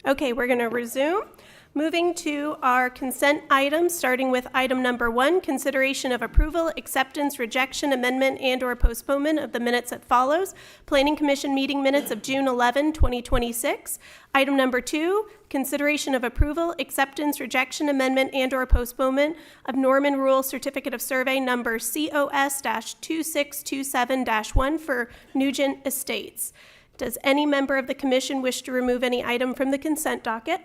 Okay, we're going to resume. Moving to our consent items, starting with item number 1, consideration of approval, acceptance, rejection, amendment, and/or postponement of the minutes that follows. Planning Commission meeting minutes of June 11, 2026. Item number 2, consideration of approval, acceptance, rejection, amendment, and/or postponement of Norman Rule Certificate of Survey number COS-2627-1 for Nugent Estates. Does any member of the commission wish to remove any item from the consent docket?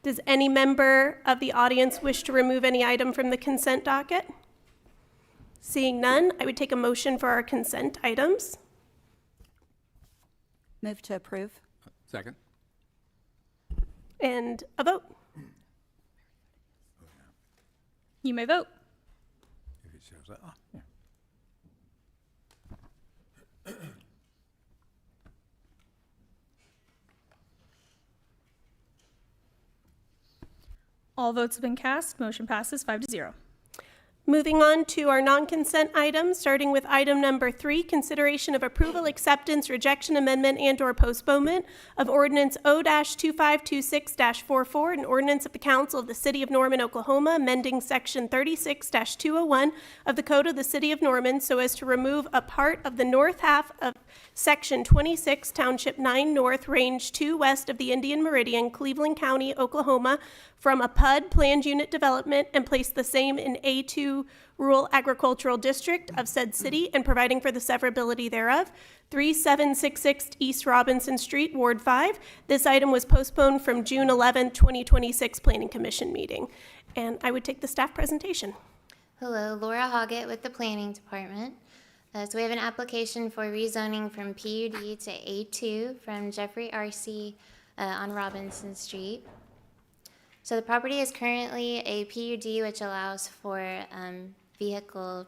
Does any member of the audience wish to remove any item from the consent docket? Seeing none, I would take a motion for our consent items. Move to approve. Second. And a vote. You may vote. If it shows up. Yeah. All votes have been cast. Motion passes 5-0. Moving on to our non-consent items, starting with item number 3, consideration of approval, acceptance, rejection, amendment, and/or postponement of ordinance O-2526-44, an ordinance of the Council of the City of Norman, Oklahoma, amending section 36-201 of the Code of the City of Norman so as to remove a part of the north half of section 26, Township 9 North, Range 2 west of the Indian Meridian, Cleveland County, Oklahoma, from a PUD, Planned Unit Development, and place the same in A2 Rural Agricultural District of said city and providing for the severability thereof. 3766 East Robinson Street, Ward 5. This item was postponed from June 11, 2026 Planning Commission meeting. And I would take the staff presentation. Hello, Laura Hoggett with the Planning Department. So we have an application for rezoning from PUD to A2 from Jeffrey Arce on Robinson Street. So the property is currently a PUD, which allows for vehicle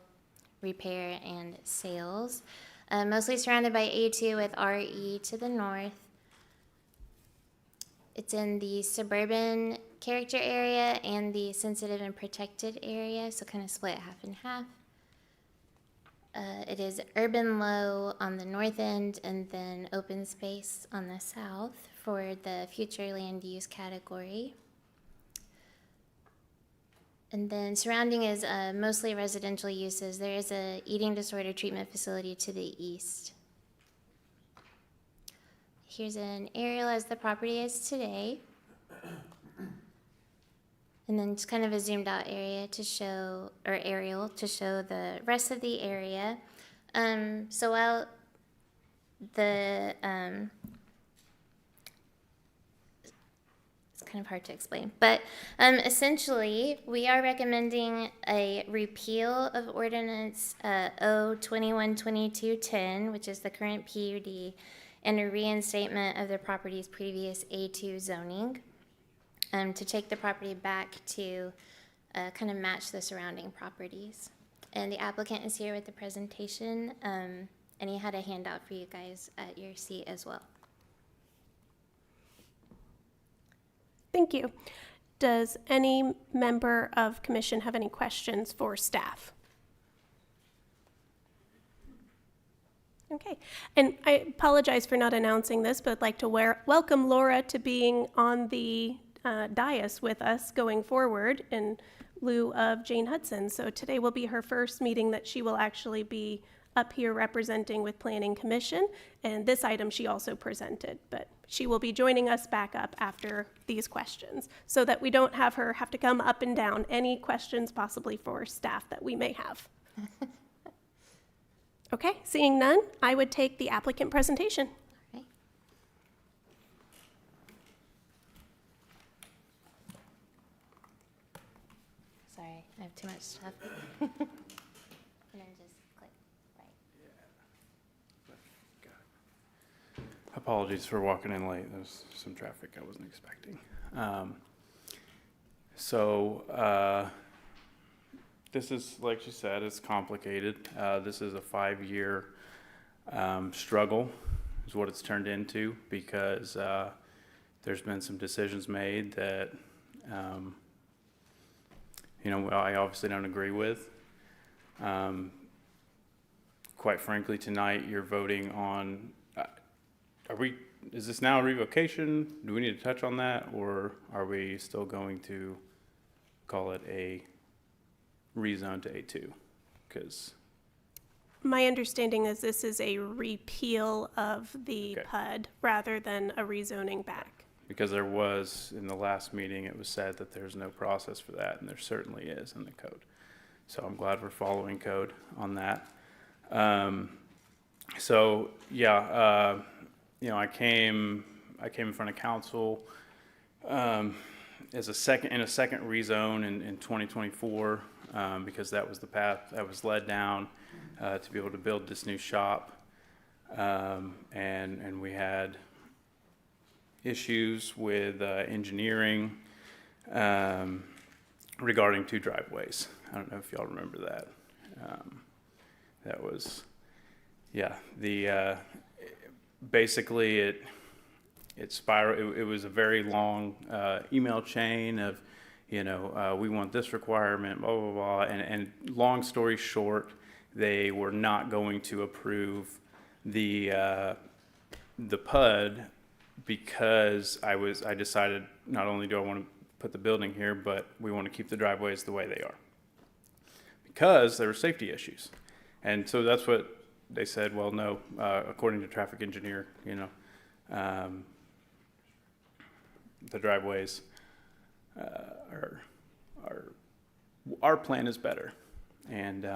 repair and sales, mostly surrounded by A2 with RE to the north. It's in the suburban character area and the sensitive and protected area, so kind of split half and half. It is urban low on the north end and then open space on the south for the future land use category. And then surrounding is mostly residential uses. There is a eating disorder treatment facility to the east. Here's an aerial as the property is today. And then just kind of a zoomed out area to show, or aerial to show the rest of the area. So while the, it's kind of hard to explain, but essentially we are recommending a repeal of ordinance O-212210, which is the current PUD, and a reinstatement of the property's previous A2 zoning. To take the property back to kind of match the surrounding properties. And the applicant is here with the presentation, and he had a handout for you guys at your seat as well. Thank you. Does any member of commission have any questions for staff? Okay, and I apologize for not announcing this, but I'd like to welcome Laura to being on the dais with us going forward in lieu of Jane Hudson. So today will be her first meeting that she will actually be up here representing with Planning Commission, and this item she also presented, but she will be joining us back up after these questions so that we don't have her have to come up and down. Any questions possibly for staff that we may have? Okay, seeing none, I would take the applicant presentation. Sorry, I have too much stuff. And then just click right. Apologies for walking in late. There's some traffic I wasn't expecting. This is, like she said, it's complicated. This is a 5-year struggle is what it's turned into because there's been some decisions made that I obviously don't agree with. Quite frankly, tonight you're voting on, are we is this now a revocation? Do we need to touch on that, or are we still going to call it a rezone to A2? Because, My understanding is this is a repeal of the Okay. PUD rather than a rezoning back. there was, in the last meeting, it was said that there's no process for that, and there certainly is in the code. So I'm glad we're following code on that. So, yeah, I came in front of council, as a second rezone in 2024, because that was the path that was led down, to be able to build this new shop. And we had issues with, engineering, regarding 2 driveways. I don't know if y'all remember that. That was, yeah, basically it spiraled. It was a very long email chain of, we want this requirement, blah, blah, blah. And long story short, they were not going to approve the PUD because I decided not only do I want to put the building here, but we want to keep the driveways the way they are, because there were safety issues. And so that's what they said, well, no, according to traffic engineer, the driveways, our plan is better. And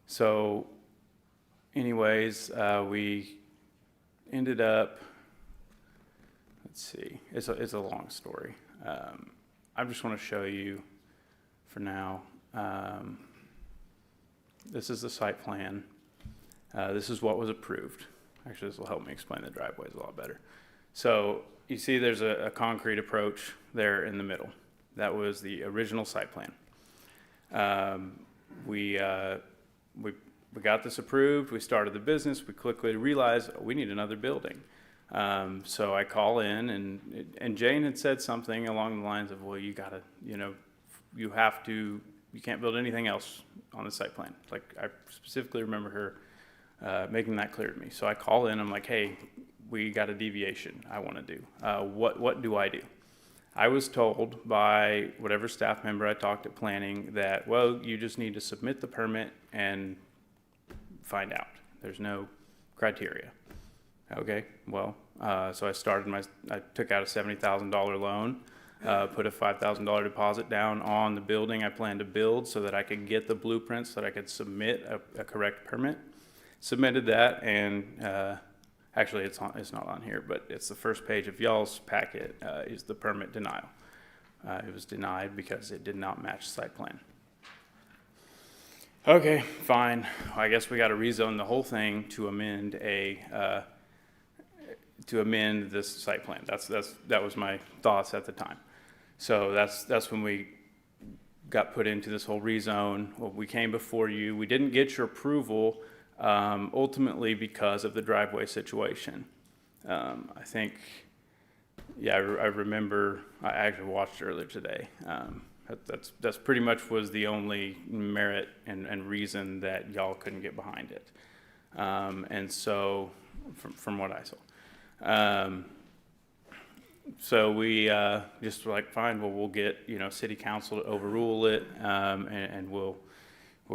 so anyways, we ended up, let's see, it's a long story. I just want to show you for now. This is the site plan. This is what was approved. Actually, this will help me explain the driveways a lot better. So you see there's a concrete approach there in the middle. That was the original site plan. We got this approved. We started the business. We quickly realized we need another building. So I call in, and Jane had said something along the lines of, well, you gotta, you can't build anything else on the site plan. Like, I specifically remember her making that clear to me. So I call in, I'm like, hey, we got a deviation I want to do. What do I do? I was told by whatever staff member I talked at planning that, well, you just need to submit the permit and find out. There's no criteria. Okay, well, so I took out a $70,000 loan, put a $5,000 deposit down on the building I planned to build so that I could get the blueprints, so that I could submit a correct permit. Submitted that, and actually it's not on here, but it's the first page of y'all's packet, is the permit denial. It was denied because it did not match site plan. Okay, fine. I guess we got to rezone the whole thing to amend this site plan. That was my thoughts at the time. So that's when we got put into this whole rezone. Well, we came before you. We didn't get your approval, ultimately because of the driveway situation. I think, yeah, I remember, I actually watched earlier today. That's pretty much was the only merit and reason that y'all couldn't get behind it. And so, from what I saw. So we just were like, fine, well, we'll get, city council to overrule it, and we'll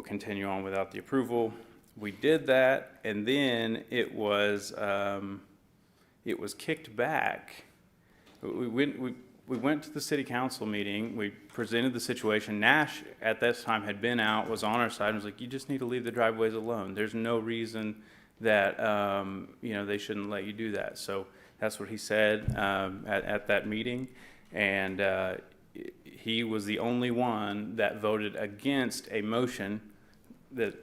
continue on without the approval. We did that, and then it was kicked back. We went to the city council meeting. We presented the situation. Nash at this time had been out, was on our side, and was like, you just need to leave the driveways alone. There's no reason that they shouldn't let you do that. So that's what he said at that meeting, and he was the only one that voted against a motion that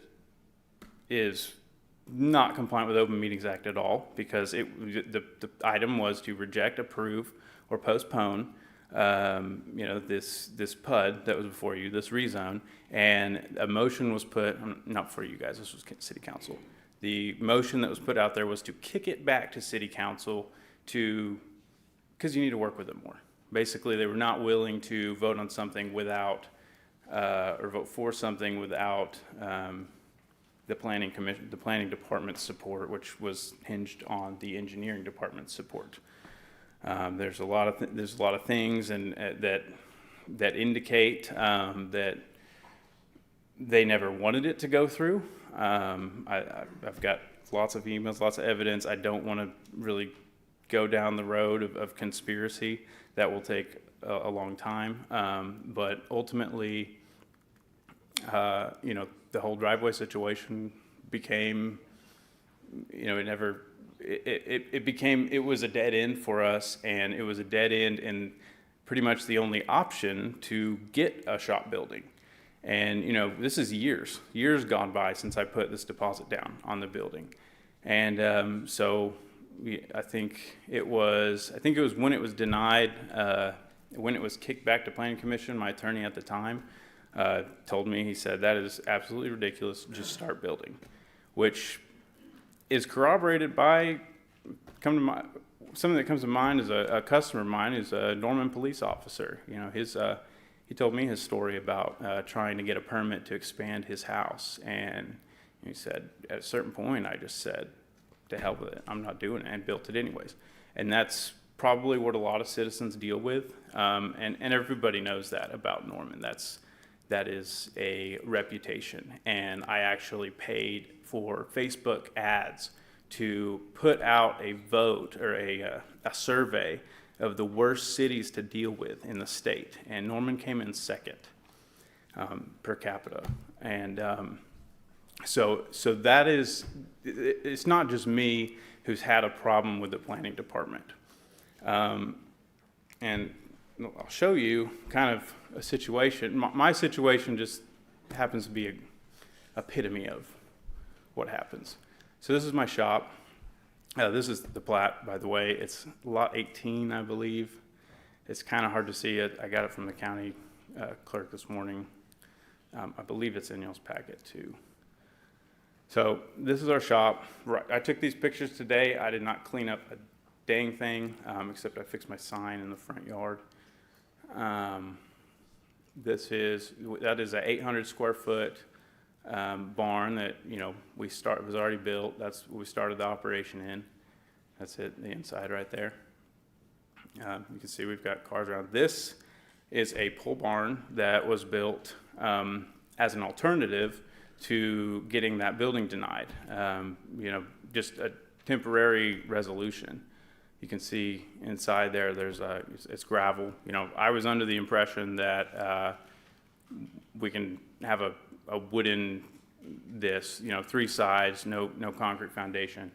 is not compliant with Open Meetings Act at all, because the item was to reject, approve, or postpone this PUD that was before you, this rezone, and a motion was put, not for you guys, this was city council. The motion that was put out there was to kick it back to city council because you need to work with it more. Basically, they were not willing to vote on something without, or vote for something without the planning department's support, which was hinged on the engineering department's support. There's a lot of things and that indicate that they never wanted it to go through. I've got lots of emails, lots of evidence. I don't want to really go down the road of conspiracy. That will take a long time. But ultimately, the whole driveway situation became, it was a dead end for us, and it was a dead end and pretty much the only option to get a shop building. And, this is years gone by since I put this deposit down on the building. And I think it was when it was denied, when it was kicked back to Planning Commission, my attorney at the time told me, he said, that is absolutely ridiculous, just start building, which is corroborated by, something that comes to mind is a customer of mine is a Norman police officer. He told me his story about trying to get a permit to expand his house, and he said, at a certain point, I just said, to hell with it, I'm not doing it, and built it anyways. And that's probably what a lot of citizens deal with, and everybody knows that about Norman. That is a reputation, and I actually paid for Facebook ads to put out a vote or a survey of the worst cities to deal with in the state, and Norman came in second per capita. And so that is, it's not just me who's had a problem with the planning department. And I'll show you kind of a situation. My situation just happens to be a epitome of what happens. So this is my shop. This is the plat, by the way. It's lot 18, I believe. It's kind of hard to see it. I got it from the county clerk this morning. I believe it's in y'all's packet too. So this is our shop. Right, I took these pictures today. I did not clean up a dang thing, except I fixed my sign in the front yard. That is a 800 square foot barn that was already built. That's what we started the operation in. That's it, the inside right there. You can see we've got cars around. This is a pole barn that was built as an alternative to getting that building denied. Just a temporary resolution. You can see inside there, it's gravel. I was under the impression that we can have a wooden three sides, no concrete foundation.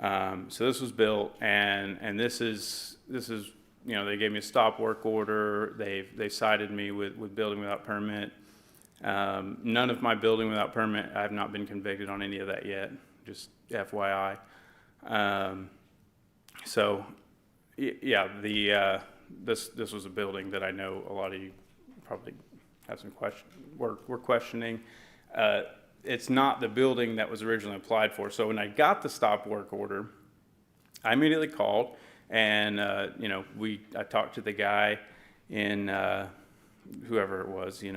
So this was built, and this is they gave me a stop work order. They cited me with building without permit. None of my building without permit, I have not been convicted on any of that yet, just FYI. So, yeah, this was a building that I know a lot of you probably have some were questioning. It's not the building that was originally applied for. So when I got the stop work order, I immediately called, and I talked to the guy in whoever it was, who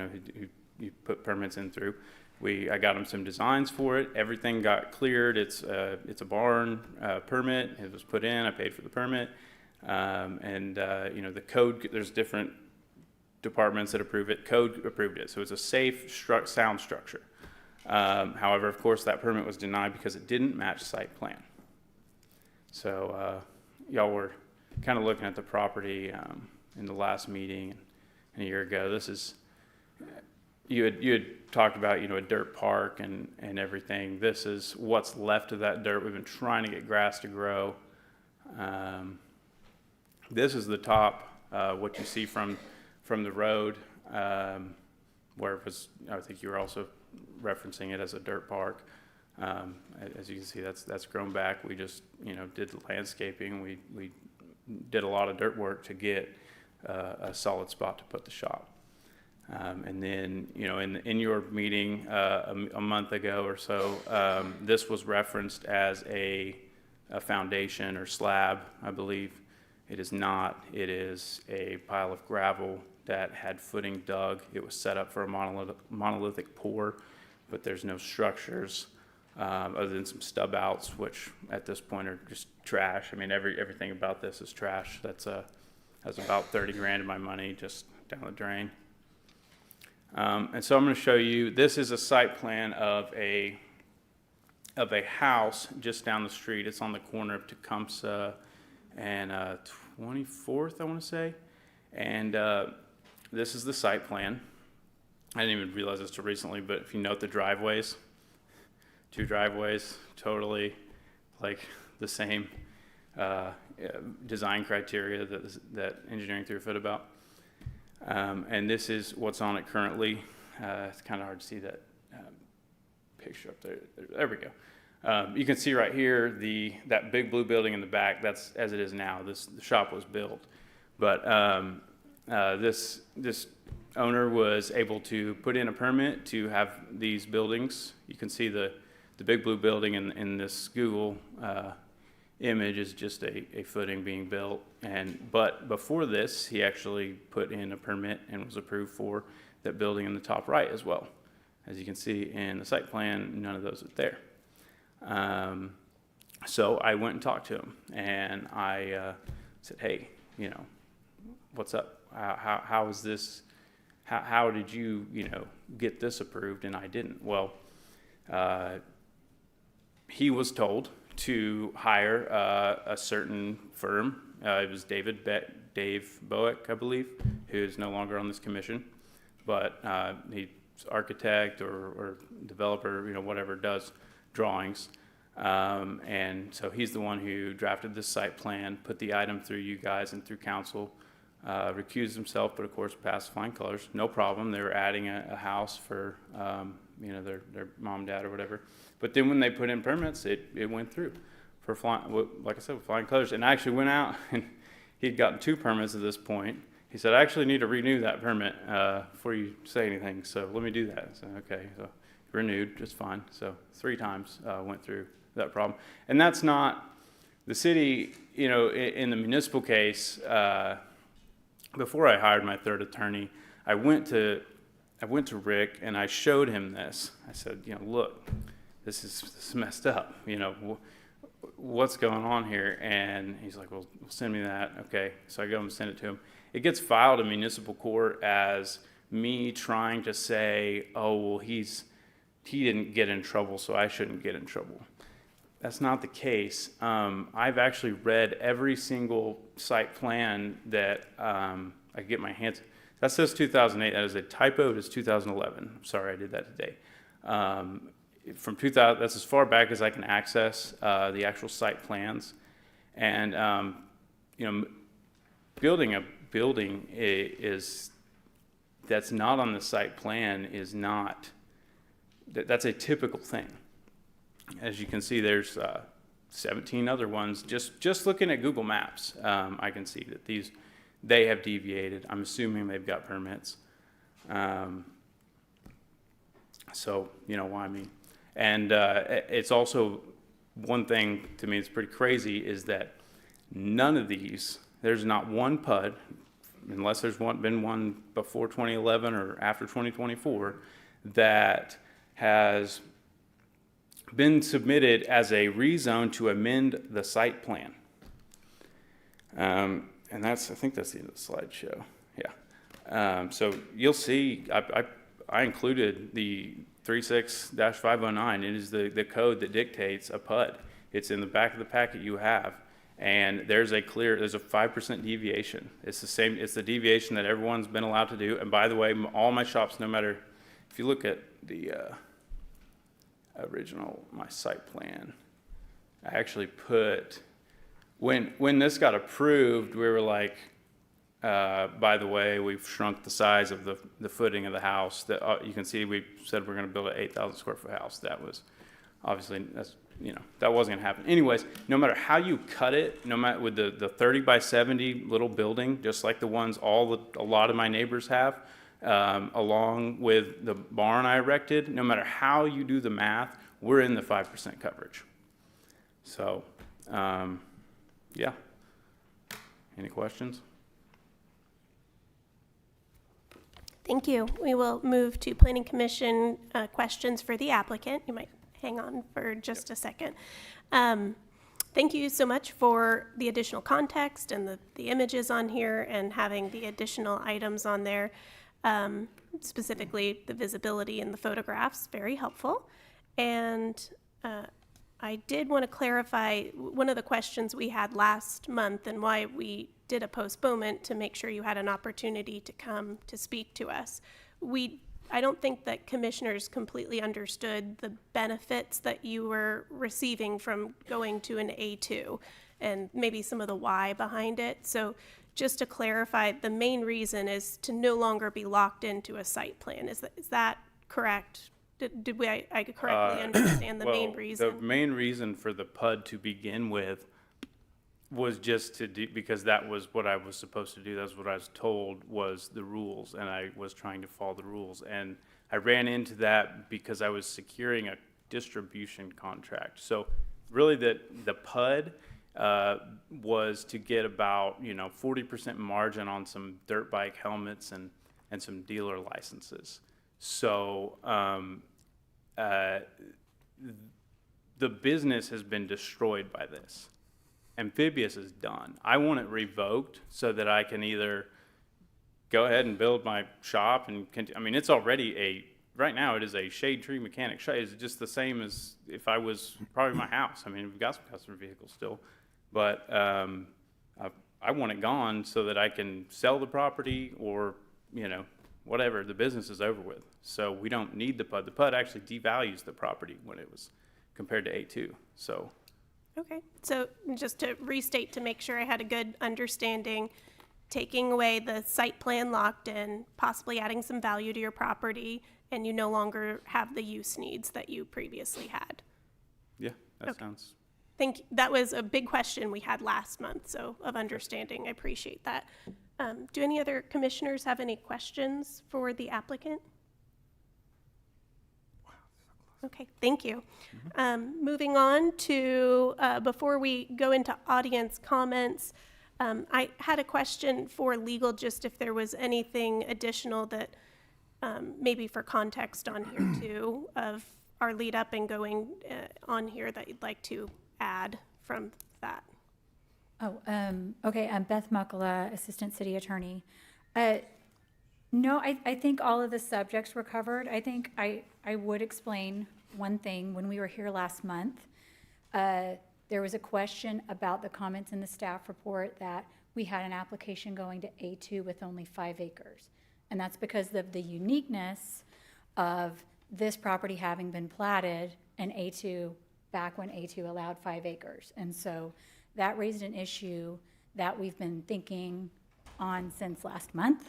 you put permits in through. I got him some designs for it. Everything got cleared. It's a barn permit. It was put in. I paid for the permit. The code, there's different departments that approve it. Code approved it. So it's a safe, sound structure. However, of course, that permit was denied because it didn't match site plan. So y'all were kind of looking at the property in the last meeting a year ago. This is, you had talked about, a dirt park and everything. This is what's left of that dirt. We've been trying to get grass to grow. This is the top, what you see from the road, where it was, I think you were also referencing it as a dirt park. As you can see, that's grown back. We just, did the landscaping. We did a lot of dirt work to get a solid spot to put the shop. And then, in your meeting a month ago or so, this was referenced as a foundation or slab, I believe. It is not. It is a pile of gravel that had footing dug. It was set up for a monolithic pour, but there's no structures other than some stub outs, which at this point are just trash. I mean, everything about this is trash. That's about 30 grand of my money just down the drain. And so I'm going to show you, this is a site plan of a house just down the street. It's on the corner of Tecumseh and 24th, I want to say. And this is the site plan. I didn't even realize this till recently, but if you note the driveways, 2 driveways, totally like the same design criteria that Engineering threw a fit about. And this is what's on it currently. It's kind of hard to see that picture up there. There we go. You can see right here that big blue building in the back. That's as it is now. The shop was built, but this owner was able to put in a permit to have these buildings. You can see the big blue building in this Google image is just a footing being built. But before this, he actually put in a permit and was approved for that building in the top right as well. As you can see in the site plan, none of those are there. So I went and talked to him, and I said, hey, what's up? How is this? How did you, get this approved and I didn't? Well, he was told to hire a certain firm. It was Dave Boeck, I believe, who is no longer on this commission, but he's architect or developer, whatever, does drawings. And so he's the one who drafted this site plan, put the item through you guys and through council, recused himself, but of course passed flying colors. No problem. They were adding a house for, their mom, dad, or whatever. But then when they put in permits, it went through for flying, like I said, with flying colors. And I actually went out and he'd gotten 2 permits at this point. He said, I actually need to renew that permit before you say anything. So let me do that. So, okay. So renewed, just fine. So 3 times went through that problem. And that's not the city, in the municipal case, before I hired my 3rd attorney, I went to Rick and I showed him this. I said, look, this is messed up. What's going on here? And he's like, well, send me that. Okay. So I go and send it to him. It gets filed in municipal court as me trying to say, oh, well, he didn't get in trouble, so I shouldn't get in trouble. That's not the case. I've actually read every single site plan that I get my hands. That says 2008. That is a typo. It is 2011. I'm sorry, I did that today. From 2000, that's as far back as I can access the actual site plans. And building a building that's not on the site plan is not. That's a typical thing. As you can see, there's 17 other ones. Just looking at Google Maps, I can see that they have deviated. I'm assuming they've got permits. So, why me? And it's also one thing to me that's pretty crazy is that none of these, there's not one PUD, unless there's been one before 2011 or after 2024, that has been submitted as a rezone to amend the site plan. And I think that's the end of the slideshow. Yeah. So you'll see, I included the 36-509. It is the code that dictates a PUD. It's in the back of the packet you have. And there's a 5% deviation. It's the same, it's the deviation that everyone's been allowed to do. And by the way, all my shops, no matter, if you look at the my site plan, I actually put, when this got approved, we were like, by the way, we've shrunk the size of the footing of the house. That you can see we said we're going to build an 8,000 square foot house. That was obviously, that wasn't going to happen. Anyways, no matter how you cut it, no matter with the 30 by 70 little building, just like the ones a lot of my neighbors have, along with the barn I erected, no matter how you do the math, we're in the 5% coverage. So, yeah. Any questions? Thank you. We will move to Planning Commission questions for the applicant. You might hang on for just a second. Thank you so much for the additional context and the images on here and having the additional items on there, specifically the visibility in the photographs, very helpful. And I did want to clarify one of the questions we had last month and why we did a postponement to make sure you had an opportunity to come to speak to us. I don't think that commissioners completely understood the benefits that you were receiving from going to an A2 and maybe some of the why behind it. So just to clarify, the main reason is to no longer be locked into a site plan. Is that correct? Did I correctly understand the main reason? The main reason for the PUD to begin with was just to do, because that was what I was supposed to do. That's what I was told was the rules, and I was trying to follow the rules. And I ran into that because I was securing a distribution contract. So really the PUD was to get about, 40% margin on some dirt bike helmets and some dealer licenses. So the business has been destroyed by this. Amphibious is done. I want it revoked so that I can either go ahead and build my shop and it's already right now it is a shade tree mechanic shop. It's just the same as if I was probably my house. We've got some customer vehicles still, but I want it gone so that I can sell the property or, whatever, the business is over with. So we don't need the PUD. The PUD actually devalues the property when it was compared to A2, so. Okay, so just to restate to make sure I had a good understanding, taking away the site plan locked in, possibly adding some value to your property, and you no longer have the use needs that you previously had. Yeah, that Okay. sounds. That was a big question we had last month, so of understanding, I appreciate that. Do any other commissioners have any questions for the applicant? Okay, thank you. Moving on to, before we go into audience comments, I had a question for legal, just if there was anything additional that, maybe for context on here too, of our lead up and going on here that you'd like to add from that. Okay, I'm Beth Muckala, Assistant City Attorney. No, I think all of the subjects were covered. I think I would explain one thing. When we were here last month, there was a question about the comments in the staff report that we had an application going to A2 with only 5 acres. And that's because of the uniqueness of this property having been platted in A2 back when A2 allowed 5 acres. And so that raised an issue that we've been thinking on since last month.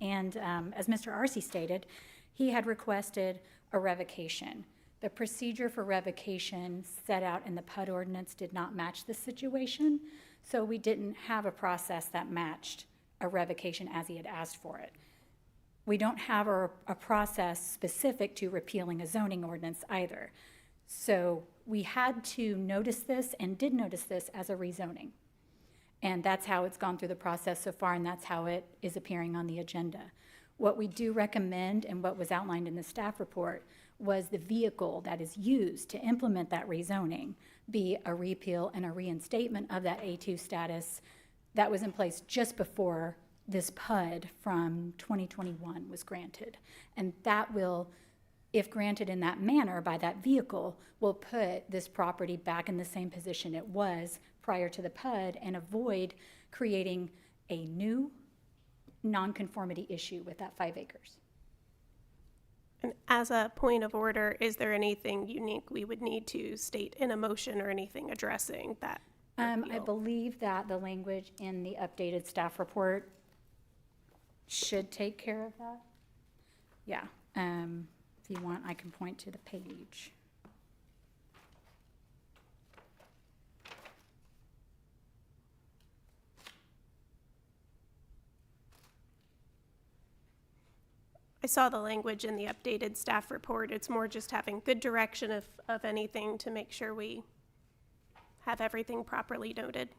And as Mr. Arce stated, he had requested a revocation. The procedure for revocation set out in the PUD ordinance did not match this situation, so we didn't have a process that matched a revocation as he had asked for it. We don't have a process specific to repealing a zoning ordinance either. So we had to notice this and did notice this as a rezoning. And that's how it's gone through the process so far, and that's how it is appearing on the agenda. What we do recommend and what was outlined in the staff report was the vehicle that is used to implement that rezoning be a repeal and a reinstatement of that A2 status that was in place just before this PUD from 2021 was granted. And that will, if granted in that manner by that vehicle, will put this property back in the same position it was prior to the PUD and avoid creating a new nonconformity issue with that 5 acres. And as a point of order, is there anything unique we would need to state in a motion or anything addressing that? I repeal? believe that the language in the updated staff report should take care of that. Yeah, if you want, I can point to the page. I saw the language in the updated staff report. It's more just having good direction of anything to make sure we have everything properly noted.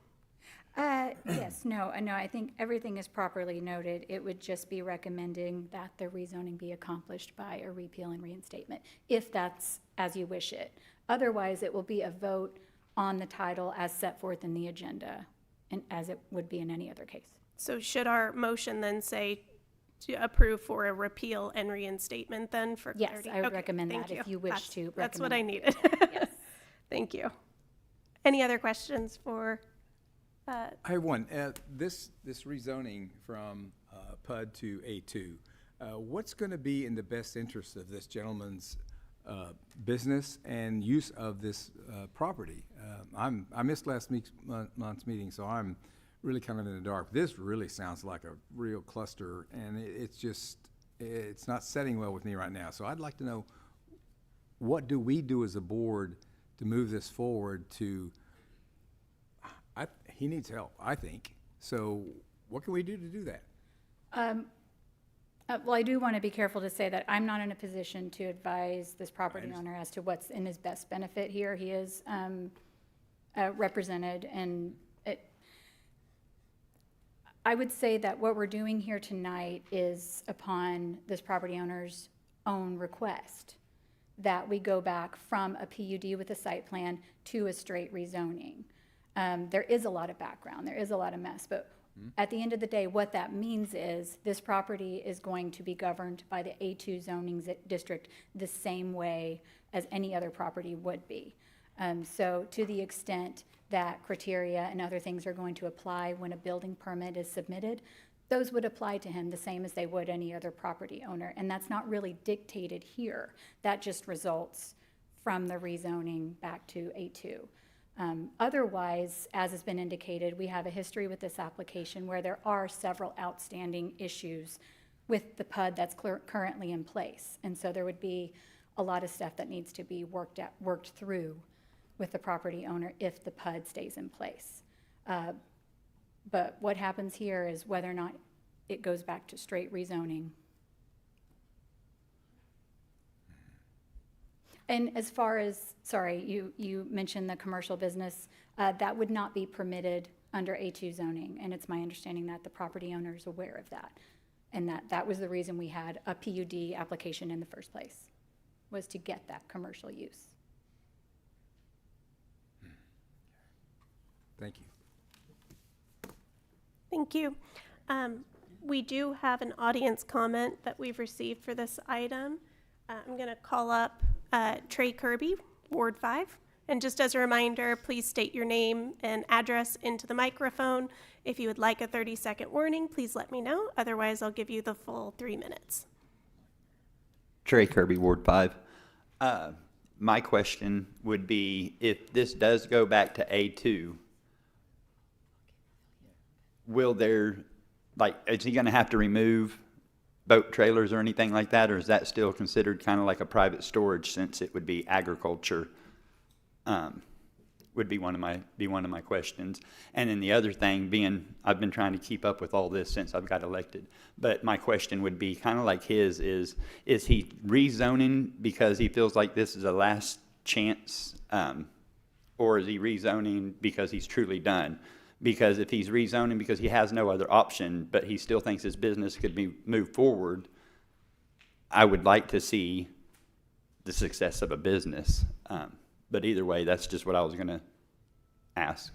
Yes, no, I think everything is properly noted. It would just be recommending that the rezoning be accomplished by a repeal and reinstatement, if that's as you wish it. Otherwise, it will be a vote on the title as set forth in the agenda, and as it would be in any other case. So should our motion then say to approve for a repeal and reinstatement then for Yes, clarity? I would Okay, recommend thank that if you wish That's- to That's what I recommend needed. Yes. Thank you. Any other questions for, I have one. This rezoning from PUD to A2, what's going to be in the best interest of this gentleman's business and use of this property? I missed last month's meeting, so I'm really kind of in the dark. This really sounds like a real cluster, and it's not setting well with me right now. So I'd like to know, what do we do as a board to move this forward to, he needs help, I think. So what can we do to do that? Well, I do want to be careful to say that I'm not in a position to advise this property owner as to what's in his best benefit here. He is represented, and I would say that what we're doing here tonight is upon this property owner's own request, that we go back from a PUD with a site plan to a straight rezoning. There is a lot of background, there is a lot of mess, but at the end of the day, what that means is this property is going to be governed by the A2 zoning district the same way as any other property would be. So to the extent that criteria and other things are going to apply when a building permit is submitted, those would apply to him the same as they would any other property owner. And that's not really dictated here. That just results from the rezoning back to A2. Otherwise, as has been indicated, we have a history with this application where there are several outstanding issues with the PUD that's currently in place. And so there would be a lot of stuff that needs to be worked through with the property owner if the PUD stays in place. But what happens here is whether or not it goes back to straight rezoning. And as far as, sorry, you mentioned the commercial business, that would not be permitted under A2 zoning, and it's my understanding that the property owner is aware of that, and that was the reason we had a PUD application in the first place, was to get that commercial use. Thank you. thank you. We do have an audience comment that we've received for this item. I'm going to call up Trey Kirby, Ward 5. And just as a reminder, please state your name and address into the microphone. If you would like a 30-second warning, please let me know. Otherwise, I'll give you the full 3 minutes. Trey Kirby, Ward 5. My question would be, if this does go back to A2, will there, is he going to have to remove boat trailers or anything like that, or is that still considered kind of like a private storage since it would be agriculture? Would be one of my questions. And then the other thing being, I've been trying to keep up with all this since I've got elected, but my question would be kind of like his is he rezoning because he feels like this is a last chance, or is he rezoning because he's truly done? Because if he's rezoning because he has no other option, but he still thinks his business could be moved forward, I would like to see the success of a business. But either way, that's just what I was going to ask.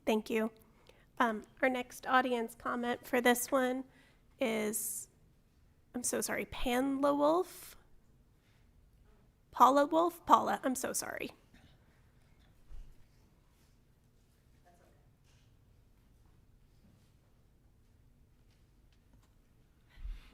Thank you. Our next audience comment for this one is, I'm so sorry, Paula Wolf? Paula, I'm so sorry.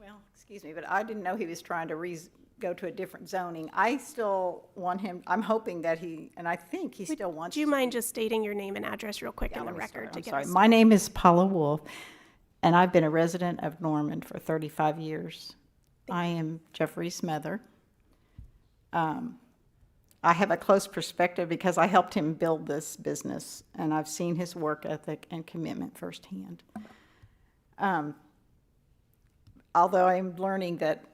Well, excuse me, but I didn't know he was trying to go to a different zoning. I still want him, I'm hoping that and I think he still wants. Do you mind just stating your name and address real quick in the Let me record start. to I'm get sorry. us? My name is Paula Wolf, and I've been a resident of Norman for 35 years. I am Jeffrey's mother. I have a close perspective because I helped him build this business, and I've seen his work ethic and commitment firsthand. Although I'm learning that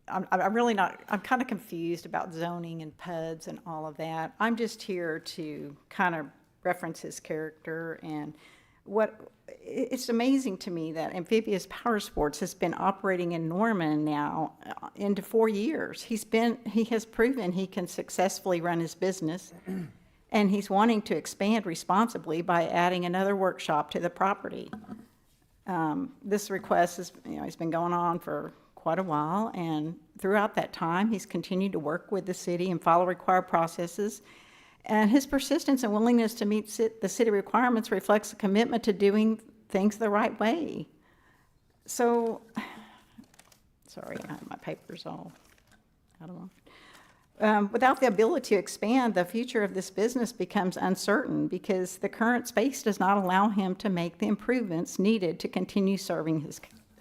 I'm really not, I'm kind of confused about zoning and PUDs and all of that. I'm just here to kind of reference his character and it's amazing to me that Amphibious Power Sports has been operating in Norman now into 4 years. He has proven he can successfully run his business, and he's wanting to expand responsibly by adding another workshop to the property. This request has, it's been going on for quite a while, and throughout that time, he's continued to work with the city and follow required processes. And his persistence and willingness to meet the city requirements reflects a commitment to doing things the right way. So, sorry, I have my papers all out of line. Without the ability to expand, the future of this business becomes uncertain because the current space does not allow him to make the improvements needed to continue serving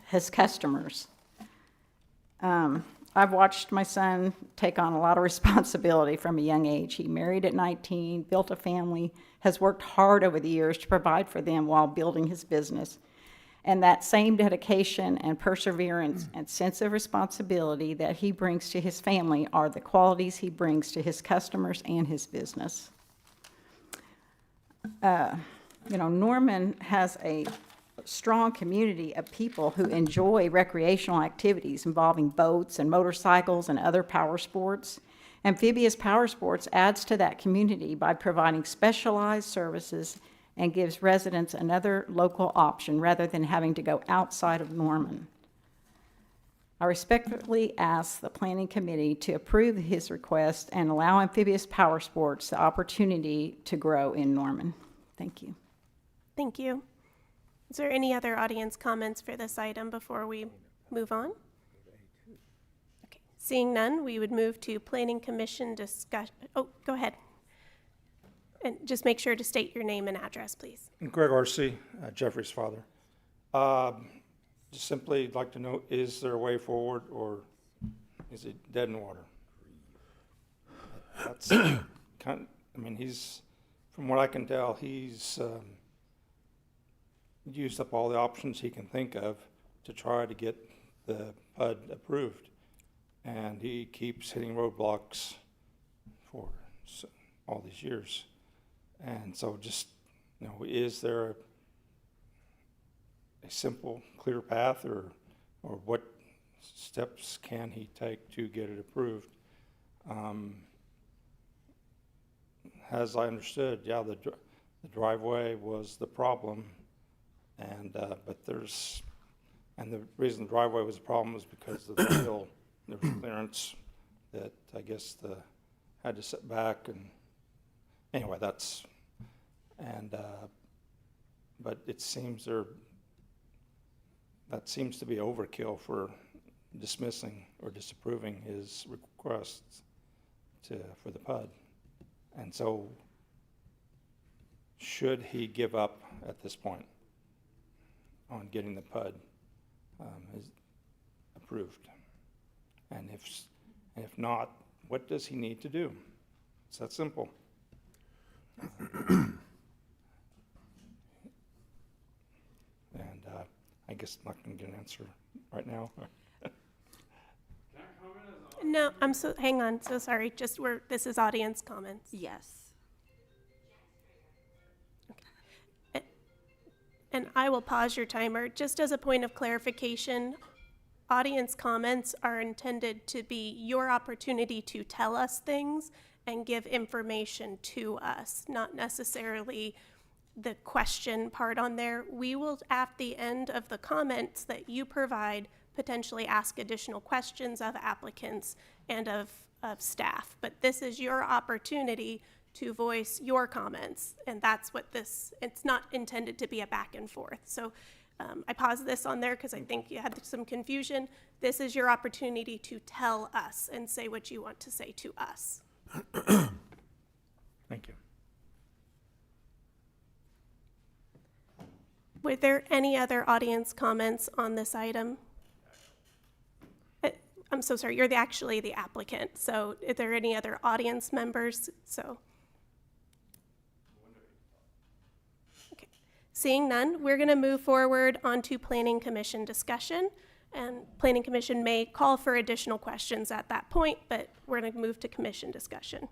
his customers. I've watched my son take on a lot of responsibility from a young age. He married at 19, built a family, has worked hard over the years to provide for them while building his business. And that same dedication and perseverance and sense of responsibility that he brings to his family are the qualities he brings to his customers and his business. Norman has a strong community of people who enjoy recreational activities involving boats and motorcycles and other power sports. Amphibious Power Sports adds to that community by providing specialized services and gives residents another local option rather than having to go outside of Norman. I respectfully ask the Planning Committee to approve his request and allow Amphibious Power Sports the opportunity to grow in Norman. Thank you. Thank you. Is there any other audience comments for this item before we move on? Okay. Seeing none, we would move to Planning Commission discussion. Oh, go ahead. And just make sure to state your name and address, please. Greg Arce, Jeffrey's father. Just simply like to know, is there a way forward or is it dead in water? That's he's, from what I can tell, he's used up all the options he can think of to try to get the PUD approved. And he keeps hitting roadblocks for all these years. And so just, is there a simple, clear path or what steps can he take to get it approved? As I understood, the driveway was the problem. And the reason the driveway was a problem was because of the hill. There was clearance that I guess had to sit back, and anyway, but it seems that seems to be overkill for dismissing or disapproving his requests for the PUD. And so should he give up at this point on getting the PUD approved? And if not, what does he need to do? It's that simple. And I guess I'm not going to get an answer right now. No, hang on, so sorry, this is audience comments. Yes. And I will pause your timer. Just as a point of clarification, audience comments are intended to be your opportunity to tell us things and give information to us, not necessarily the question part on there. We will, at the end of the comments that you provide, potentially ask additional questions of applicants and of staff. But this is your opportunity to voice your comments, and that's what it's not intended to be a back and forth. So I paused this on there because I think you had some confusion. This is your opportunity to tell us and say what you want to say to us. Thank you. Were there any other audience comments on this item? I'm so sorry, you're actually the applicant, so are there any other audience members? Okay. Seeing none, we're going to move forward onto Planning Commission discussion, and Planning Commission may call for additional questions at that point, but we're going to move to Commission discussion.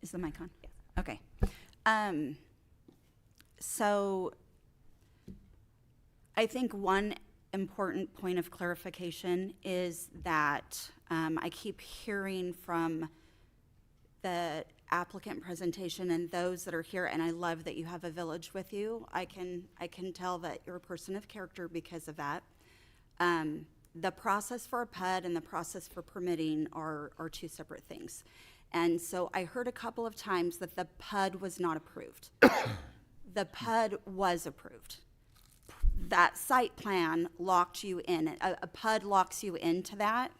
Is the mic on? Okay. So I think one important point of clarification is that I keep hearing from the applicant presentation and those that are here, and I love that you have a village with you. I can tell that you're a person of character because of that. The process for a PUD and the process for permitting are two separate things. And so I heard a couple of times that the PUD was not approved. The PUD was approved. That site plan locked you in. A PUD locks you into that.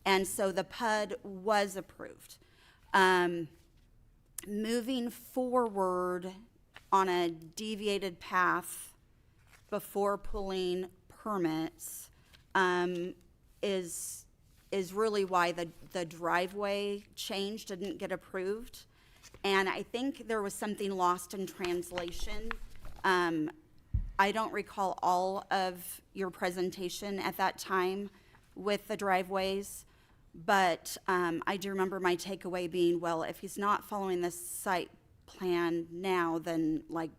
And so the PUD was approved. Moving forward on a deviated path before pulling permits is really why the driveway change didn't get approved. And I think there was something lost in translation. I don't recall all of your presentation at that time with the driveways, but I do remember my takeaway being, well, if he's not following this site plan now, then like,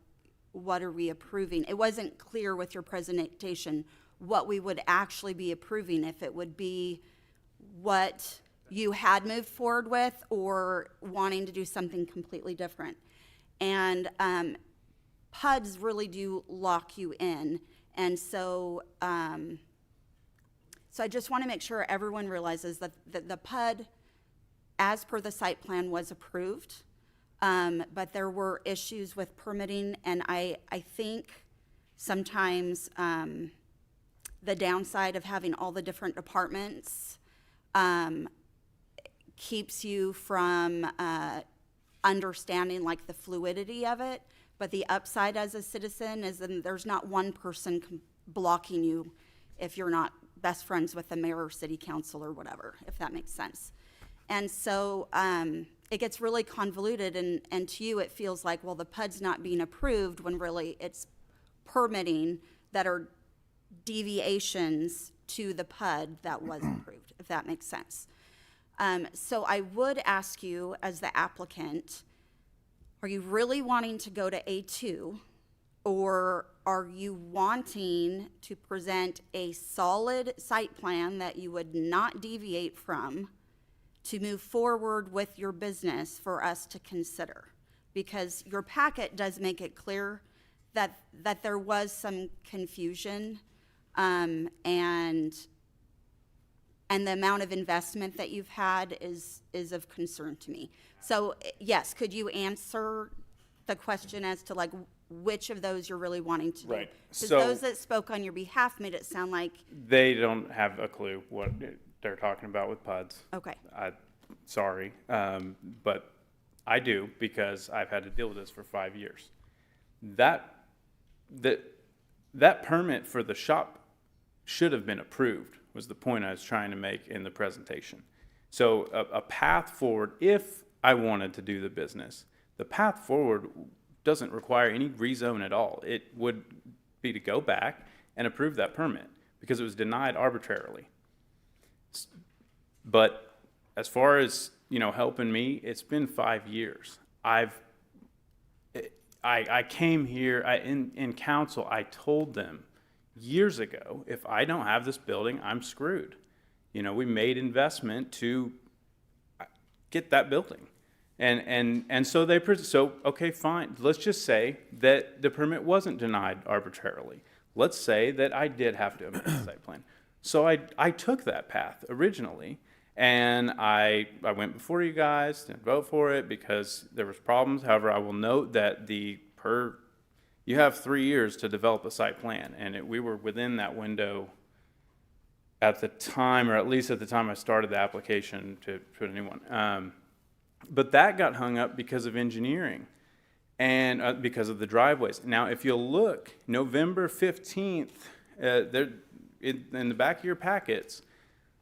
what are we approving? It wasn't clear with your presentation what we would actually be approving, if it would be what you had moved forward with or wanting to do something completely different. And PUDs really do lock you in. And so, so I just want to make sure everyone realizes that the PUD, as per the site plan, was approved, but there were issues with permitting, and I think sometimes the downside of having all the different departments keeps you from understanding like the fluidity of it. But the upside as a citizen is that there's not one person blocking you if you're not best friends with the mayor or city council or whatever, if that makes sense. And so it gets really convoluted, and to you it feels like, well, the PUD's not being approved when really it's permitting that are deviations to the PUD that was approved, if that makes sense. So I would ask you as the applicant, are you really wanting to go to A2, or are you wanting to present a solid site plan that you would not deviate from to move forward with your business for us to consider? Because your packet does make it clear that there was some confusion, and the amount of investment that you've had is of concern to me. So yes, could you answer the question as to like which of those you're really wanting to do? Right. Because So- those that spoke on your behalf made it sound like, They don't have a clue what they're talking about with PUDs. okay, Sorry, but I do, because I've had to deal with this for 5 years. That permit for the shop should have been approved, was the point I was trying to make in the presentation. So a path forward, if I wanted to do the business, the path forward doesn't require any rezone at all. It would be to go back and approve that permit, because it was denied arbitrarily. But as far as, helping me, it's been 5 years. I came here, in council, I told them years ago, if I don't have this building, I'm screwed. We made investment to get that building. And so okay, fine. Let's just say that the permit wasn't denied arbitrarily. Let's say that I did have to amend the site plan. So I took that path originally, and I went before you guys, didn't vote for it because there was problems. However, I will note that you have 3 years to develop a site plan, and we were within that window at the time, or at least at the time I started the application to put a new one. But that got hung up because of engineering and because of the driveways. Now, if you'll look, November 15th, in the back of your packets,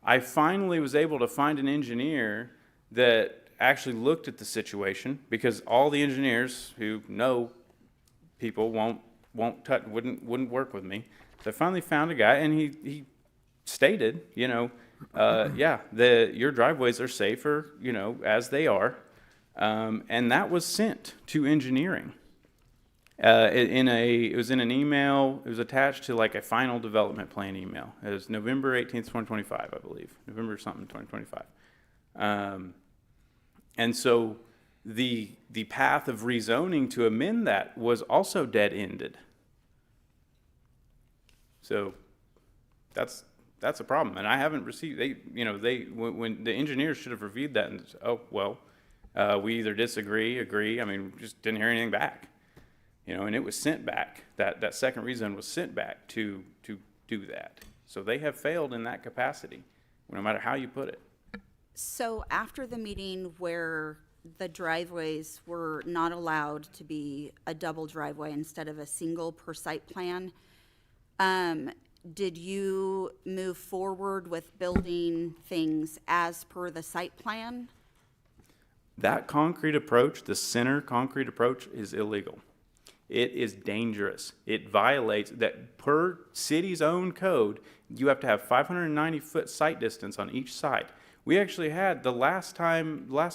I finally was able to find an engineer that actually looked at the situation, because all the engineers who know people wouldn't work with me. So I finally found a guy, and he stated, your driveways are safer, as they are. And that was sent to engineering. It was in an email, it was attached to like a final development plan email. It was November 18th, 2025, I believe, November something, 2025. And so the path of rezoning to amend that was also dead-ended. So that's a problem, and I haven't received, when the engineers should have reviewed that and, oh, well, we either disagree, agree, I mean, just didn't hear anything back. And it was sent back, that second rezone was sent back to do that. So they have failed in that capacity, no matter how you put it. So after the meeting where the driveways were not allowed to be a double driveway instead of a single per site plan, did you move forward with building things as per the site plan? That concrete approach, the center concrete approach, is illegal. It is dangerous. It violates that per city's own code. You have to have 590-foot sight distance on each side. We actually had the last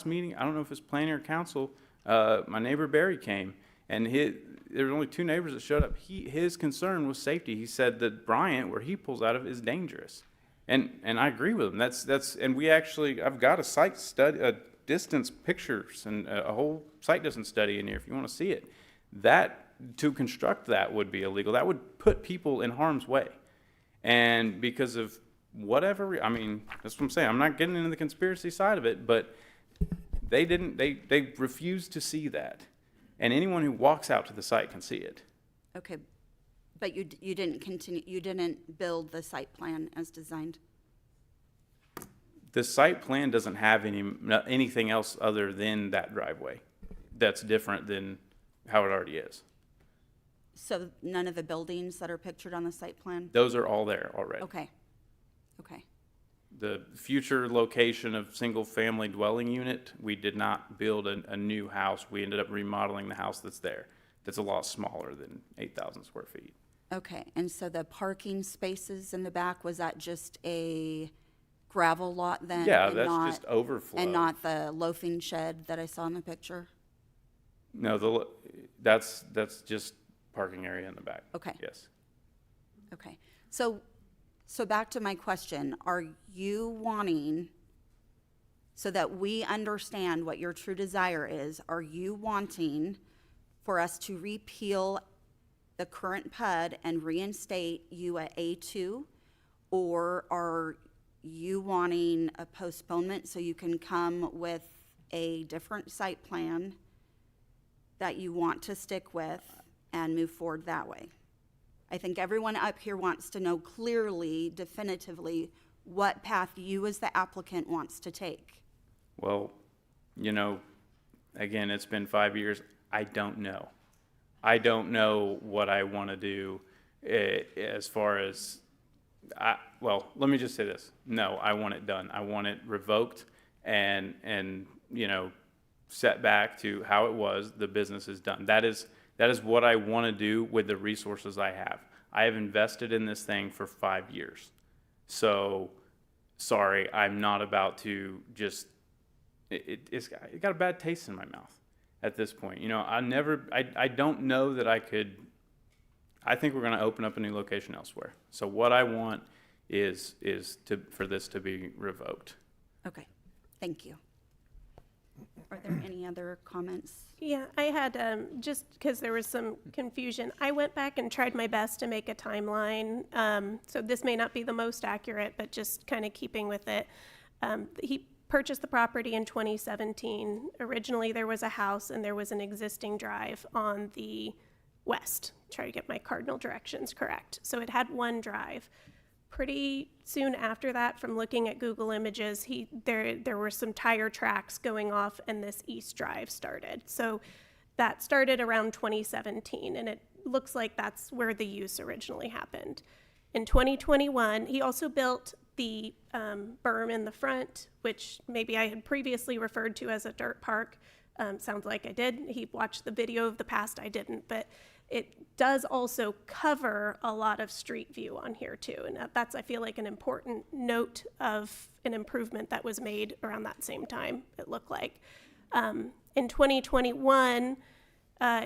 meeting, I don't know if it's planning or council, my neighbor Barry came, and there were only 2 neighbors that showed up. His concern was safety. He said that Bryant, where he pulls out of, is dangerous. And I agree with him. And we actually, I've got a site study, distance pictures and a whole site distance study in here if you want to see it. That, to construct that would be illegal. That would put people in harm's way. And because of whatever, that's what I'm saying. I'm not getting into the conspiracy side of it, but they refused to see that. And anyone who walks out to the site can see it. Okay, but you didn't build the site plan as designed? The site plan doesn't have anything else other than that driveway that's different than how it already is. So none of the buildings that are pictured on the site plan? Those are all there already. Okay. The future location of single-family dwelling unit, we did not build a new house. We ended up remodeling the house that's there. That's a lot smaller than 8,000 square feet. Okay, and so the parking spaces in the back, was that just a gravel lot then? Yeah, and that's not- just overflow. And not the loafing shed that I saw in the picture? No, that's just parking area in the back. Okay. Yes. Okay, so back to my question, are you wanting, so that we understand what your true desire is, are you wanting for us to repeal the current PUD and reinstate you at A2? Or are you wanting a postponement so you can come with a different site plan that you want to stick with and move forward that way? I think everyone up here wants to know clearly, definitively, what path you as the applicant wants to take. Well, again, it's been 5 years. I don't know. I don't know what I want to do as far as, let me just say this. No, I want it done. I want it revoked and set back to how it was. The business is done. That is what I want to do with the resources I have. I have invested in this thing for 5 years. So, sorry, I'm not about to just, it got a bad taste in my mouth at this point. I don't know that I could, I think we're going to open up a new location elsewhere. So what I want is for this to be revoked. Okay, thank you. Are there any other comments? Yeah, I had, just because there was some confusion, I went back and tried my best to make a timeline. So this may not be the most accurate, but just kind of keeping with it. He purchased the property in 2017. Originally, there was a house and there was an existing drive on the west. Try to get my cardinal directions correct. So it had one drive. Pretty soon after that, from looking at Google Images, there were some tire tracks going off and this east drive started. So that started around 2017, and it looks like that's where the use originally happened. In 2021, he also built the berm in the front, which maybe I had previously referred to as a dirt park. Sounds like I did. He watched the video of the past, I didn't, but it does also cover a lot of street view on here too. And that's, I feel like, an important note of an improvement that was made around that same time, it looked like. in 2021,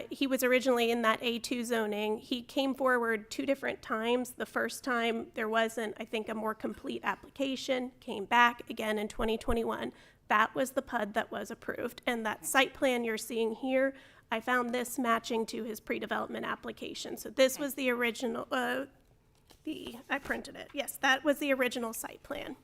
he was originally in that A2 zoning. He came forward 2 different times. The first time, there wasn't, I think, a more complete application, came back again in 2021. That was the PUD that was approved. And that site plan you're seeing here, I found this matching to his pre-development application. So this was the original, I printed it. Yes, that was the original site plan.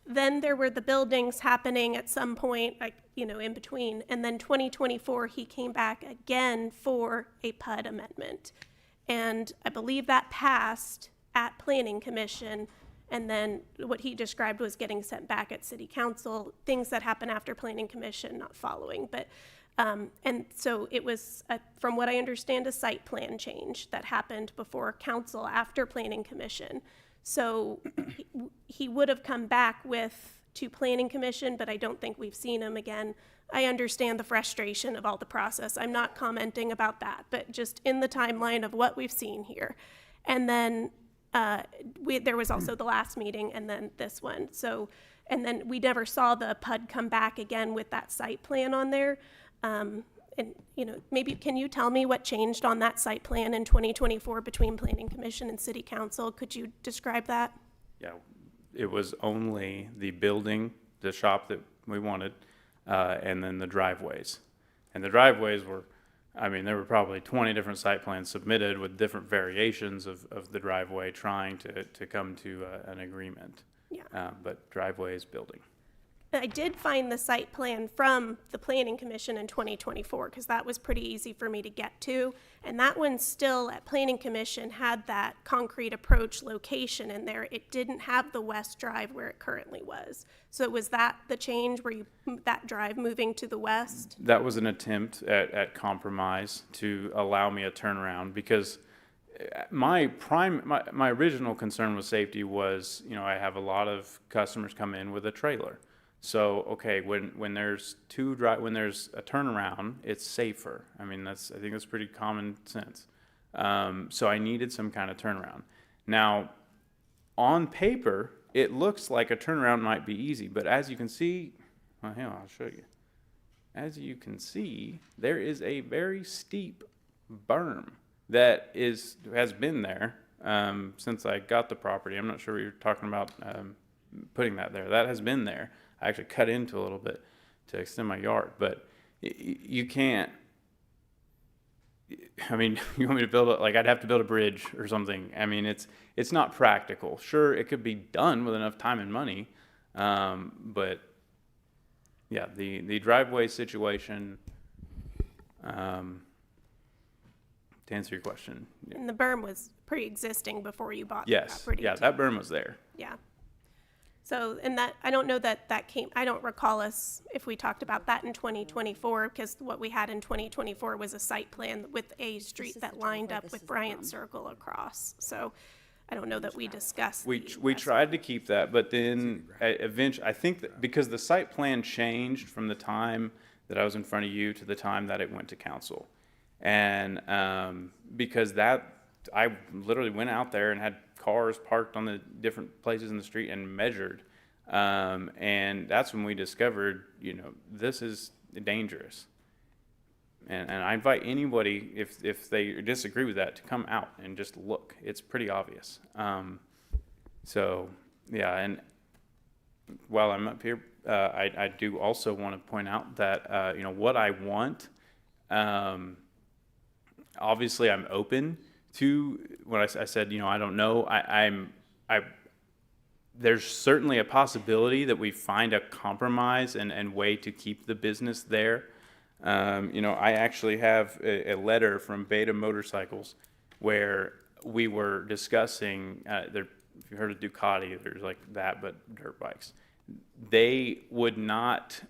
Then there were the buildings happening at some point, like, in between. And then 2024, he came back again for a PUD amendment. And I believe that passed at Planning Commission. And then what he described was getting sent back at City Council, things that happen after Planning Commission not following. But, and so it was, from what I understand, a site plan change that happened before Council after Planning Commission. So he would have come back to Planning Commission, but I don't think we've seen him again. I understand the frustration of all the process. I'm not commenting about that, but just in the timeline of what we've seen here. And then there was also the last meeting and then this one. So, and then we never saw the PUD come back again with that site plan on there. And, maybe can you tell me what changed on that site plan in 2024 between Planning Commission and City Council? Could you describe that? Yeah, it was only the building, the shop that we wanted, and then the driveways. And the driveways were, there were probably 20 different site plans submitted with different variations of the driveway trying to come to an agreement. Yeah. But driveway is building. I did find the site plan from the Planning Commission in 2024 because that was pretty easy for me to get to. And that one still at Planning Commission had that concrete approach location in there. It didn't have the west drive where it currently was. So was that the change where that drive moving to the west? That was an attempt at compromise to allow me a turnaround because my original concern with safety was, I have a lot of customers come in with a trailer. So, okay, when there's when there's a turnaround, it's safer. I think that's pretty common sense. So I needed some kind of turnaround. Now, on paper, it looks like a turnaround might be easy, but as you can see, well, here, I'll show you. As you can see, there is a very steep berm that has been there since I got the property. I'm not sure what you're talking about putting that there. That has been there. I actually cut into a little bit to extend my yard, but you can't, you want me to build I'd have to build a bridge or something. It's not practical. Sure, it could be done with enough time and money, but yeah, the driveway situation, to answer your question. Yeah. And the berm was pre-existing before you bought the Yes, property. yeah, that berm was there. Yeah. So, and that, I don't know that I don't recall if we talked about that in 2024, because what we had in 2024 was a site plan with a street that lined up with Bryant Circle across. So I don't know that we discussed. We tried to keep that, but then eventually, I think that because the site plan changed from the time that I was in front of you to the time that it went to council. And because I literally went out there and had cars parked on the different places in the street and measured. And that's when we discovered, this is dangerous. And I invite anybody, if they disagree with that, to come out and just look. It's pretty obvious. So, yeah, and while I'm up here, I do also want to point out that, what I want, obviously I'm open to when I said, I don't know, there's certainly a possibility that we find a compromise and way to keep the business there. I actually have a letter from Beta Motorcycles where we were discussing, if you heard of Ducati, there's like that, but dirt bikes. They would not,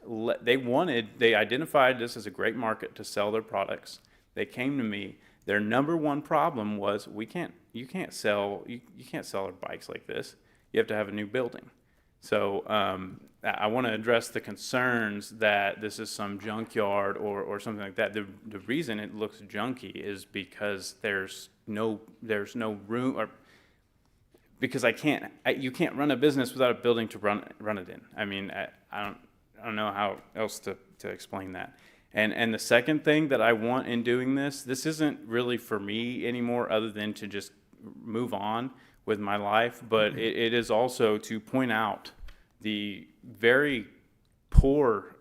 they identified this as a great market to sell their products. They came to me. Their number one problem was you can't sell our bikes like this. You have to have a new building. So I want to address the concerns that this is some junkyard or something like that. The reason it looks junky is because there's no room, or because you can't run a business without a building to run it in. I don't know how else to explain that. And the second thing that I want in doing this isn't really for me anymore, other than to just move on with my life, but it is also to point out the very poor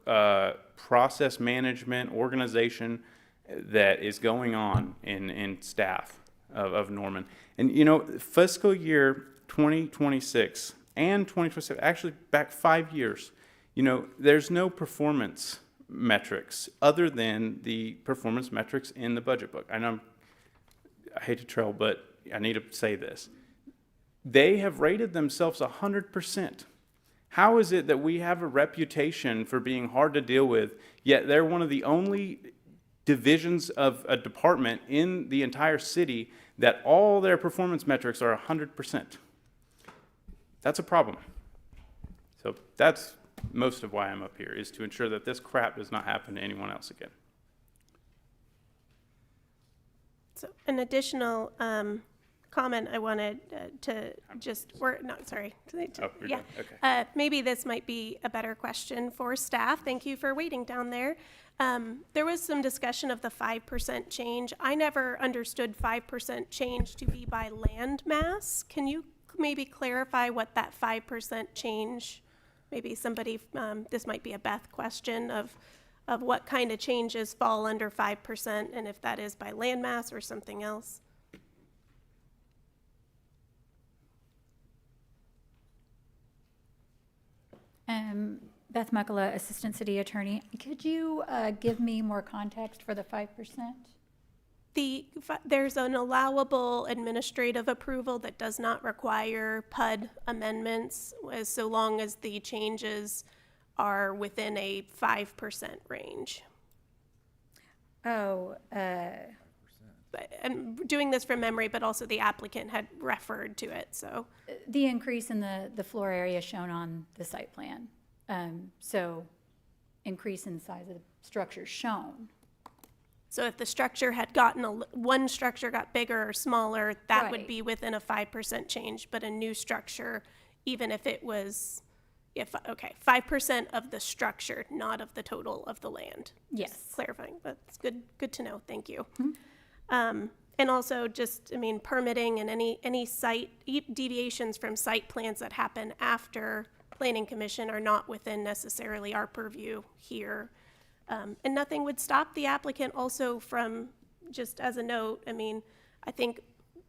process management organization that is going on in staff of Norman. And, you know, fiscal year 2026 and 2027, actually back 5 years, you know, there's no performance metrics other than the performance metrics in the budget book. I know I hate to trail, but I need to say this. They have rated themselves 100%. How is it that we have a reputation for being hard to deal with, yet they're one of the only divisions of a department in the entire city that all their performance metrics are 100%? That's a problem. So that's most of why I'm up here, is to ensure that this crap does not happen to anyone else again. So an additional comment I wanted to just, or, no, sorry. Oh, you're Yeah. done. Okay. Maybe this might be a better question for staff. Thank you for waiting down there. There was some discussion of the 5% change. I never understood 5% change to be by land mass. Can you maybe clarify what that 5% change, maybe somebody, this might be a Beth question of what kind of changes fall under 5% and if that is by land mass or something else? Beth Muckala, Assistant City Attorney. Could you give me more context for the 5%? There's an allowable administrative approval that does not require PUD amendments, so long as the changes are within a 5% range. Oh, I'm doing this from memory, but also the applicant had referred to it, so. the increase in the floor area shown on the site plan. So increase in the size of the structure shown. So if the structure had gotten, one structure got bigger or smaller, that would Right. be within a 5% change, but a new structure, even if it was, okay, 5% of the structure, not of the total of the land. Yes. Just clarifying, that's good to know, thank you. And also just, I mean, permitting and any site, deviations from site plans that happen after Planning Commission are not within necessarily our purview here. And nothing would stop the applicant also from, just as a note, I mean, I think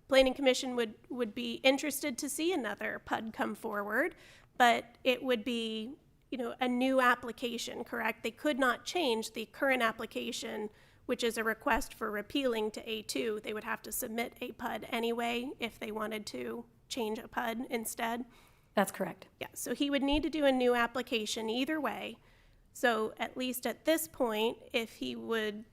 Planning Commission would be interested to see another PUD come forward, but it would be, you know, a new application, correct? They could not change the current application, which is a request for repealing to A2. They would have to submit a PUD anyway if they wanted to change a PUD instead. That's correct. Yeah, so he would need to do a new application either way. So at least at this point, if he would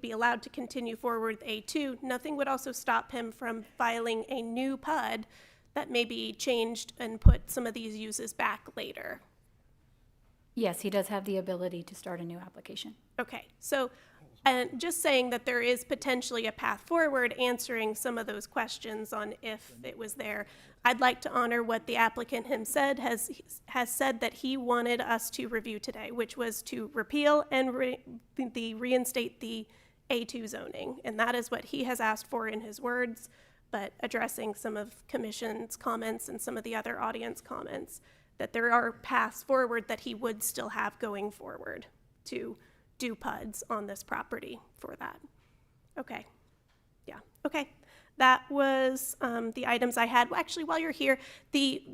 be allowed to continue forward with A2, nothing would also stop him from filing a new PUD that may be changed and put some of these uses back later. Yes, he does have the ability to start a new application. Okay, so, and just saying that there is potentially a path forward, answering some of those questions on if it was there. I'd like to honor what the applicant himself has said that he wanted us to review today, which was to repeal and reinstate the A2 zoning. And that is what he has asked for in his words, but addressing some of Commission's comments and some of the other audience comments, that there are paths forward that he would still have going forward to do PUDs on this property for that. Okay, yeah, okay. That was the items I had. Well, actually, while you're here, the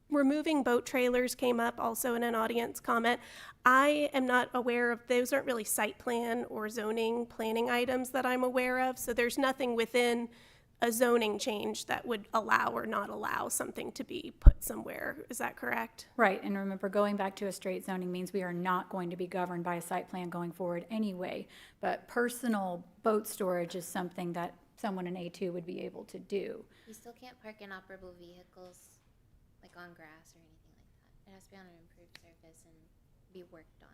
removing boat trailers came up also in an audience comment. I am not aware of, those aren't really site plan or zoning planning items that I'm aware of, so there's nothing within a zoning change that would allow or not allow something to be put somewhere. Is that correct? Right, and remember, going back to a straight zoning means we are not going to be governed by a site plan going forward anyway. But personal boat storage is something that someone in A2 would be able to do. You still can't park inoperable vehicles, like on grass or anything like that. It has to be on an improved surface and be worked on.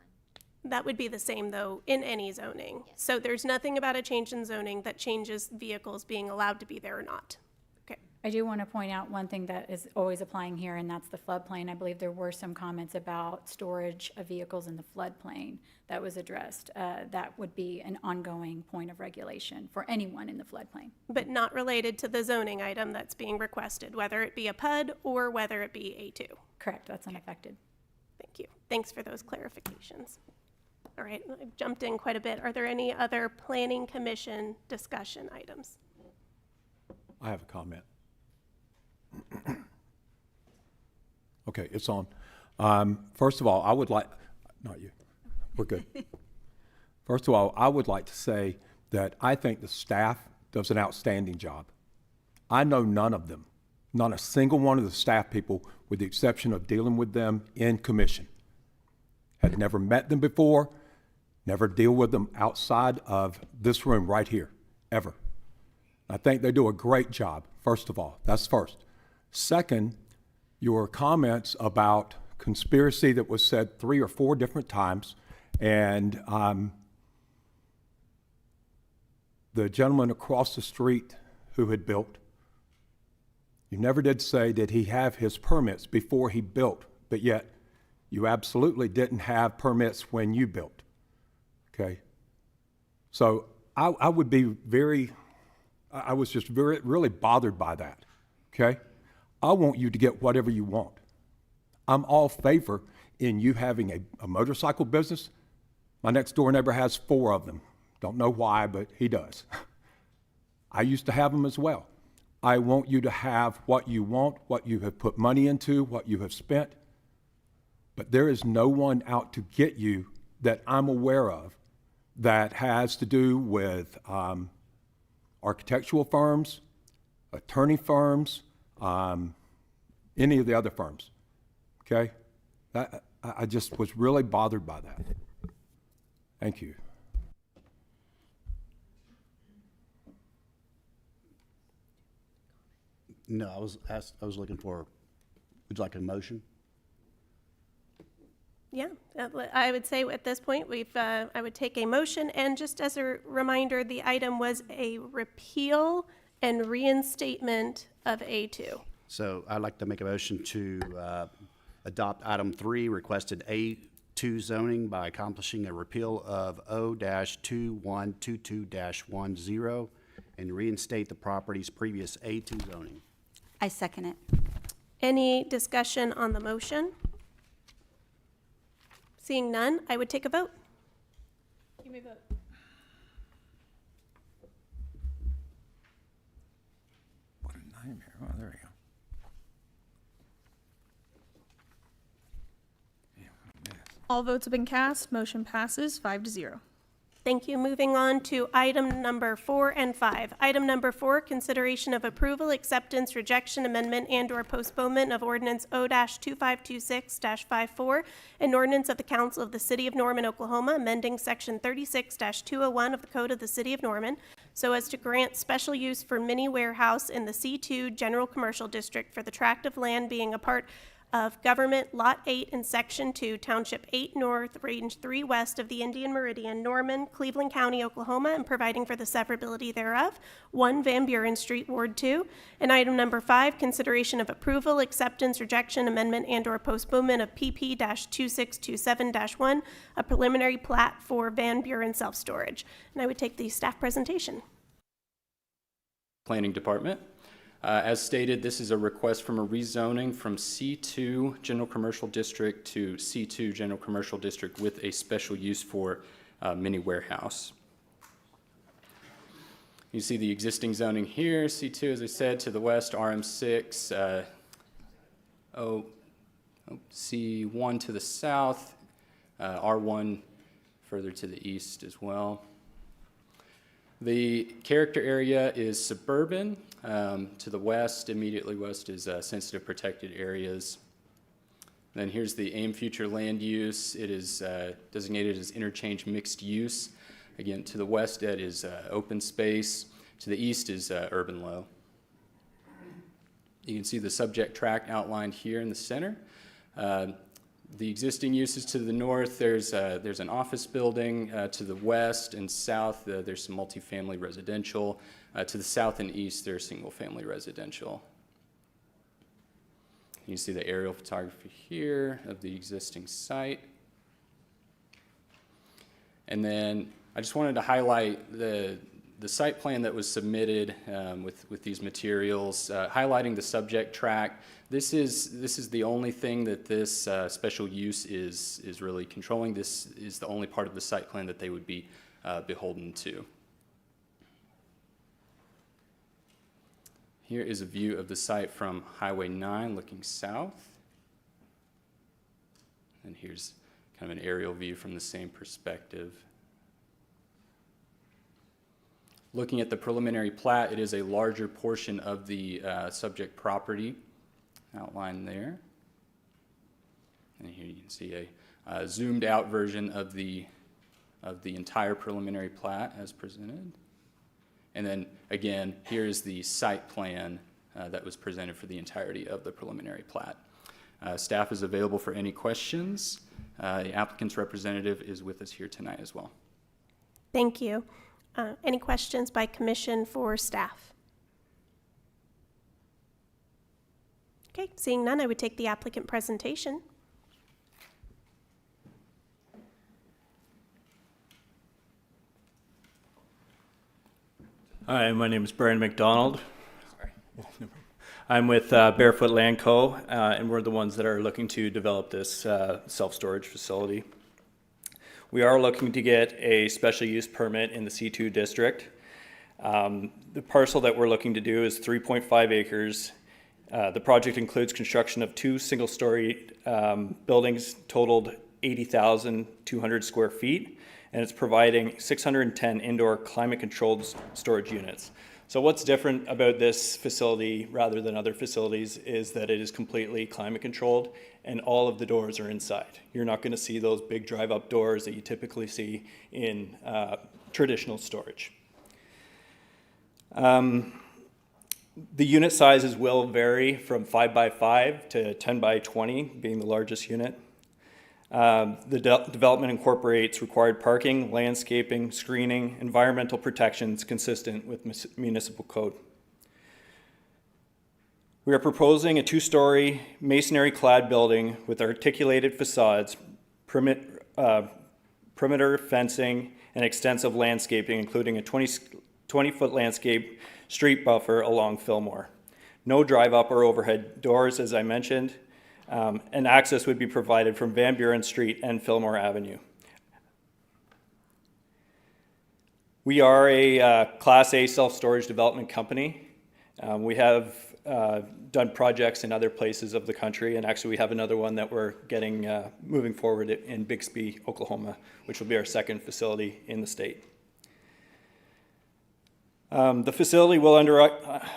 That would be the same, though, in any zoning. Yes. So there's nothing about a change in zoning that changes vehicles being allowed to be there or not. Okay. I do want to point out one thing that is always applying here, and that's the floodplain. I believe there were some comments about storage of vehicles in the floodplain that was addressed. That would be an ongoing point of regulation for anyone in the floodplain. But not related to the zoning item that's being requested, whether it be a PUD or whether it be A2. Correct, that's unaffected. Thank you. Thanks for those clarifications. All right, I've jumped in quite a bit. Are there any other Planning Commission discussion items? I have a comment. Okay, it's on. First of all, I would like, not you, we're good. First of all, I would like to say that I think the staff does an outstanding job. I know none of them, not a single one of the staff people, with the exception of dealing with them in commission. Had never met them before, never deal with them outside of this room right here, ever. I think they do a great job, first of all. That's first. Second, your comments about conspiracy that was said 3 or 4 different times, and the gentleman across the street who had built, you never did say did he have his permits before he built, but yet you absolutely didn't have permits when you built, okay? So I would be very, I was just really bothered by that, okay? I want you to get whatever you want. I'm all favor in you having a motorcycle business. My next door neighbor has 4 of them. Don't know why, but he does. I used to have them as well. I want you to have what you want, what you have put money into, what you have spent. But there is no one out to get you that I'm aware of that has to do with architectural firms, attorney firms, any of the other firms, okay? I just was really bothered by that. Thank you. No, I was looking for, would you like a motion? Yeah, I would say at this point, I would take a motion, and just as a reminder, the item was a repeal and reinstatement of A2. So I'd like to make a motion to adopt item 3, requested A2 zoning by accomplishing a repeal of O-2122-10 and reinstate the property's previous A2 zoning. I second it. Any discussion on the motion? Seeing none, I would take a vote. You may vote. What a nightmare. Oh, there we go. Yeah, what a mess. All votes have been cast. Motion passes 5-0. Thank you. Moving on to item number 4 and 5. Item number 4, consideration of approval, acceptance, rejection, amendment, and/or postponement of ordinance O-2526-54, an ordinance of the Council of the City of Norman, Oklahoma, amending section 36-201 of the Code of the City of Norman so as to grant special use for mini warehouse in the C2 General Commercial District for the tract of land being a part of Government Lot 8 in Section 2, Township 8 North, Range 3 West of the Indian Meridian, Norman, Cleveland County, Oklahoma, and providing for the severability thereof. 1 Van Buren Street, Ward 2. And item number 5, consideration of approval, acceptance, rejection, amendment, and/or postponement of PP-2627-1, a preliminary plat for Van Buren self-storage. And I would take the staff presentation. Planning Department. As stated, this is a request from a rezoning from C2 General Commercial District to C2 General Commercial District with a special use for mini warehouse. You see the existing zoning here, C2, as I said, to the west, RM6, C1 to the south, R1 further to the east as well. The character area is suburban. To the west, immediately west, is sensitive protected areas. Then here's the AIM future land use. It is designated as interchange mixed use. Again, to the west, that is open space. To the east is urban low. You can see the subject tract outlined here in the center. The existing uses to the north, there's an office building. To the west and south, there's some multifamily residential. To the south and east, there's single-family residential. You can see the aerial photography here of the existing site. And then I just wanted to highlight the site plan that was submitted with these materials, highlighting the subject tract. This is the only thing that this special use is really controlling. This is the only part of the site plan that they would be beholden to. Here is a view of the site from Highway 9 looking south. And here's kind of an aerial view from the same perspective. Looking at the preliminary plat, it is a larger portion of the subject property outlined there. And here you can see a zoomed out version of the entire preliminary plat as presented. And then again, here's the site plan that was presented for the entirety of the preliminary plat. Staff is available for any questions. The applicant's representative is with us here tonight as well. Thank you. Any questions by commission for staff? Okay, seeing none, I would take the applicant presentation. Hi, my name is Brian McDonald. I'm with Barefoot Land Co., and we're the ones that are looking to develop this self-storage facility. We are looking to get a special use permit in the C2 district. The parcel that we're looking to do is 3.5 acres. The project includes construction of 2 single-story buildings totaled 80,200 square feet, and it's providing 610 indoor climate-controlled storage units. So what's different about this facility rather than other facilities is that it is completely climate-controlled and all of the doors are inside. You're not going to see those big drive-up doors that you typically see in traditional storage. The unit sizes will vary from 5 by 5 to 10 by 20, being the largest unit. The development incorporates required parking, landscaping, screening, environmental protections consistent with municipal code. We are proposing a 2-story masonry-clad building with articulated facades, perimeter fencing, and extensive landscaping, including a 20-foot landscape street buffer along Fillmore. No drive-up or overhead doors, as I mentioned. And access would be provided from Van Buren Street and Fillmore Avenue. We are a Class A self-storage development company. We have done projects in other places of the country, and actually we have another one that we're getting moving forward in Bixby, Oklahoma, which will be our second facility in the state. The facility will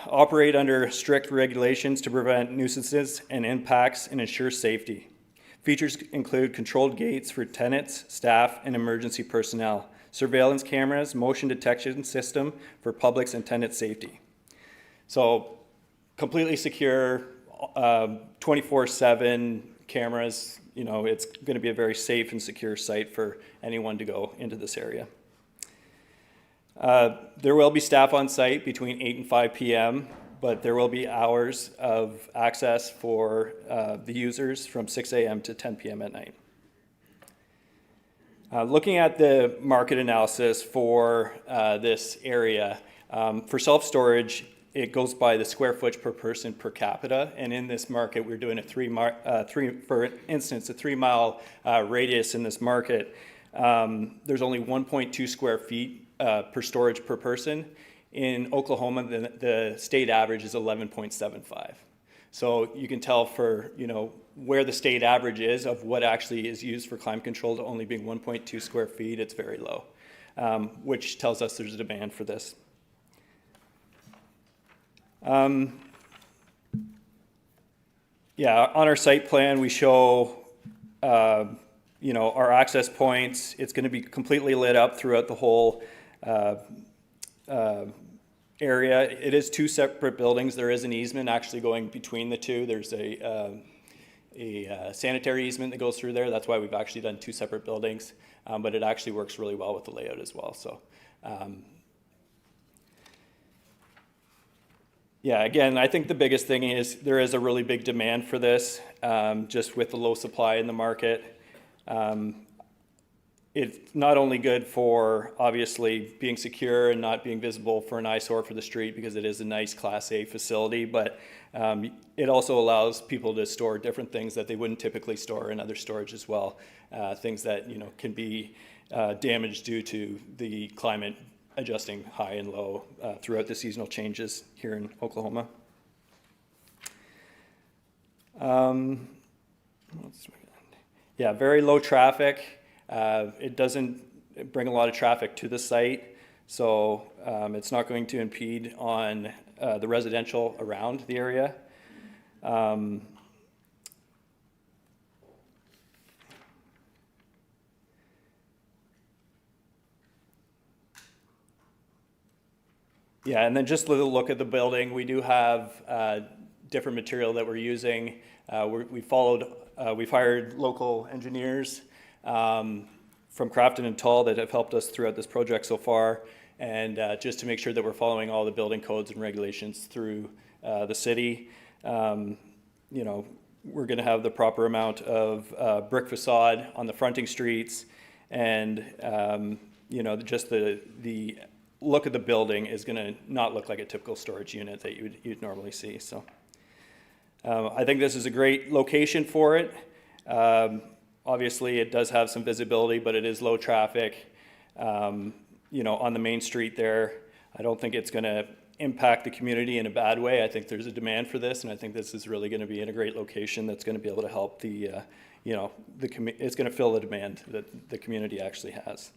operate under strict regulations to prevent nuisances and impacts and ensure safety. Features include controlled gates for tenants, staff, and emergency personnel, surveillance cameras, motion detection system for public's and tenant safety. So completely secure, 24/7 cameras. You know, it's going to be a very safe and secure site for anyone to go into this area. There will be staff on site between 8 and 5 p.m., but there will be hours of access for the users from 6 a.m. to 10 p.m. at night. Looking at the market analysis for this area, for self-storage, it goes by the square footage per person per capita, and in this market, we're doing a 3-mile radius in this market. There's only 1.2 square feet per storage per person. In Oklahoma, the state average is 11.75. So you can tell for, you know, where the state average is of what actually is used for climate control to only being 1.2 square feet, it's very low, which tells us there's a demand for this. Yeah, on our site plan, we show, you know, our access points. It's going to be completely lit up throughout the whole area. It is 2 separate buildings. There is an easement actually going between the two. There's a sanitary easement that goes through there. That's why we've actually done 2 separate buildings, but it actually works really well with the layout as well. So. Yeah, again, I think the biggest thing is there is a really big demand for this, just with the low supply in the market. It's not only good for obviously being secure and not being visible for an eyesore for the street because it is a nice Class A facility, but it also allows people to store different things that they wouldn't typically store in other storage as well. Things that, can be damaged due to the climate adjusting high and low throughout the seasonal changes here in Oklahoma. Yeah, very low traffic. It doesn't bring a lot of traffic to the site, so it's not going to impede on the residential around the area. Yeah, and then just a little look at the building. We do have different material that we're using. We've hired local engineers from Crafton and Tall that have helped us throughout this project so far, and just to make sure that we're following all the building codes and regulations through the city. We're going to have the proper amount of brick facade on the fronting streets, and just the look of the building is going to not look like a typical storage unit that you'd normally see. So I think this is a great location for it. Obviously, it does have some visibility, but it is low traffic. On the main street there, I don't think it's going to impact the community in a bad way. I think there's a demand for this, and I think this is really going to be in a great location that's going to be able to help it's going to fill the demand that the community actually has.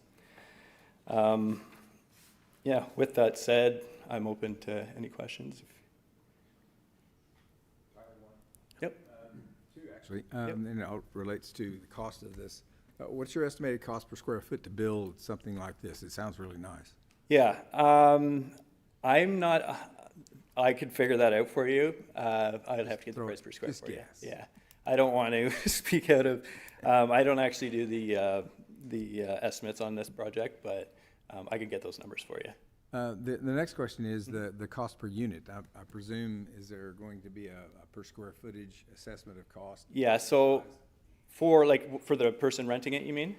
Yeah, with that said, I'm open to any questions. Yep. Two, actually, and it all relates to the cost of this. What's your estimated cost per square foot to build something like this? It sounds really nice. Yeah, I could figure that out for you. I'd have to get the price per square for you. Yeah, I don't want to speak out of, I don't actually do the estimates on this project, but I can get those numbers for you. The next question is the cost per unit. I presume, is there going to be a per square footage assessment of cost? Yeah, so for the person renting it, you mean?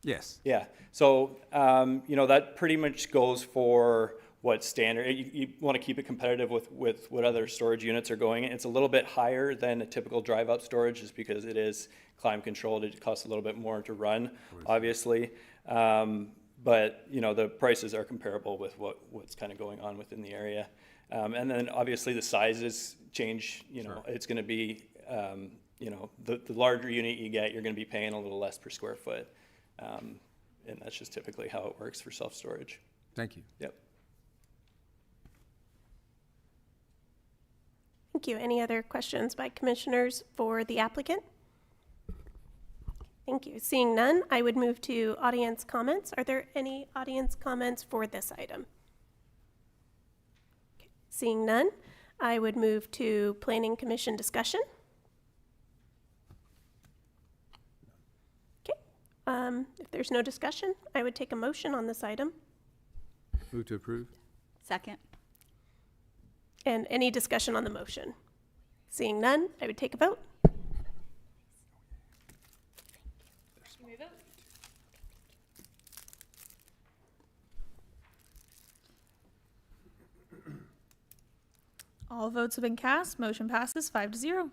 Yes. Yeah, so, that pretty much goes for what standard, you want to keep it competitive with what other storage units are going. It's a little bit higher than a typical drive-up storage just because it is climate controlled. It costs a little bit more to run, obviously. But, the prices are comparable with what's kind of going on within the area. And then obviously the sizes change, Sure. It's going to be, the larger unit you get, you're going to be paying a little less per square foot. And that's just typically how it works for self-storage. Thank you. Yep. Thank you. Any other questions by commissioners for the applicant? Thank you. Seeing none, I would move to audience comments. Are there any audience comments for this item? Okay. Seeing none, I would move to Planning Commission discussion. Okay. If there's no discussion, I would take a motion on this item. Move to approve. Second. And any discussion on the motion? Seeing none, I would take a vote. All votes have been cast. Motion passes 5-0.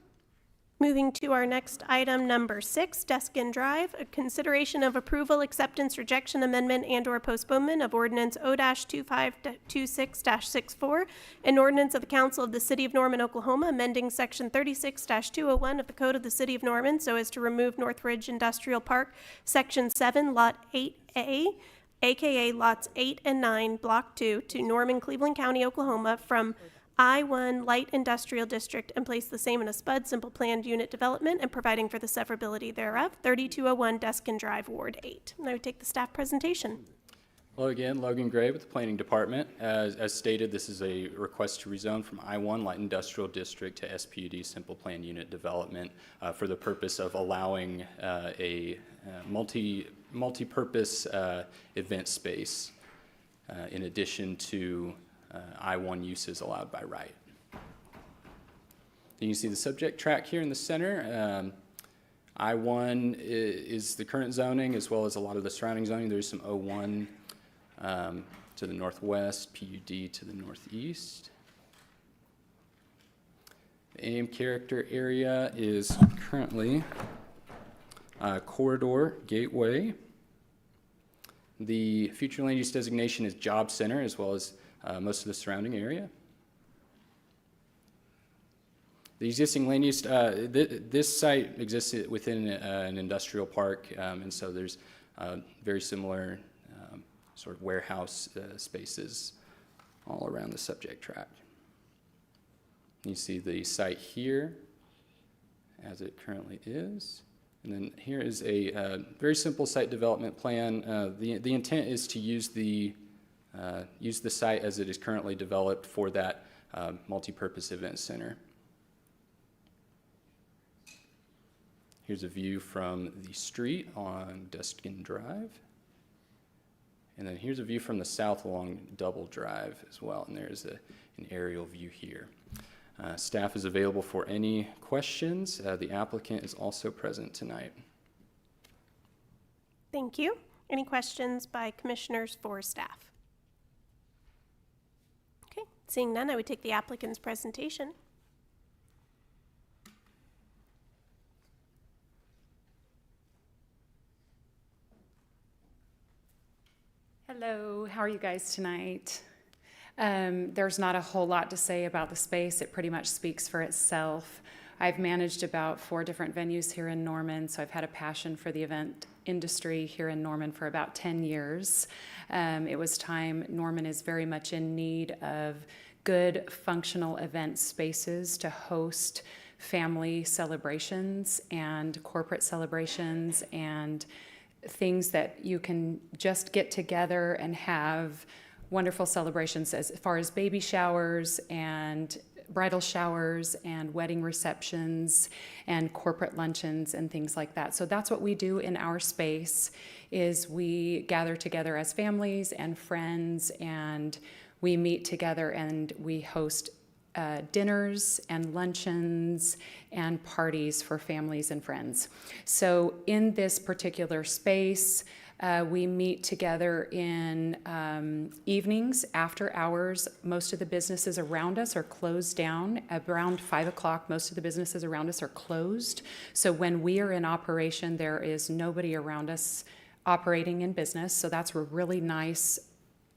Moving to our next item, number 6, Deskin Drive, a consideration of approval, acceptance, rejection, amendment, and/or postponement of ordinance O-2526-64, an ordinance of the Council of the City of Norman, Oklahoma, amending section 36-201 of the Code of the City of Norman so as to remove Northridge Industrial Park, section 7, lot 8A, aka lots 8 and 9, block 2, to Norman, Cleveland County, Oklahoma, from I-1 Light Industrial District, and place the same in a SPUD, Simple Planned Unit Development, and providing for the severability thereof, 3201 Deskin Drive, Ward 8. And I would take the staff presentation. Hello again, Logan Gray with the Planning Department. As stated, this is a request to rezone from I-1 Light Industrial District to SPUD, Simple Planned Unit Development, for the purpose of allowing a multi-purpose event space in addition to I-1 uses allowed by right. Then you see the subject tract here in the center. I-1 is the current zoning, as well as a lot of the surrounding zoning. There's some O1 to the northwest, PUD to the northeast. The AM character area is currently Corridor Gateway. The future land use designation is Job Center, as well as most of the surrounding area. The existing land use, this site exists within an industrial park, and so there's very similar sort of warehouse spaces all around the subject tract. You see the site here as it currently is. And then here is a very simple site development plan. The intent is to use the site as it is currently developed for that multi-purpose event center. Here's a view from the street on Duskin Drive. And then here's a view from the south along Double Drive as well. And there's an aerial view here. Staff is available for any questions. The applicant is also present tonight. Thank you. Any questions by commissioners for staff? Okay, seeing none, I would take the applicant's presentation. Hello, how are you guys tonight? There's not a whole lot to say about the space. It pretty much speaks for itself. I've managed about 4 different venues here in Norman, so I've had a passion for the event industry here in Norman for about 10 years. It was time. Norman is very much in need of good functional event spaces to host family celebrations and corporate celebrations and things that you can just get together and have wonderful celebrations as far as baby showers and bridal showers and wedding receptions and corporate luncheons and things like that. So that's what we do in our space, is we gather together as families and friends, and we meet together and we host dinners and luncheons and parties for families and friends. So in this particular space, we meet together in evenings after hours. Most of the businesses around us are closed down. Around 5 o'clock, most of the businesses around us are closed. So when we are in operation, there is nobody around us operating in business. So that's a really nice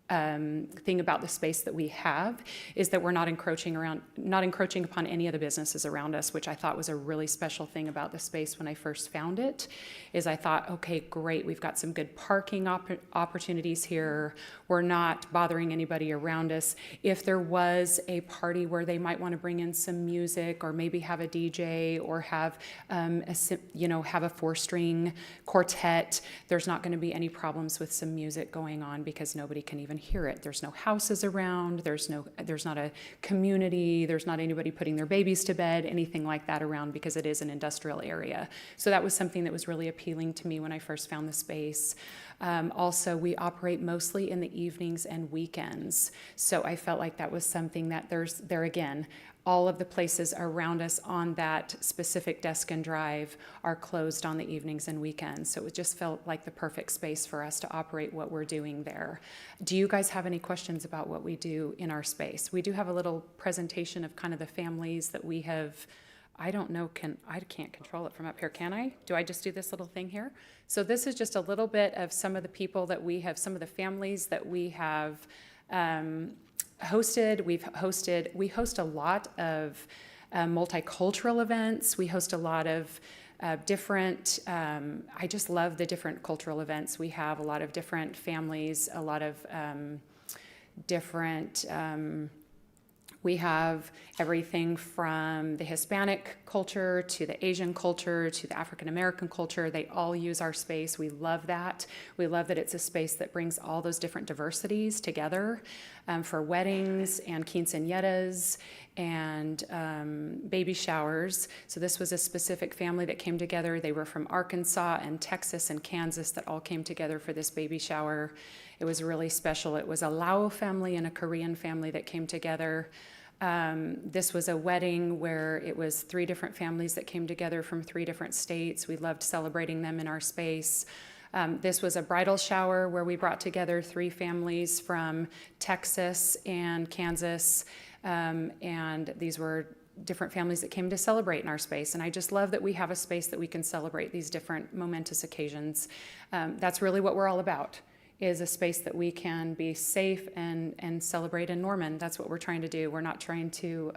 thing about the space that we have, is that we're not encroaching upon any of the businesses around us, which I thought was a really special thing about the space when I first found it. Is I thought, okay, great, we've got some good parking opportunities here. We're not bothering anybody around us. If there was a party where they might want to bring in some music, or maybe have a DJ, or have have a 4-string quartet, there's not going to be any problems with some music going on, because nobody can even hear it. There's no houses around, there's not a community, there's not anybody putting their babies to bed, anything like that around, because it is an industrial area. So that was something that was really appealing to me when I first found the space. Also, we operate mostly in the evenings and weekends. So I felt like that was something that there again, all of the places around us on that specific Duskin Drive are closed on the evenings and weekends. So it just felt like the perfect space for us to operate what we're doing there. Do you guys have any questions about what we do in our space? We do have a little presentation of kind of the families that we have. I don't know, I can't control it from up here, can I? Do I just do this little thing here? So this is just a little bit of some of the people that we have, some of the families that we have hosted. We host a lot of multicultural events. We host a lot of different, I just love the different cultural events. We have a lot of different families, a lot of different, we have everything from the Hispanic culture to the Asian culture to the African American culture. They all use our space. We love that. We love that it's a space that brings all those different diversities together for weddings and quinceañeras and baby showers. So this was a specific family that came together. They were from Arkansas and Texas and Kansas that all came together for this baby shower. It was really special. It was a Lao family and a Korean family that came together. This was a wedding where it was 3 different families that came together from 3 different states. We loved celebrating them in our space. This was a bridal shower where we brought together 3 families from Texas and Kansas, and these were different families that came to celebrate in our space. And I just love that we have a space that we can celebrate these different momentous occasions. That's really what we're all about, is a space that we can be safe and celebrate in Norman. That's what we're trying to do. We're not trying to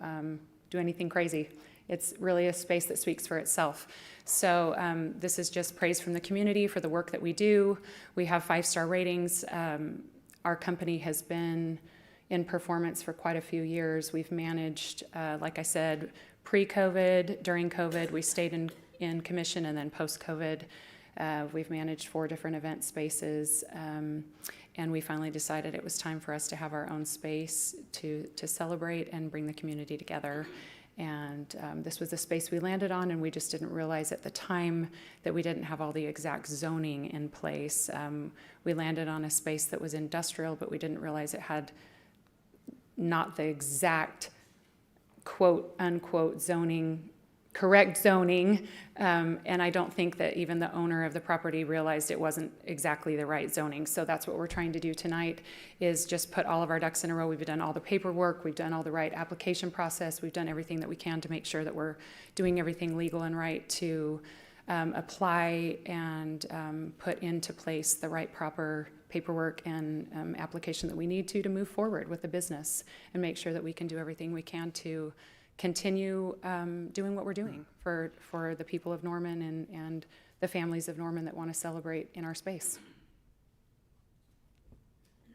do anything crazy. It's really a space that speaks for itself. So this is just praise from the community for the work that we do. We have 5-star ratings. Our company has been in performance for quite a few years. We've managed, like I said, pre-COVID, during COVID, we stayed in commission, and then post-COVID, we've managed 4 different event spaces, and we finally decided it was time for us to have our own space to celebrate and bring the community together. And this was the space we landed on, and we just didn't realize at the time that we didn't have all the exact zoning in place. We landed on a space that was industrial, but we didn't realize it had not the exact quote unquote zoning, correct zoning, and I don't think that even the owner of the property realized it wasn't exactly the right zoning. So that's what we're trying to do tonight, is just put all of our ducks in a row. We've done all the paperwork, we've done all the right application process, we've done everything that we can to make sure that we're doing everything legal and right to apply and put into place the right proper paperwork and application that we need to move forward with the business and make sure that we can do everything we can to continue doing what we're doing for the people of Norman and the families of Norman that want to celebrate in our space.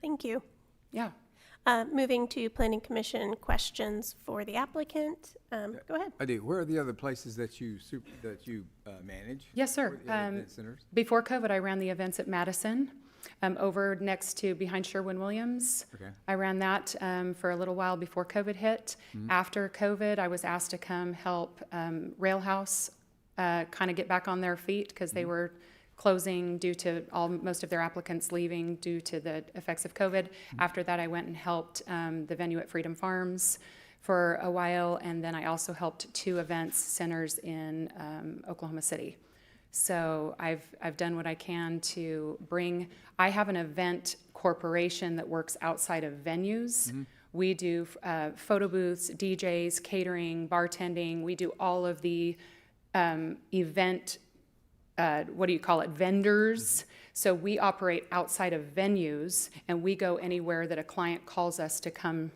Thank you. Yeah. Moving to Planning Commission questions for the applicant. Go ahead. I do. Where are the other places that you manage? Yes, sir. Where are the event centers? Before COVID, I ran the events at Madison, over next to behind Sherwin-Williams. Okay. I ran that for a little while before COVID hit. After COVID, I was asked to come help Rail House kind of get back on their feet because they were closing due to most of their applicants leaving due to the effects of COVID. After that, I went and helped the venue at Freedom Farms for a while, and then I also helped 2 events centers in Oklahoma City. So I've done what I can to bring. I have an event corporation that works outside of venues. We do photo booths, DJs, catering, bartending. We do all of the event, vendors. So we operate outside of venues, and we go anywhere that a client calls us to come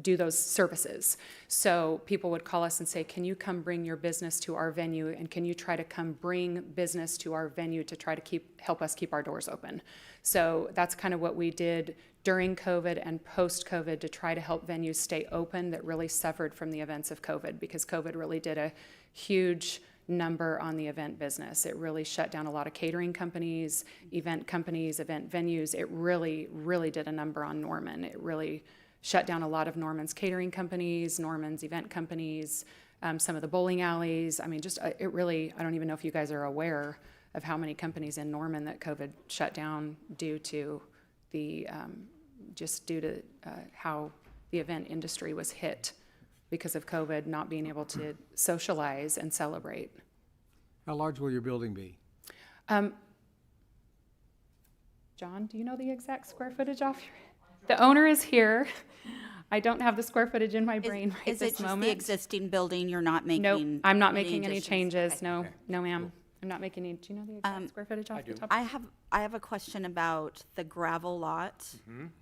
do those services. So people would call us and say, can you come bring your business to our venue, and can you try to come bring business to our venue to try to help us keep our doors open? So that's kind of what we did during COVID and post-COVID to try to help venues stay open that really suffered from the events of COVID, because COVID really did a huge number on the event business. It really shut down a lot of catering companies, event venues. It really, really did a number on Norman. It really shut down a lot of Norman's catering companies, Norman's event companies, some of the bowling alleys. I mean, it really, I don't even know if you guys are aware of how many companies in Norman that COVID shut down due to how the event industry was hit because of COVID, not being able to socialize and celebrate. How large will your building be? John, do you know the exact square footage off your? The owner is here. I don't have the square footage in my brain right Is this it just moment. the existing building? You're not making? Nope, I'm not making any additions? changes. Okay. No, no, ma'am. I'm not making any. Do you know the exact square footage off the top? I have a question about the gravel lot.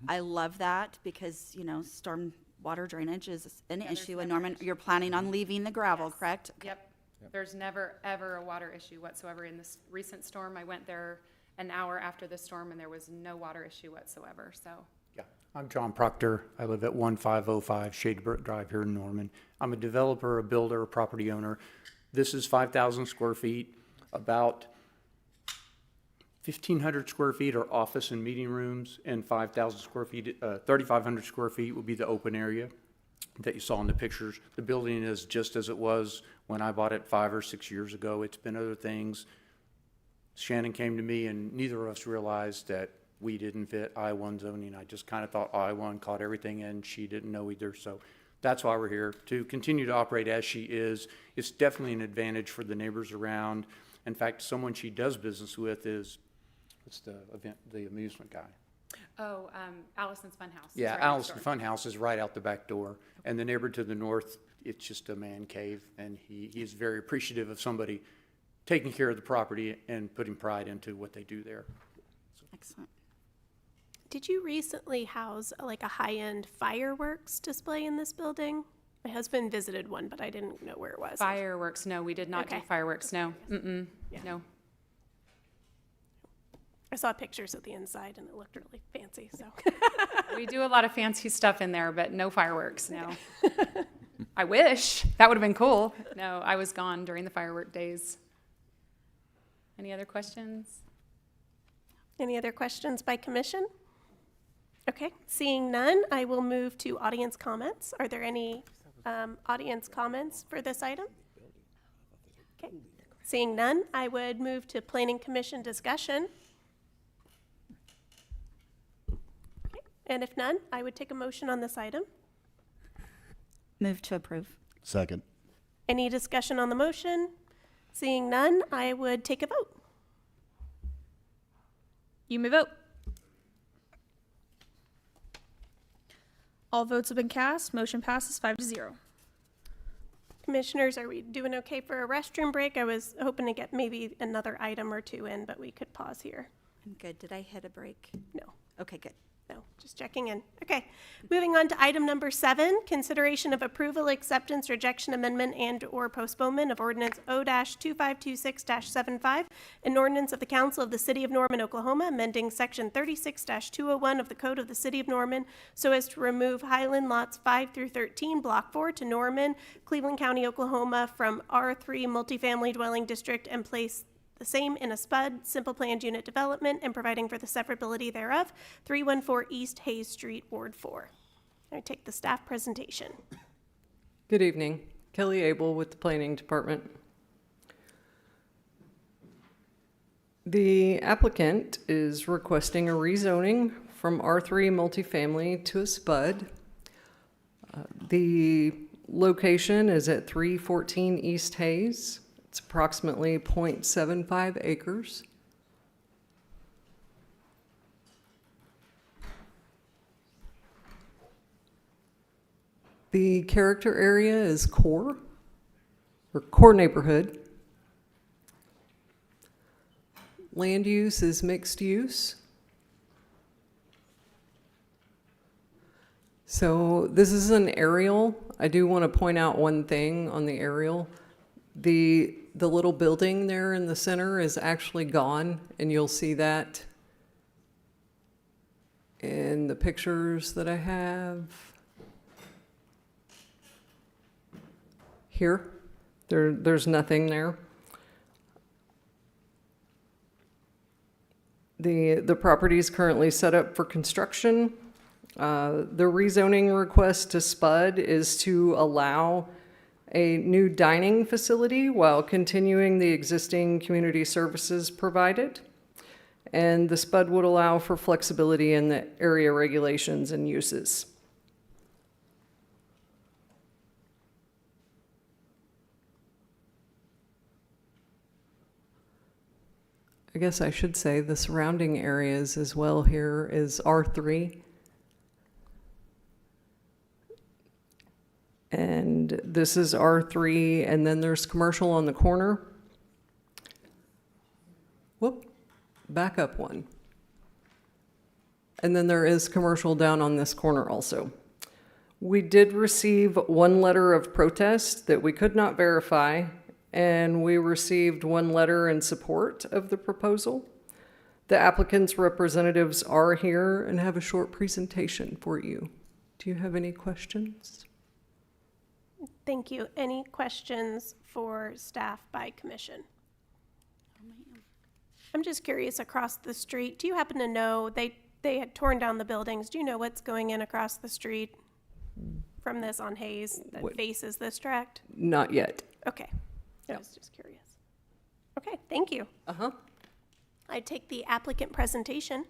I love that because, storm water drainage is an issue in Norman. You're planning on leaving the gravel, correct? Yep. There's never, ever a water issue whatsoever. In this recent storm, I went there an hour after the storm, and there was no water issue whatsoever, so. Yeah, I'm John Proctor. I live at 1505 Shadebrook Drive here in Norman. I'm a developer, a builder, a property owner. This is 5,000 square feet. About 1,500 square feet are office and meeting rooms, and 5,000 square feet, 3,500 square feet would be the open area that you saw in the pictures. The building is just as it was when I bought it 5 or 6 years ago. It's been other things. Shannon came to me, and neither of us realized that we didn't fit I-1 zoning. I just kind of thought I-1 caught everything and she didn't know either. So that's why we're here, to continue to operate as she is. It's definitely an advantage for the neighbors around. In fact, someone she does business with is, what's the event, the amusement guy? Oh, Allison's Funhouse. is Yeah, right next Allison door. Funhouse is right out the back door. And the neighbor to the north, it's just a man cave. And he is very appreciative of somebody taking care of the property and putting pride into what they do there. Excellent. Did you recently house like a high-end fireworks display in this building? My husband visited one, but I didn't know where it was. Fireworks, no, we did not do Okay. fireworks, no. Mm-mm, Yeah. no. I saw pictures of the inside and it looked really fancy, so. We do a lot of fancy stuff in there, but no fireworks, no. I wish. That would have been cool. No, I was gone during the firework days. Any other questions? Any other questions by commission? Okay, seeing none, I will move to audience comments. Are there any audience comments for this item? Okay, seeing none, I would move to planning commission discussion. Okay, and if none, I would take a motion on this item. Move to approve. Second. Any discussion on the motion? Seeing none, I would take a vote. You may vote. All votes have been cast. Motion passes 5-0. Commissioners, are we doing okay for a restroom break? I was hoping to get maybe another item or two in, but we could pause here. I'm good. Did I hit a break? No. Okay, good. No, just checking in. Okay, moving on to item number 7, consideration of approval, acceptance, rejection, amendment, and/or postponement of ordinance O-2526-75, an ordinance of the Council of the City of Norman, Oklahoma, amending section 36-201 of the Code of the City of Norman so as to remove Highland lots 5 through 13, Block 4 to Norman, Cleveland County, Oklahoma, from R3 multifamily dwelling district and place the same in a SPUD, simple planned unit development, and providing for the severability thereof, 314 East Hayes Street, Ward 4. I take the staff presentation. Good evening. Kelly Abel with the Planning Department. The applicant is requesting a rezoning from R3 multifamily to a SPUD. The location is at 314 East Hayes. It's approximately 0.75 acres. The character area is core neighborhood. Land use is mixed use. So this is an aerial. I do want to point out one thing on the aerial. The little building there in the center is actually gone, and you'll see that in the pictures that I have here. There's nothing there. The property is currently set up for construction. The rezoning request to SPUD is to allow a new dining facility while continuing the existing community services provided. And the SPUD would allow for flexibility in the area regulations and uses. I guess I should say the surrounding areas as well here is R3. And this is R3, and then there's commercial on the corner. Whoop, back up one. And then there is commercial down on this corner also. We did receive one letter of protest that we could not verify, and we received one letter in support of the proposal. The applicant's representatives are here and have a short presentation for you. Do you have any questions? Thank you. Any questions for staff by commission? I'm just curious, across the street, do you happen to know, they had torn down the buildings. Do you know what's going in across the street from this on Hayes that faces this tract? Not yet. Okay. I was just curious. Okay, thank you. I take the applicant presentation.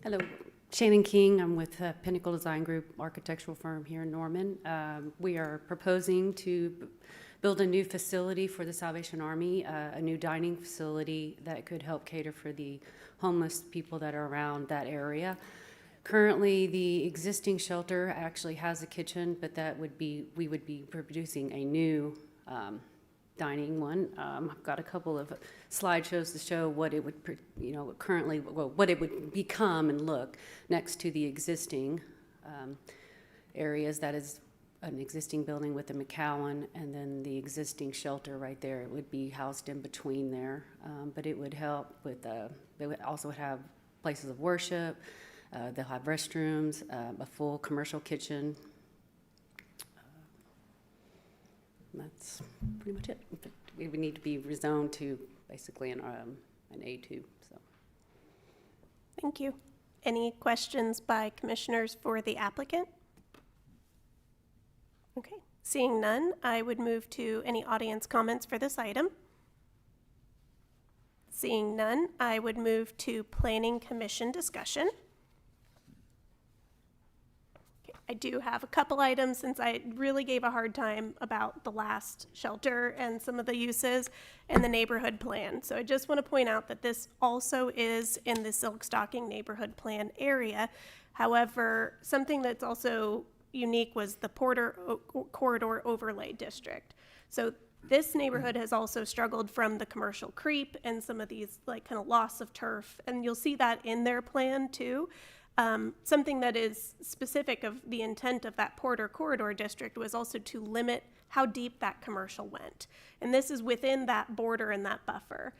Hello, Shannon King. I'm with Pinnacle Design Group, architectural firm here in Norman. We are proposing to build a new facility for the Salvation Army, a new dining facility that could help cater for the homeless people that are around that area. Currently, the existing shelter actually has a kitchen, but we would be producing a new dining one. I've got a couple of slideshows to show what it would, currently, what it would become and look next to the existing areas. That is an existing building with the McCowan, and then the existing shelter right there. It would be housed in between there, but it would help with. They would also have places of worship. They'll have restrooms, a full commercial kitchen. That's pretty much it. We would need to be rezoned to basically an A2. So. Thank you. Any questions by commissioners for the applicant? Okay, seeing none, I would move to any audience comments for this item. Seeing none, I would move to Planning Commission discussion. I do have a couple items since I really gave a hard time about the last shelter and some of the uses and the neighborhood plan. So I just want to point out that this also is in the Silk Stocking neighborhood plan area. However, something that's also unique was the Porter Corridor Overlay District. So this neighborhood has also struggled from the commercial creep and some of these like kind of loss of turf, and you'll see that in their plan too. Something that is specific of the intent of that Porter Corridor District was also to limit how deep that commercial went. And this is within that border and that buffer.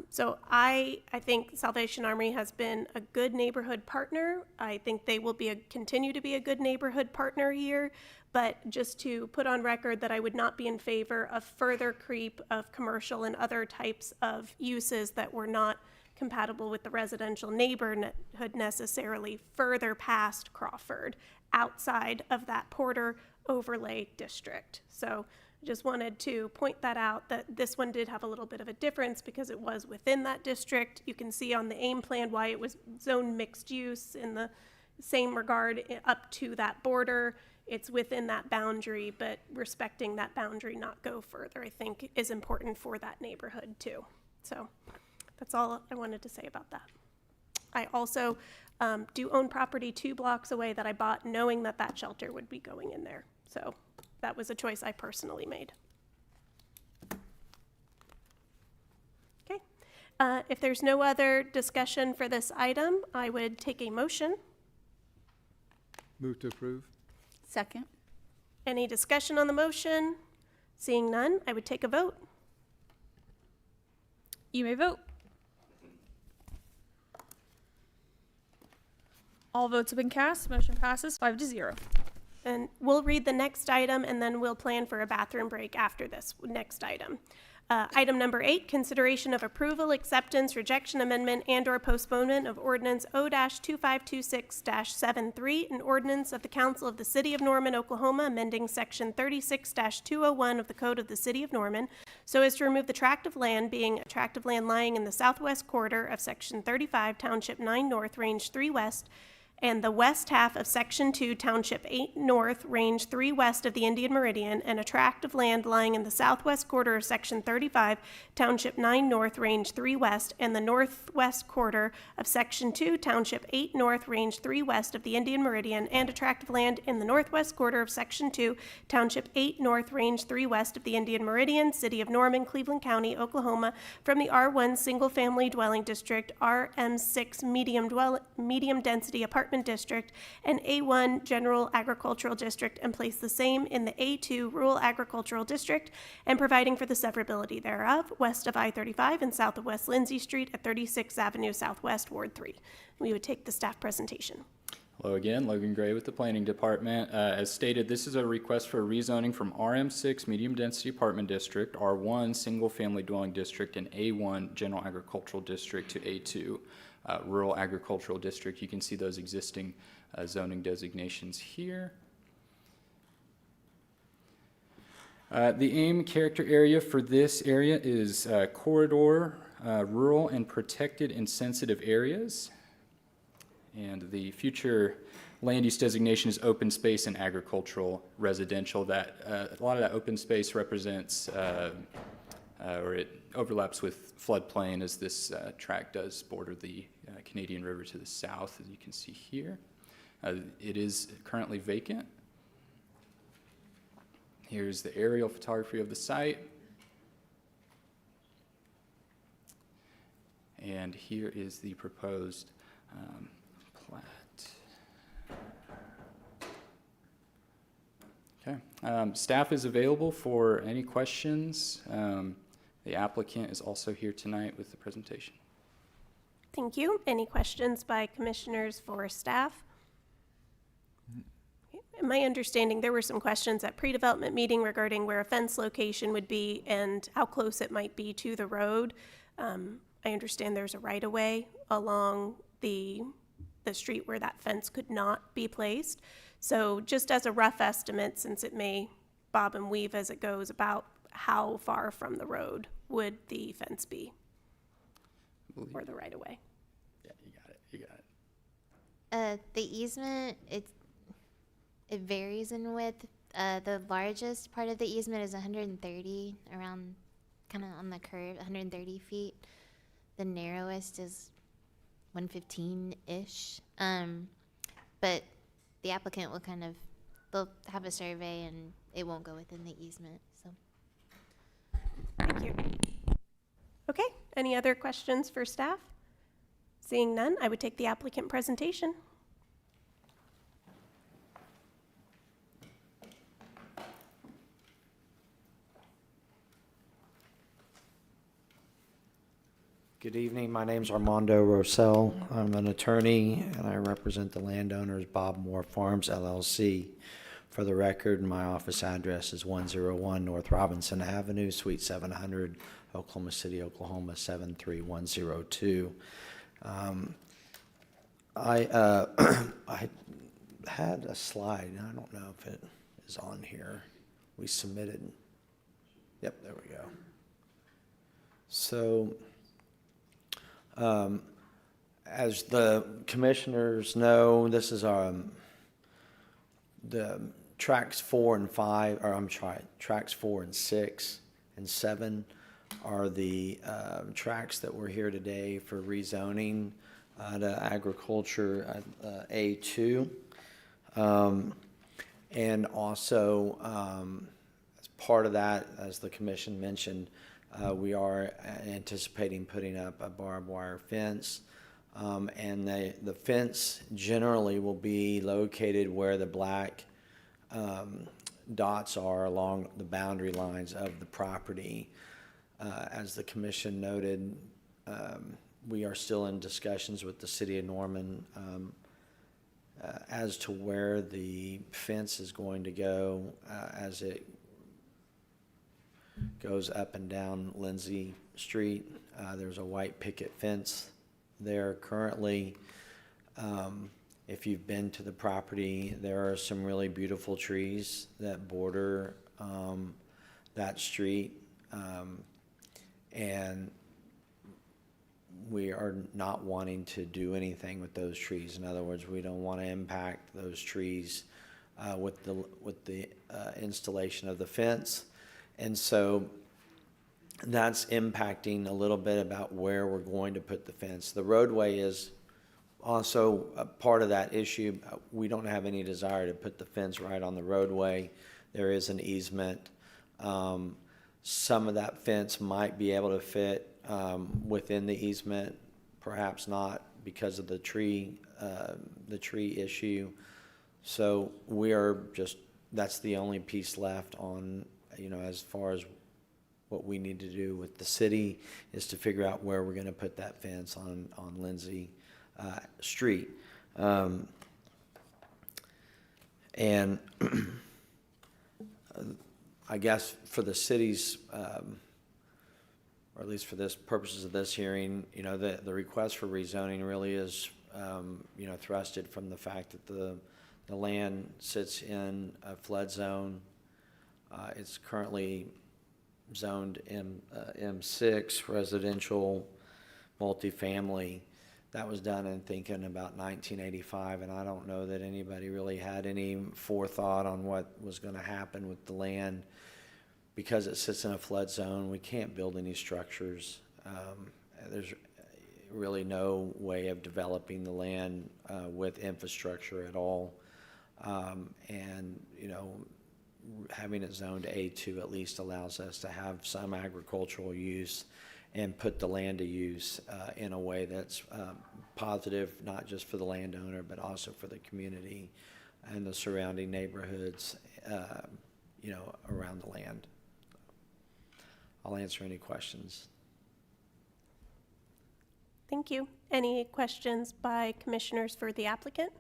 So I think Salvation Army has been a good neighborhood partner. I think they will continue to be a good neighborhood partner here. But just to put on record that I would not be in favor of further creep of commercial and other types of uses that were not compatible with the residential neighborhood necessarily further past Crawford, outside of that Porter Overlay District. So I just wanted to point that out, that this one did have a little bit of a difference because it was within that district. You can see on the AIM plan why it was zone mixed use in the same regard up to that border. It's within that boundary, but respecting that boundary, not go further, I think is important for that neighborhood too. So that's all I wanted to say about that. I also do own property 2 blocks away that I bought knowing that that shelter would be going in there. So that was a choice I personally made. Okay. If there's no other discussion for this item, I would take a motion. Move to approve. Second. Any discussion on the motion? Seeing none, I would take a vote. You may vote. All votes have been cast. Motion passes 5-0. And we'll read the next item, and then we'll plan for a bathroom break after this next item. Item number 8, consideration of approval, acceptance, rejection, amendment, and/or postponement of ordinance O-2526-73, an ordinance of the Council of the City of Norman, Oklahoma, amending section 36-201 of the Code of the City of Norman, so as to remove the tract of land, being a tract of land lying in the southwest quarter of section 35, Township 9 North, Range 3 West, and the west half of Section 2, Township 8 North, Range 3 West of the Indian Meridian, and a tract of land lying in the southwest quarter of Section 35, Township 9 North, Range 3 West, and the northwest quarter of Section 2, Township 8 North, Range 3 West of the Indian Meridian, and a tract of land in the northwest quarter of Section 2, Township 8 North, Range 3 West of the Indian Meridian, City of Norman, Cleveland County, Oklahoma, from the R1 Single Family Dwelling District, RM6 Medium Density Apartment District, and A1 General Agricultural District, and place the same in the A2 Rural Agricultural District, and providing for the severability thereof, west of I-35 and south of West Lindsay Street at 36th Avenue Southwest, Ward 3. We would take the staff presentation. Hello again, Logan Gray with the Planning Department. As stated, this is a request for rezoning from RM6 Medium Density Apartment District, R1 Single Family Dwelling District, and A1 General Agricultural District to A2 Rural Agricultural District. You can see those existing zoning designations here. The AIM character area for this area is corridor, rural and protected and sensitive areas. And the future land use designation is open space and agricultural residential. That a lot of that open space represents, or it overlaps with floodplain, as this tract does border the Canadian River to the south, as you can see here. It is currently vacant. Here's the aerial photography of the site. And here is the proposed plat. Okay, staff is available for any questions. The applicant is also here tonight with the presentation. Thank you. Any questions by commissioners for staff? In my understanding, there were some questions at pre-development meeting regarding where a fence location would be and how close it might be to the road. I understand there's a right-of-way along the street where that fence could not be placed. So just as a rough estimate, since it may bob and weave as it goes, about how far from the road would the fence be? Or the right-of-way? Yeah, you got it. You got it. The easement, it varies in width. The largest part of the easement is 130, around kind of on the curve, 130 feet. The narrowest is 115-ish. But the applicant will they'll have a survey and it won't go within the easement, so. Thank you. Okay, any other questions for staff? Seeing none, I would take the applicant presentation. Good evening. My name's Armando Rosell. I'm an attorney, and I represent the landowners Bob Moore Farms LLC. For the record, my office address is 101 North Robinson Avenue, Suite 700, Oklahoma City, Oklahoma 73102. I had a slide, and I don't know if it is on here. We submitted. Yep, there we go. So, as the commissioners know, this is the tracks 4 and 5, or I'm sorry, tracks 4 and 6 and 7 are the tracks that we're here today for rezoning to agriculture A2. And also, as part of that, as the commission mentioned, we are anticipating putting up a barbed wire fence. And the fence generally will be located where the black dots are along the boundary lines of the property. As the commission noted, we are still in discussions with the city of Norman as to where the fence is going to go as it goes up and down Lindsay Street. There's a white picket fence there currently. If you've been to the property, there are some really beautiful trees that border that street. And we are not wanting to do anything with those trees. In other words, we don't want to impact those trees with the installation of the fence. And so that's impacting a little bit about where we're going to put the fence. The roadway is also a part of that issue. We don't have any desire to put the fence right on the roadway. There is an easement. Some of that fence might be able to fit within the easement, perhaps not because of the tree issue. So we are that's the only piece left on, as far as what we need to do with the city is to figure out where we're going to put that fence on Lindsay Street. And I guess for the city's, or at least for this purposes of this hearing, the request for rezoning really is, thrusted from the fact that the land sits in a flood zone. It's currently zoned M6 residential multifamily. that was done in thinking about 1985, and I don't know that anybody really had any forethought on what was going to happen with the land. Because it sits in a flood zone, we can't build any structures. There's really no way of developing the land with infrastructure at all. And, you know, having it zoned A2 at least allows us to have some agricultural use and put the land to use in a way that's positive, not just for the landowner, but also for the community and the surrounding neighborhoods, you know, around the land. I'll answer any questions. Thank you. Any questions by commissioners for the applicant?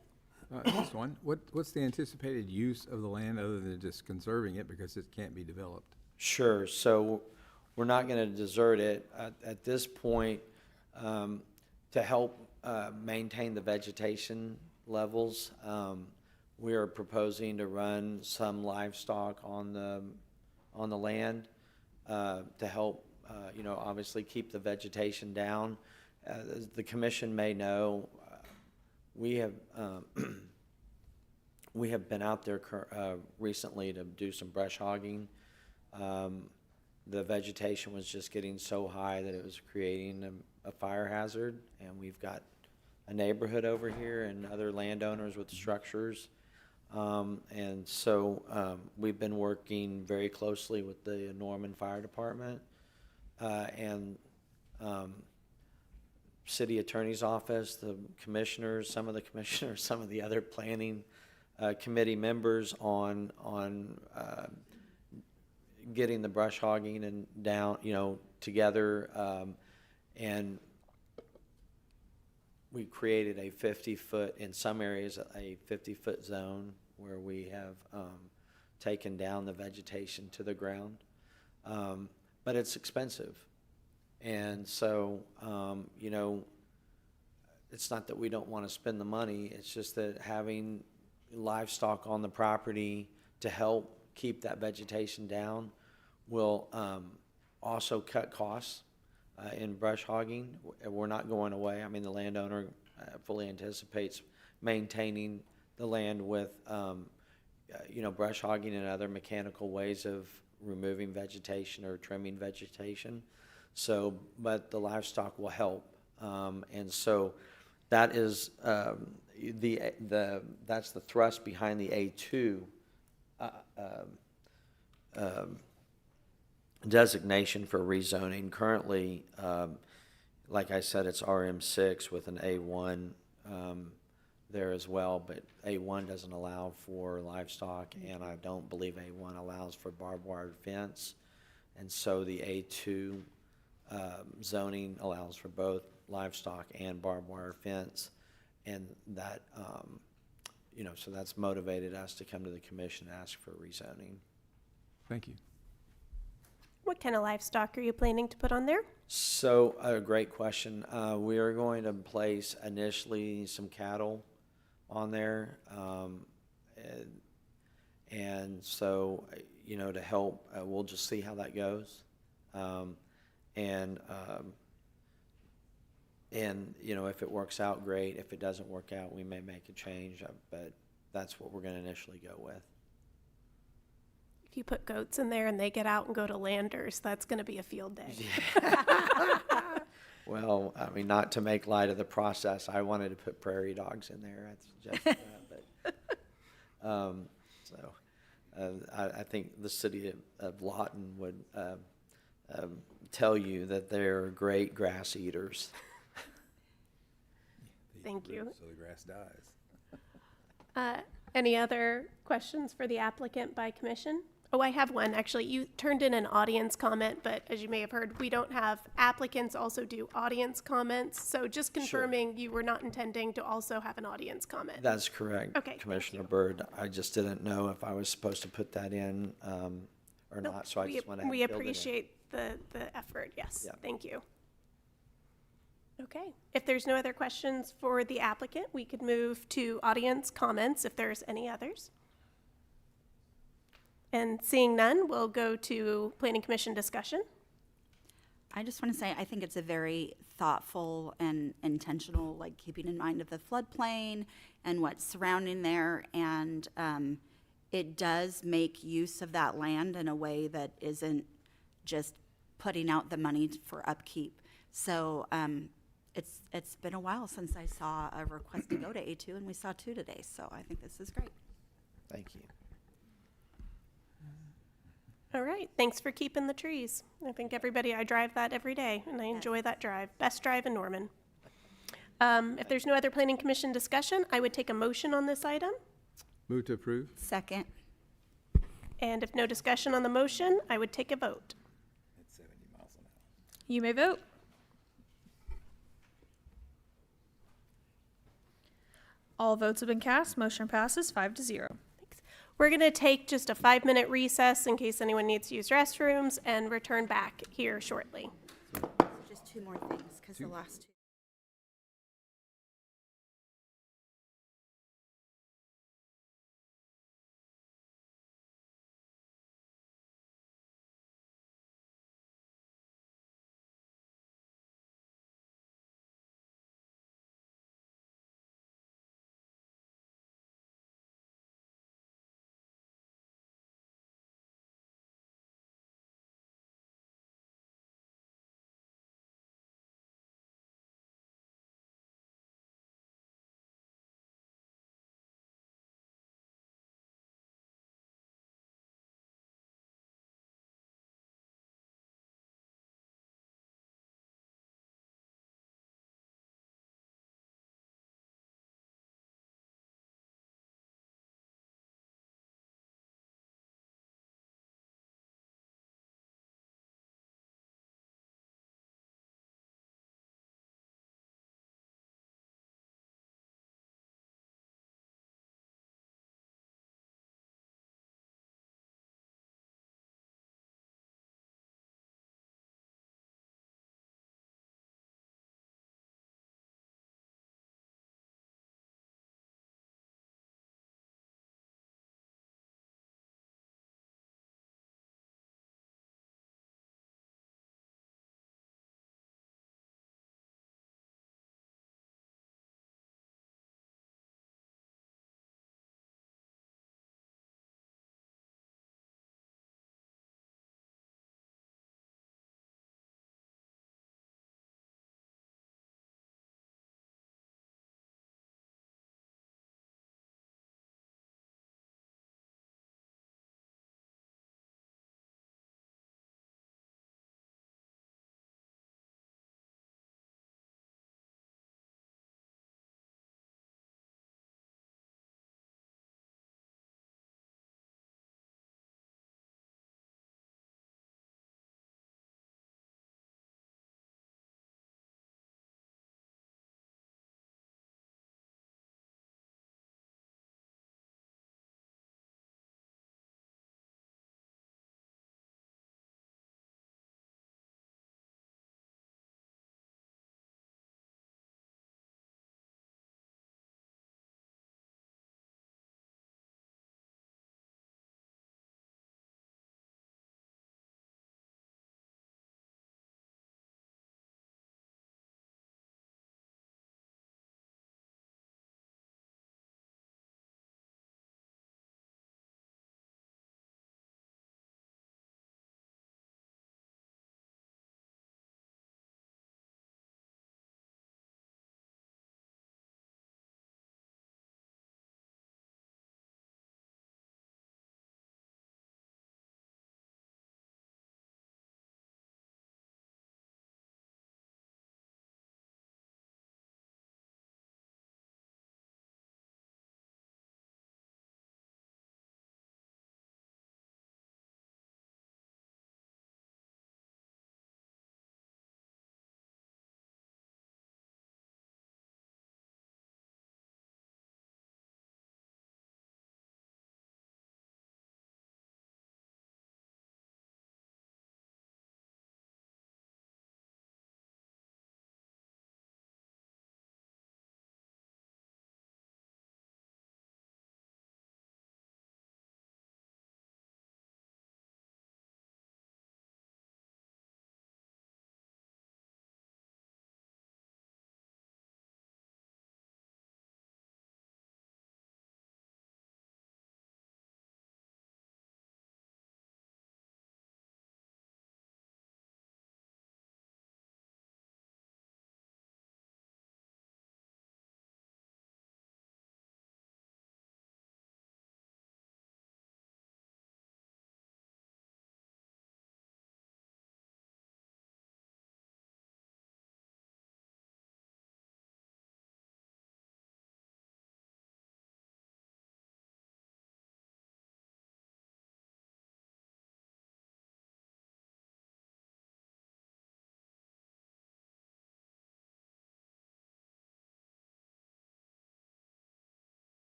Just one. What's the anticipated use of the land other than just conserving it because it can't be developed? Sure. So we're not going to desert it at this point to help maintain the vegetation levels. We are proposing to run some livestock on the land to help, you know, obviously keep the vegetation down. As the commission may know, we have been out there recently to do some brush hogging. The vegetation was just getting so high that it was creating a fire hazard, and we've got a neighborhood over here and other landowners with structures. And so we've been working very closely with the Norman Fire Department and City Attorney's Office, the commissioners, some of the other planning committee members on getting the brush hogging and down, you know, together. And we created a 50-foot, in some areas, a 50-foot zone where we have taken down the vegetation to the ground. But it's expensive. And so, you know, it's not that we don't want to spend the money, it's just that having livestock on the property to help keep that vegetation down will also cut costs in brush hogging. We're not going away. I mean, the landowner fully anticipates maintaining the land with, you know, brush hogging and other mechanical ways of removing vegetation or trimming vegetation. So, but the livestock will help. And so that is that's the thrust behind the A2 designation for rezoning. Currently, like I said, it's RM6 with an A1 there as well, but A1 doesn't allow for livestock, and I don't believe A1 allows for barbed wire fence. And so the A2 zoning allows for both livestock and barbed wire fence, and that, you know, so that's motivated us to come to the commission and ask for rezoning. Thank you. What kind of livestock are you planning to put on there? So, a great question. We are going to place initially some cattle on there, and so, you know, to help, we'll just see how that goes. And you know, if it works out, great. If it doesn't work out, we may make a change, but that's what we're going to initially go with. If you put goats in there and they get out and go to Landers, that's going to be a field day. Well, I mean, not to make light of the process, I wanted to put prairie dogs in there. I suggested that, but I think the city of Lawton would tell you that they're great grass eaters. Thank you. So the grass dies. Any other questions for the applicant by commission? Oh, I have one, actually. You turned in an audience comment, but as you may have heard, we don't have applicants also do audience comments. So just confirming you were not intending to also have an audience comment. That's correct, Okay, Commissioner Byrd. I just didn't know if I was supposed to put that in or not, so I just went ahead and We filled it in. appreciate the effort, yes. Yeah. Thank you. Okay, if there's no other questions for the applicant, we could move to audience comments if there's any others. And seeing none, we'll go to Planning Commission discussion. I just want to say, I think it's a very thoughtful and intentional, like keeping in mind of the floodplain and what's surrounding there. And it does make use of that land in a way that isn't just putting out the money for upkeep. So it's been a while since I saw a request to go to A2, and we saw 2 today. So I think this is great. Thank you. All right, thanks for keeping the trees. I think I drive that every day, and I enjoy that drive. Best drive in Norman. If there's no other planning commission discussion, I would take a motion on this item. Move to approve? Second. And if no discussion on the motion, I would take a vote. At 70 miles an hour. You may vote. All votes have been cast. Motion passes 5-0. We're going to take just a 5-minute recess in case anyone needs to use restrooms and return back here shortly. Just 2 more things, because the last 2.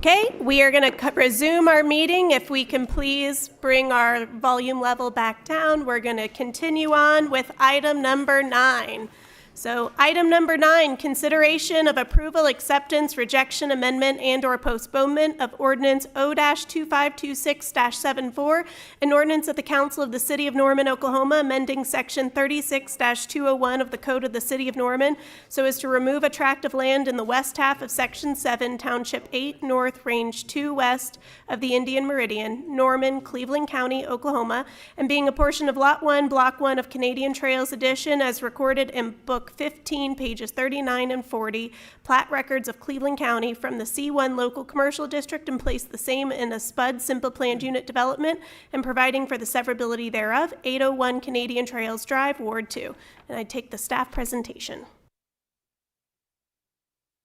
Okay, we are going to resume our meeting. If we can please bring our volume level back down, we're going to continue on with item number 9. So item number 9, consideration of approval, acceptance, rejection, amendment, and/or postponement of ordinance O-2526-74, an ordinance of the Council of the City of Norman, Oklahoma, amending section 36-201 of the Code of the City of Norman so as to remove a tract of land in the west half of section 7, township 8 north, range 2 west of the Indian Meridian, Norman, Cleveland County, Oklahoma, and being a portion of Lot 1, Block 1 of Canadian Trails Edition as recorded in Book 15, pages 39 and 40, plat records of Cleveland County from the C1 Local Commercial District and place the same in a SPUD Simple Planned Unit Development and providing for the severability thereof, 801 Canadian Trails Drive, Ward 2. And I take the staff presentation.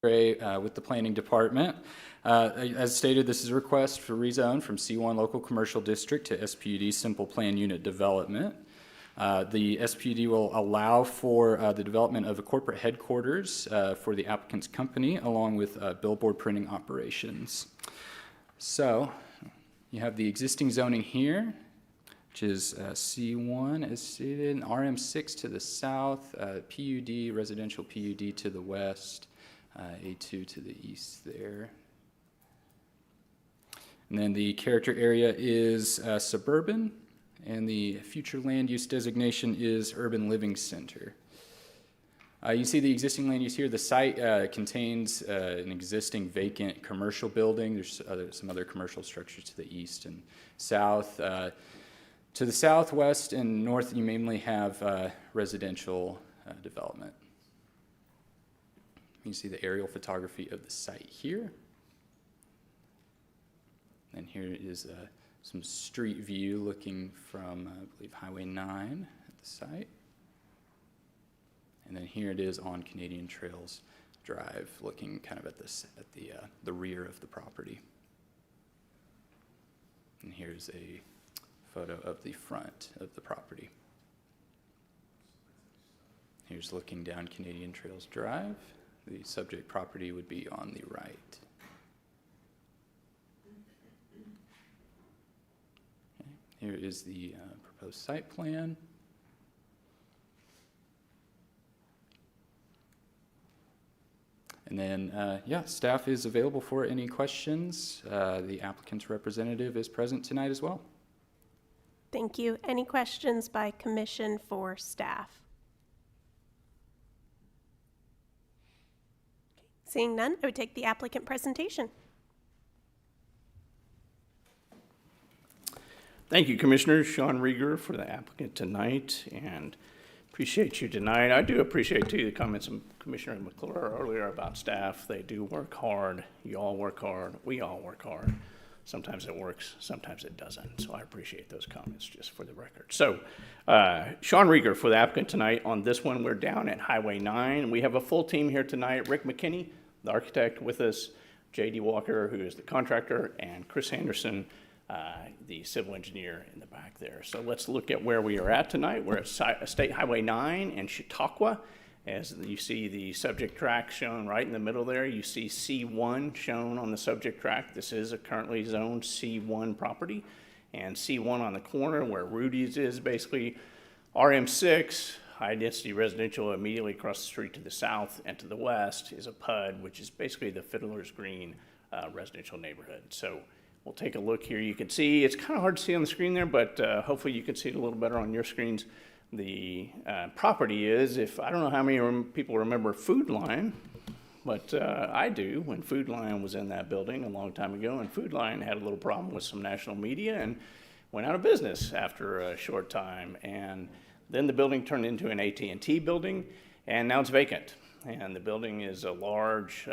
With the Planning Department. As stated, this is a request for rezone from C1 Local Commercial District to SPUD Simple Plan Unit Development. The SPUD will allow for the development of a corporate headquarters for the applicant's company, along with billboard printing operations. So you have the existing zoning here, which is C1 as stated, RM6 to the south, PUD, residential PUD to the west, A2 to the east there. And then the character area is suburban, and the future land use designation is urban living center. You see the existing land use here. The site contains an existing vacant commercial building. There's some other commercial structures to the east and south. To the southwest and north, you mainly have residential development. You see the aerial photography of the site here. And here is some street view looking from, I believe, Highway 9 at the site. And then here it is on Canadian Trails Drive, looking kind of at the rear of the property. And here's a photo of the front of the property. Here's looking down Canadian Trails Drive. The subject property would be on the right. Okay. Here is the proposed site plan. And then, staff is available for any questions. The applicant's representative is present tonight as well. Thank you. Any questions by commission for staff? Seeing none, I would take the applicant presentation. Thank you, Commissioners. Sean Rieger for the applicant tonight, and appreciate you tonight. I do appreciate, too, the comments of Commissioner McClure earlier about staff. They do work hard. You all work hard. We all work hard. Sometimes it works, sometimes it doesn't. So I appreciate those comments, just for the record. So Sean Rieger for the applicant tonight. On this one, we're down at Highway 9. We have a full team here tonight. Rick McKinney, the architect, with us. J.D. Walker, who is the contractor, and Chris Anderson, the civil engineer in the back there. So let's look at where we are at tonight. We're at State Highway 9 in Chautauqua. As you see the subject track shown right in the middle there, you see C1 shown on the subject track. This is a currently zoned C1 property. And C1 on the corner where Rudy's is basically RM6, high density residential immediately across the street to the south, and to the west is a PUD, which is basically the Fiddler's Green residential neighborhood. So we'll take a look here. You can see, it's kind of hard to see on the screen there, but hopefully you can see it a little better on your screens. The property is, I don't know how many people remember Food Lion, but I do, when Food Lion was in that building a long time ago, and Food Lion had a little problem with some national media and went out of business after a short time. And then the building turned into an AT&T building, and now it's vacant. And the building is a large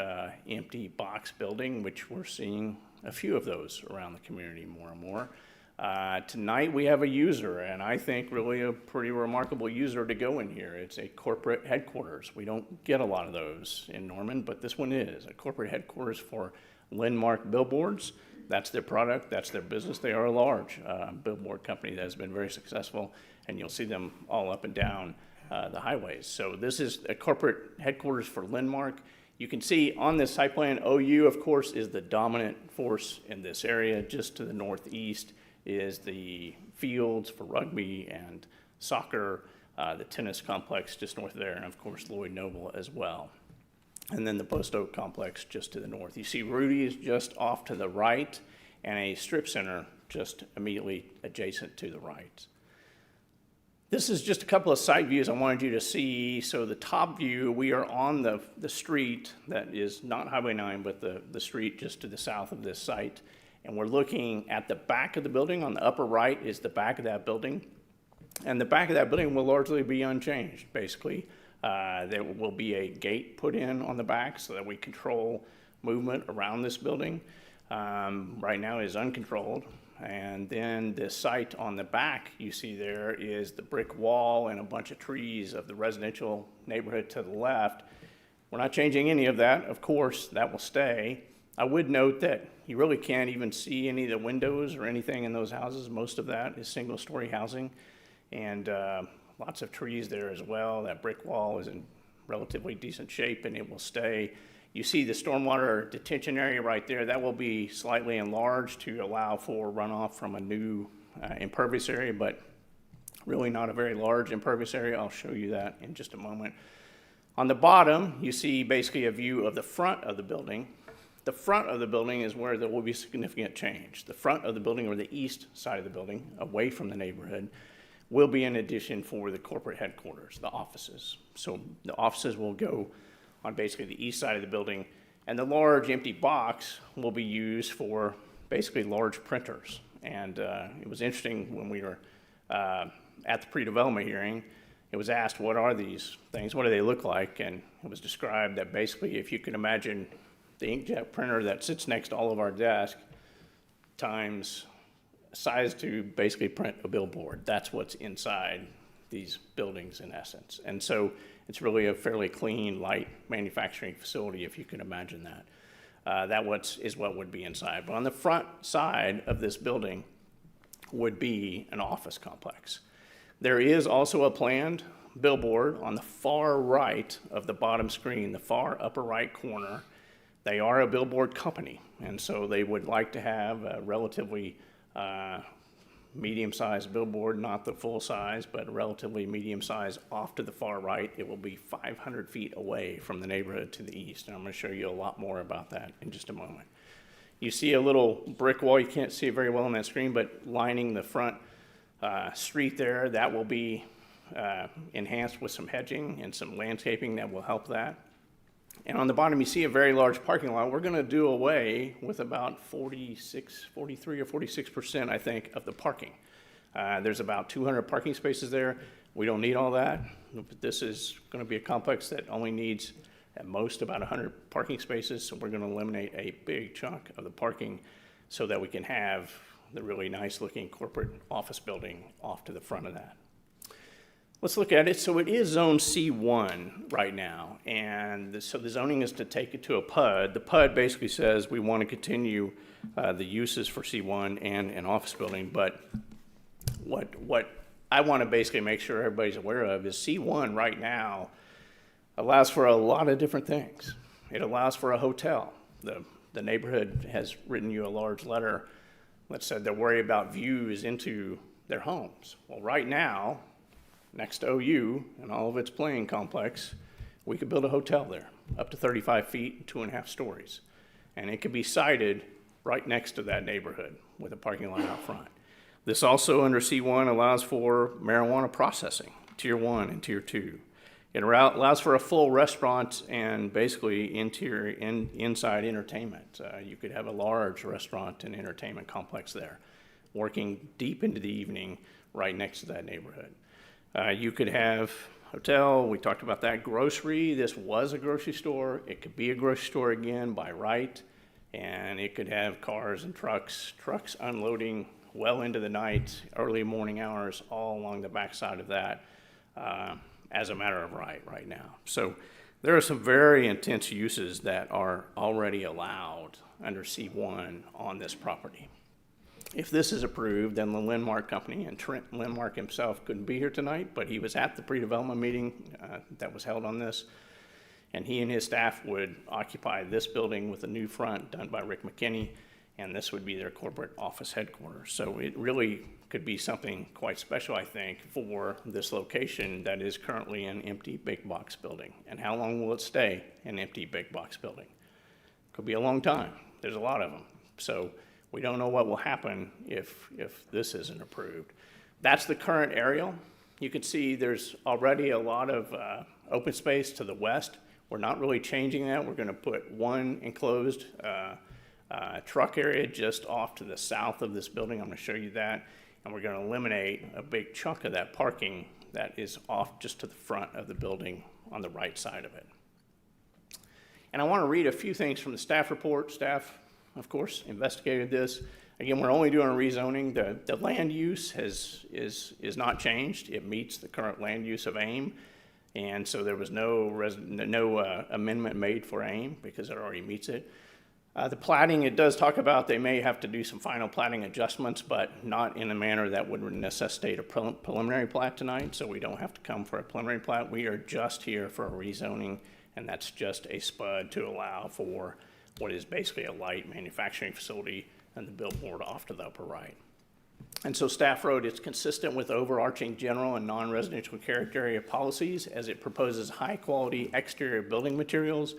empty box building, which we're seeing a few of those around the community more and more. Tonight we have a user, and I think really a pretty remarkable user to go in here. It's a corporate headquarters. We don't get a lot of those in Norman, but this one is a corporate headquarters for Landmark Billboards. That's their product, that's their business. They are a large billboard company that has been very successful, and you'll see them all up and down the highways. So this is a corporate headquarters for Landmark. You can see on this site plan, OU, of course, is the dominant force in this area. Just to the northeast is the fields for rugby and soccer, the tennis complex just north of there, and of course Lloyd Noble as well. And then the Post Oak complex just to the north. You see Rudy's just off to the right, and a strip center just immediately adjacent to the right. This is just a couple of site views I wanted you to see. So the top view, we are on the street that is not Highway 9, but the street just to the south of this site. And we're looking at the back of the building. On the upper right is the back of that building. And the back of that building will largely be unchanged, basically. There will be a gate put in on the back so that we control movement around this building. Right now is uncontrolled. And then the site on the back you see there is the brick wall and a bunch of trees of the residential neighborhood to the left. We're not changing any of that. Of course, that will stay. I would note that you really can't even see any of the windows or anything in those houses. Most of that is single-story housing, and lots of trees there as well. That brick wall is in relatively decent shape, and it will stay. You see the stormwater detention area right there. That will be slightly enlarged to allow for runoff from a new impervious area, but really not a very large impervious area. I'll show you that in just a moment. On the bottom, you see basically a view of the front of the building. The front of the building is where there will be significant change. The front of the building, or the east side of the building, away from the neighborhood, will be an addition for the corporate headquarters, the offices. So the offices will go on basically the east side of the building, and the large empty box will be used for basically large printers. And it was interesting when we were at the pre-development hearing, it was asked, what are these things? What do they look like? And it was described that basically if you can imagine the inkjet printer that sits next to all of our desks times size to basically print a billboard. That's what's inside these buildings in essence. And so it's really a fairly clean, light manufacturing facility, if you can imagine that. That is what would be inside. But on the front side of this building would be an office complex. There is also a planned billboard on the far right of the bottom screen, the far upper right corner. They are a billboard company, and so they would like to have a relatively medium-sized billboard, not the full size, but relatively medium-sized off to the far right. It will be 500 feet away from the neighborhood to the east, and I'm going to show you a lot more about that in just a moment. You see a little brick wall. You can't see it very well on that screen, but lining the front street there, that will be enhanced with some hedging and some landscaping that will help that. And on the bottom, you see a very large parking lot. We're going to do away with about 43 or 46%, I think, of the parking. There's about 200 parking spaces there. We don't need all that. This is going to be a complex that only needs at most about 100 parking spaces. So we're going to eliminate a big chunk of the parking so that we can have the really nice looking corporate office building off to the front of that. Let's look at it. So it is zone C1 right now, and so the zoning is to take it to a PUD. The PUD basically says we want to continue the uses for C1 and an office building, but what I want to basically make sure everybody's aware of is C1 right now allows for a lot of different things. It allows for a hotel. The neighborhood has written you a large letter that said they're worried about views into their homes. Well, right now, next to OU and all of its playing complex, we could build a hotel there, up to 35 feet, 2.5 stories. And it could be sited right next to that neighborhood with a parking lot out front. This also under C1 allows for marijuana processing, Tier 1 and Tier 2. It allows for a full restaurant and basically inside entertainment. You could have a large restaurant and entertainment complex there, working deep into the evening right next to that neighborhood. You could have hotel, we talked about that, grocery. This was a grocery store. It could be a grocery store again by right, and it could have cars and trucks unloading well into the night, early morning hours, all along the backside of that as a matter of right now. So there are some very intense uses that are already allowed under C1 on this property. If this is approved, then the Lindmark Company, and Trent Lindmark himself couldn't be here tonight, but he was at the pre-development meeting that was held on this. And he and his staff would occupy this building with a new front done by Rick McKinney, and this would be their corporate office headquarters. So it really could be something quite special, I think, for this location that is currently an empty big box building. And how long will it stay an empty big box building? Could be a long time. There's a lot of them. So we don't know what will happen if this isn't approved. That's the current aerial. You can see there's already a lot of open space to the west. We're not really changing that. We're going to put one enclosed truck area just off to the south of this building. I'm going to show you that. And we're going to eliminate a big chunk of that parking that is off just to the front of the building on the right side of it. And I want to read a few things from the staff report. Staff, of course, investigated this. Again, we're only doing a rezoning. The land use is not changed. It meets the current land use of AIM. And so there was no amendment made for AIM because it already meets it. The plating, it does talk about they may have to do some final plating adjustments, but not in a manner that would necessitate a preliminary plat tonight, so we don't have to come for a preliminary plat. We are just here for a rezoning, and that's just a spud to allow for what is basically a light manufacturing facility and the billboard off to the upper right. And so staff wrote, it's consistent with overarching general and non-residential character area policies as it proposes high-quality exterior building materials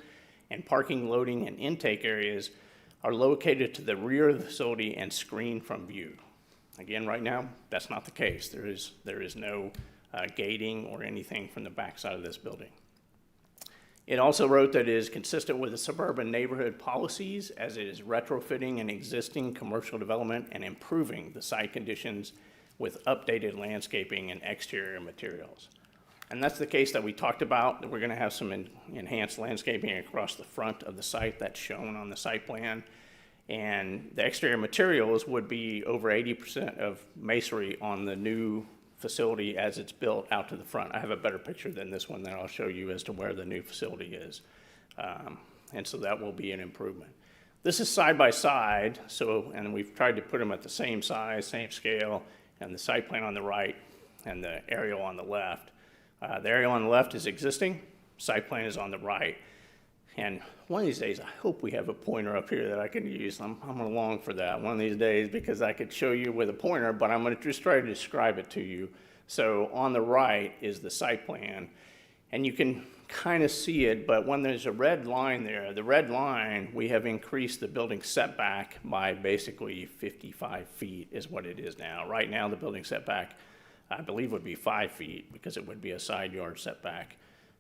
and parking, loading, and intake areas are located to the rear of the facility and screened from view. Again, right now, that's not the case. There is no gating or anything from the backside of this building. It also wrote that it is consistent with the suburban neighborhood policies as it is retrofitting an existing commercial development and improving the site conditions with updated landscaping and exterior materials. And that's the case that we talked about, that we're going to have some enhanced landscaping across the front of the site that's shown on the site plan. And the exterior materials would be over 80% of masonry on the new facility as it's built out to the front. I have a better picture than this one that I'll show you as to where the new facility is. And so that will be an improvement. This is side by side, and we've tried to put them at the same size, same scale, and the site plan on the right and the aerial on the left. The aerial on the left is existing, site plan is on the right. And one of these days, I hope we have a pointer up here that I can use. I'm going to long for that one of these days because I could show you with a pointer, but I'm going to just try to describe it to you. So on the right is the site plan, and you can kind of see it, but when there's a red line there, the red line, we have increased the building setback by basically 55 feet is what it is now. Right now, the building setback, I believe, would be 5 feet because it would be a side yard setback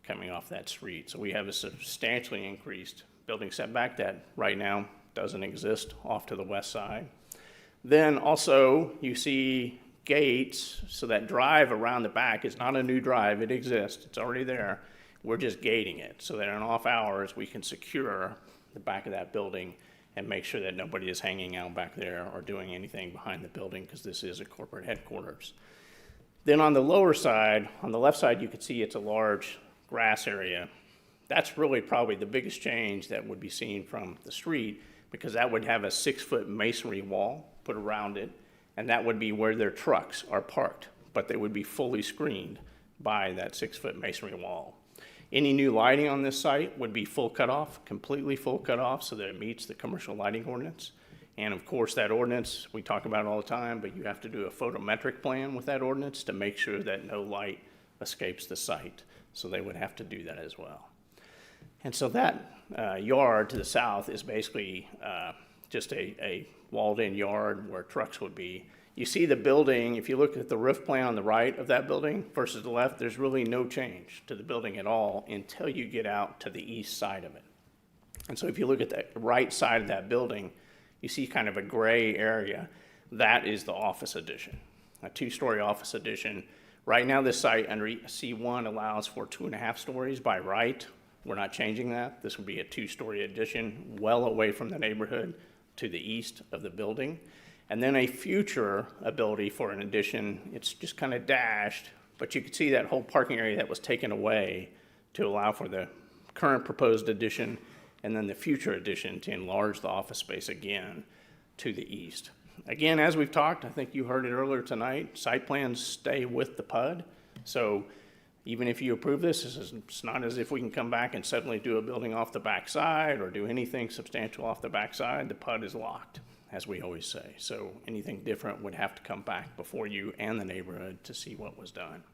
coming off that street. So we have a substantially increased building setback that right now doesn't exist off to the west side. Then also you see gates, so that drive around the back is not a new drive, it exists, it's already there. We're just gating it so that in off hours we can secure the back of that building and make sure that nobody is hanging out back there or doing anything behind the building because this is a corporate headquarters. Then on the lower side, on the left side, you can see it's a large grass area. That's really probably the biggest change that would be seen from the street because that would have a 6-foot masonry wall put around it, and that would be where their trucks are parked, but they would be fully screened by that 6-foot masonry wall. Any new lighting on this site would be full cutoff, completely full cutoff, so that it meets the commercial lighting ordinance. And of course, that ordinance, we talk about it all the time, but you have to do a photometric plan with that ordinance to make sure that no light escapes the site. So they would have to do that as well. And so that yard to the south is basically just a walled-in yard where trucks would be. You see the building, if you look at the roof plan on the right of that building versus the left, there's really no change to the building at all until you get out to the east side of it. And so if you look at the right side of that building, you see kind of a gray area. That is the office addition, a 2-story office addition. Right now, this site under C1 allows for 2.5 stories by right. We're not changing that. This would be a 2-story addition well away from the neighborhood to the east of the building. And then a future ability for an addition, it's just kind of dashed, but you can see that whole parking area that was taken away to allow for the current proposed addition and then the future addition to enlarge the office space again to the east. Again, as we've talked, I think you heard it earlier tonight, site plans stay with the PUD. So Even if you approve this, it's not as if we can come back and suddenly do a building off the backside or do anything substantial off the backside. The PUD is locked, as we always say. So anything different would have to come back before you and the neighborhood to see what was done.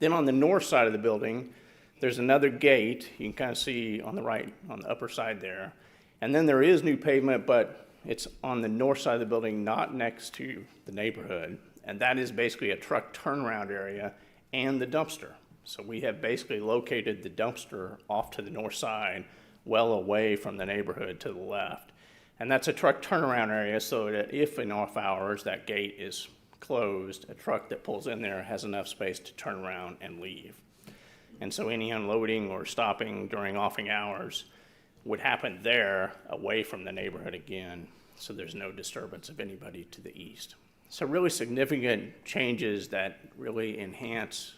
Then on the north side of the building, there's another gate. You can kind of see on the right, on the upper side there. And then there is new pavement, but it's on the north side of the building, not next to the neighborhood. And that is basically a truck turnaround area and the dumpster. So we have basically located the dumpster off to the north side, well away from the neighborhood to the left. And that's a truck turnaround area so that if in off hours that gate is closed, a truck that pulls in there has enough space to turn around and leave. And so any unloading or stopping during offing hours would happen there away from the neighborhood again, so there's no disturbance of anybody to the east. So really significant changes that really enhance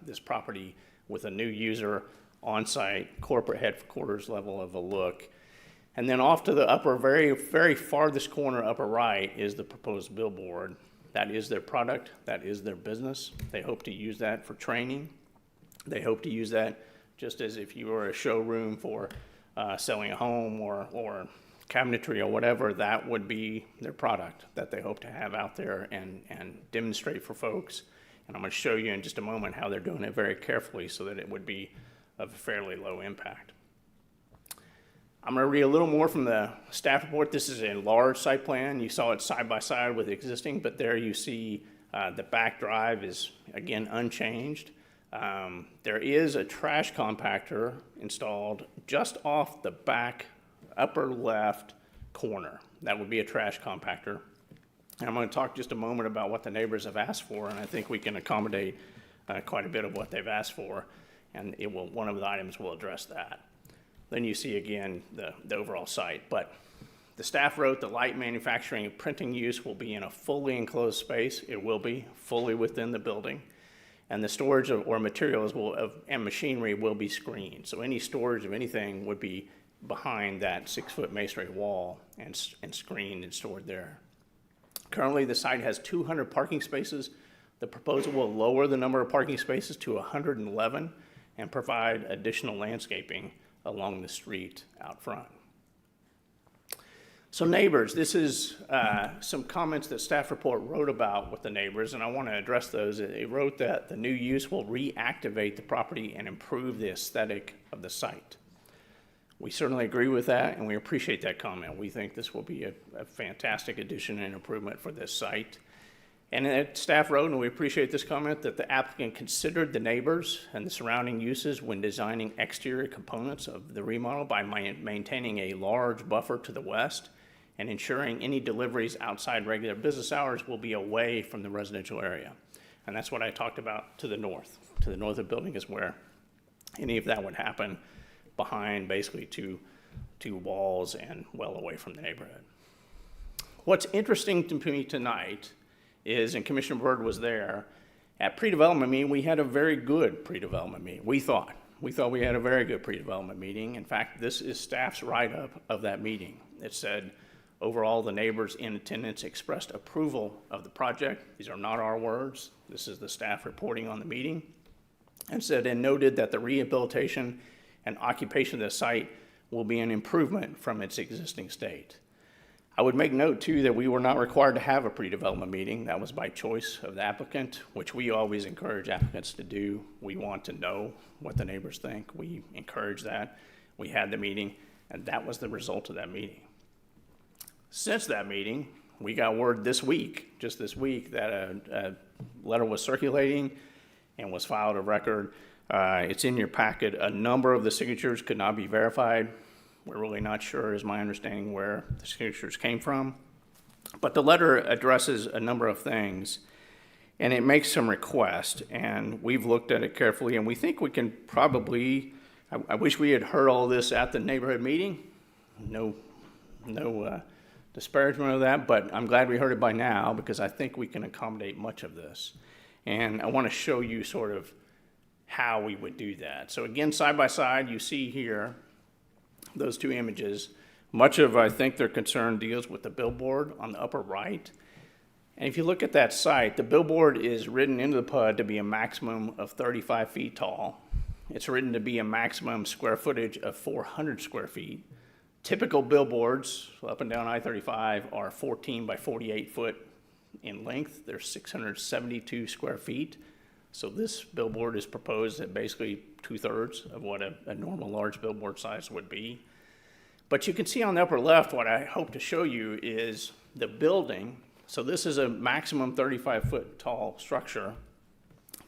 this property with a new user on-site, corporate headquarters level of a look. And then off to the upper, very, very farthest corner, upper right, is the proposed billboard. That is their product, that is their business. They hope to use that for training. They hope to use that just as if you were a showroom for selling a home or cabinetry or whatever, that would be their product that they hope to have out there and demonstrate for folks. And I'm going to show you in just a moment how they're doing it very carefully so that it would be of fairly low impact. I'm going to read a little more from the staff report. This is a large site plan. You saw it side by side with existing, but there you see the back drive is, again, unchanged. There is a trash compactor installed just off the back upper left corner. That would be a trash compactor. And I'm going to talk just a moment about what the neighbors have asked for, and I think we can accommodate quite a bit of what they've asked for, and one of the items will address that. Then you see again the overall site. But the staff wrote the light manufacturing and printing use will be in a fully enclosed space. It will be fully within the building. And the storage or materials and machinery will be screened. So any storage of anything would be behind that 6-foot masonry wall and screened and stored there. Currently, the site has 200 parking spaces. The proposal will lower the number of parking spaces to 111 and provide additional landscaping along the street out front. So neighbors, this is some comments that staff report wrote about with the neighbors, and I want to address those. It wrote that the new use will reactivate the property and improve the aesthetic of the site. We certainly agree with that, and we appreciate that comment. We think this will be a fantastic addition and improvement for this site. And staff wrote, and we appreciate this comment, that the applicant considered the neighbors and the surrounding uses when designing exterior components of the remodel by maintaining a large buffer to the west and ensuring any deliveries outside regular business hours will be away from the residential area. And that's what I talked about to the north. To the north of the building is where any of that would happen, behind basically two walls and well away from the neighborhood. What's interesting to me tonight is, and Commissioner Byrd was there, at pre-development meeting, we had a very good pre-development meeting. We thought we had a very good pre-development meeting. In fact, this is staff's write-up of that meeting. It said, overall, the neighbors in attendance expressed approval of the project. These are not our words. This is the staff reporting on the meeting. And said, and noted that the rehabilitation and occupation of the site will be an improvement from its existing state. I would make note, too, that we were not required to have a pre-development meeting. That was by choice of the applicant, which we always encourage applicants to do. We want to know what the neighbors think. We encourage that. We had the meeting, and that was the result of that meeting. Since that meeting, we got word just this week, that a letter was circulating and was filed of record. It's in your packet. A number of the signatures could not be verified. We're really not sure, is my understanding, where the signatures came from. But the letter addresses a number of things, and it makes some requests, and we've looked at it carefully, and we think we can probably, I wish we had heard all this at the neighborhood meeting. No disparagement of that, but I'm glad we heard it by now, because I think we can accommodate much of this. And I want to show you sort of how we would do that. So again, side by side, you see here those two images. Much of, I think, their concern deals with the billboard on the upper right. And if you look at that site, the billboard is written into the PUD to be a maximum of 35 feet tall. It's written to be a maximum square footage of 400 square feet. Typical billboards up and down I-35 are 14 by 48 foot in length. They're 672 square feet. So this billboard is proposed at basically 2/3 of what a normal large billboard size would be. But you can see on the upper left, what I hope to show you is the building. So this is a maximum 35-foot tall structure.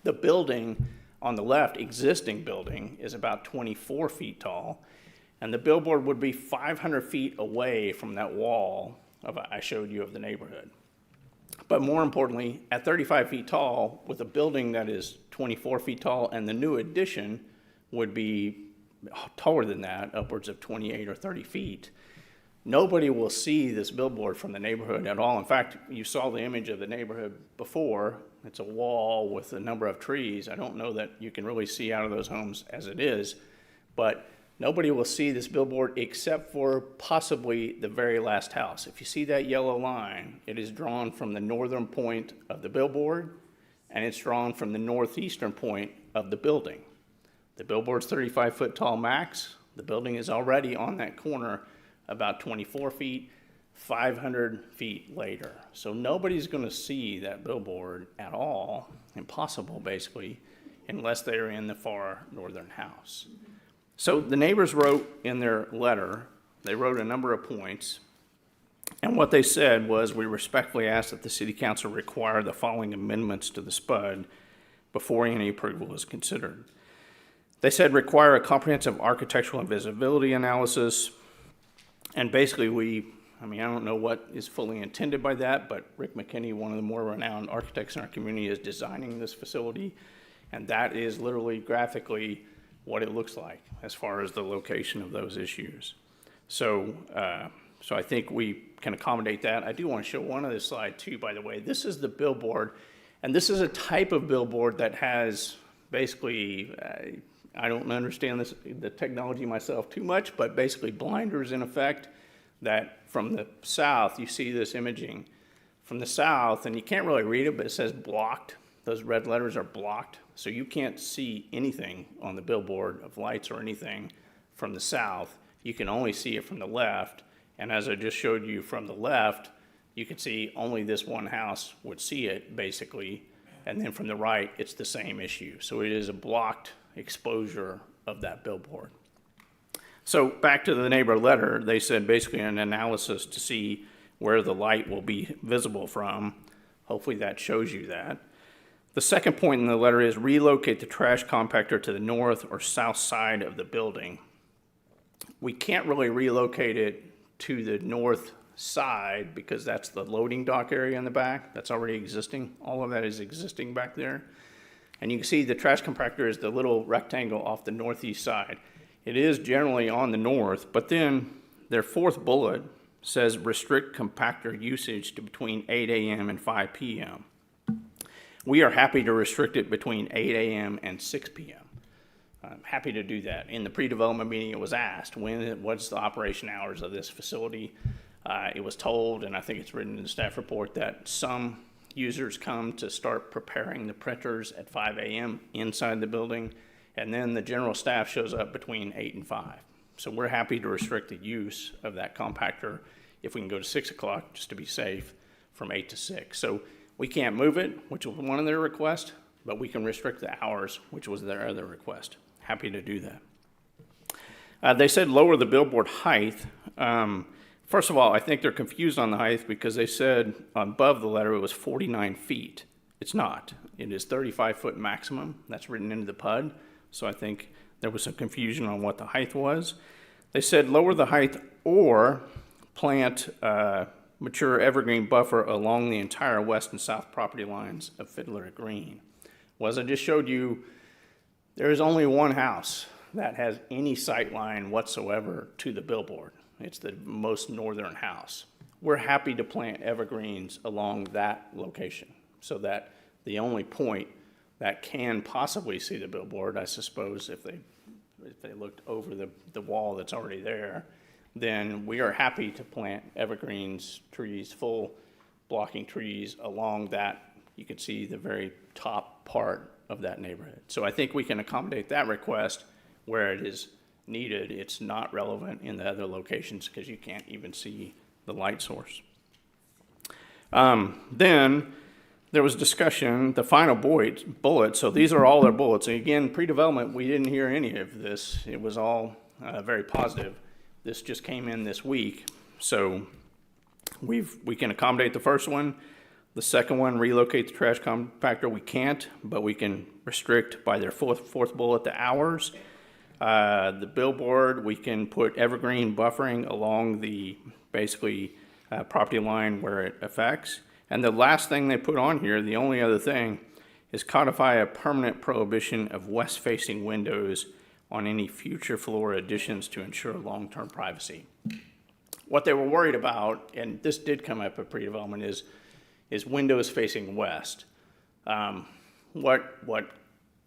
The building on the left, existing building, is about 24 feet tall. And the billboard would be 500 feet away from that wall I showed you of the neighborhood. But more importantly, at 35 feet tall, with a building that is 24 feet tall, and the new addition would be taller than that, upwards of 28 or 30 feet, nobody will see this billboard from the neighborhood at all. In fact, you saw the image of the neighborhood before. It's a wall with a number of trees. I don't know that you can really see out of those homes as it is, but nobody will see this billboard except for possibly the very last house. If you see that yellow line, it is drawn from the northern point of the billboard, and it's drawn from the northeastern point of the building. The billboard's 35-foot tall max. The building is already on that corner about 24 feet, 500 feet later. So nobody's going to see that billboard at all, impossible basically, unless they're in the far northern house. So the neighbors wrote in their letter, they wrote a number of points, and what they said was, we respectfully ask that the City Council require the following amendments to the SPUD before any approval is considered. They said require a comprehensive architectural and visibility analysis, and basically I don't know what is fully intended by that, but Rick McKinney, one of the more renowned architects in our community, is designing this facility, and that is literally graphically what it looks like as far as the location of those issues. So I think we can accommodate that. I do want to show one other slide too, by the way. This is the billboard, and this is a type of billboard that has basically, I don't understand the technology myself too much, but basically blinders in effect, that from the south, you see this imaging from the south, and you can't really read it, but it says blocked. Those red letters are blocked, so you can't see anything on the billboard of lights or anything from the south. You can only see it from the left, and as I just showed you from the left, you can see only this one house would see it, basically, and then from the right, it's the same issue. So it is a blocked exposure of that billboard. So back to the neighbor letter, they said basically an analysis to see where the light will be visible from. Hopefully that shows you that. The second point in the letter is relocate the trash compactor to the north or south side of the building. We can't really relocate it to the north side because that's the loading dock area in the back. That's already existing. All of that is existing back there. And you can see the trash compactor is the little rectangle off the northeast side. It is generally on the north, but then their fourth bullet says restrict compactor usage to between 8 a.m. and 5 p.m. We are happy to restrict it between 8 a.m. and 6 p.m. I'm happy to do that. In the pre-development meeting, it was asked, what's the operation hours of this facility? It was told, and I think it's written in the staff report, that some users come to start preparing the printers at 5 a.m. inside the building, and then the general staff shows up between 8 and 5. So we're happy to restrict the use of that compactor if we can go to 6 o'clock, just to be safe, from 8 to 6. So we can't move it, which was one of their requests, but we can restrict the hours, which was their other request. Happy to do that. They said lower the billboard height. First of all, I think they're confused on the height because they said above the letter it was 49 feet. It's not. It is 35-foot maximum. That's written into the PUD. So I think there was some confusion on what the height was. They said lower the height or plant mature evergreen buffer along the entire west and south property lines of Fiddler Green. Well, as I just showed you, there is only one house that has any sight line whatsoever to the billboard. It's the most northern house. We're happy to plant evergreens along that location so that the only point that can possibly see the billboard, I suppose, if they looked over the wall that's already there, then we are happy to plant evergreens, trees, full blocking trees along that, you can see the very top part of that neighborhood. So I think we can accommodate that request where it is needed. It's not relevant in the other locations because you can't even see the light source. Then there was discussion, the final bullet, so these are all their bullets. And again, pre-development, we didn't hear any of this. It was all very positive. This just came in this week. So we can accommodate the first one. The second one, relocate the trash compactor, we can't, but we can restrict by their fourth bullet the hours. The billboard, we can put evergreen buffering along the basically property line where it affects. And the last thing they put on here, the only other thing, is codify a permanent prohibition of west-facing windows on any future floor additions to ensure long-term privacy. What they were worried about, and this did come up at pre-development, is windows facing west. What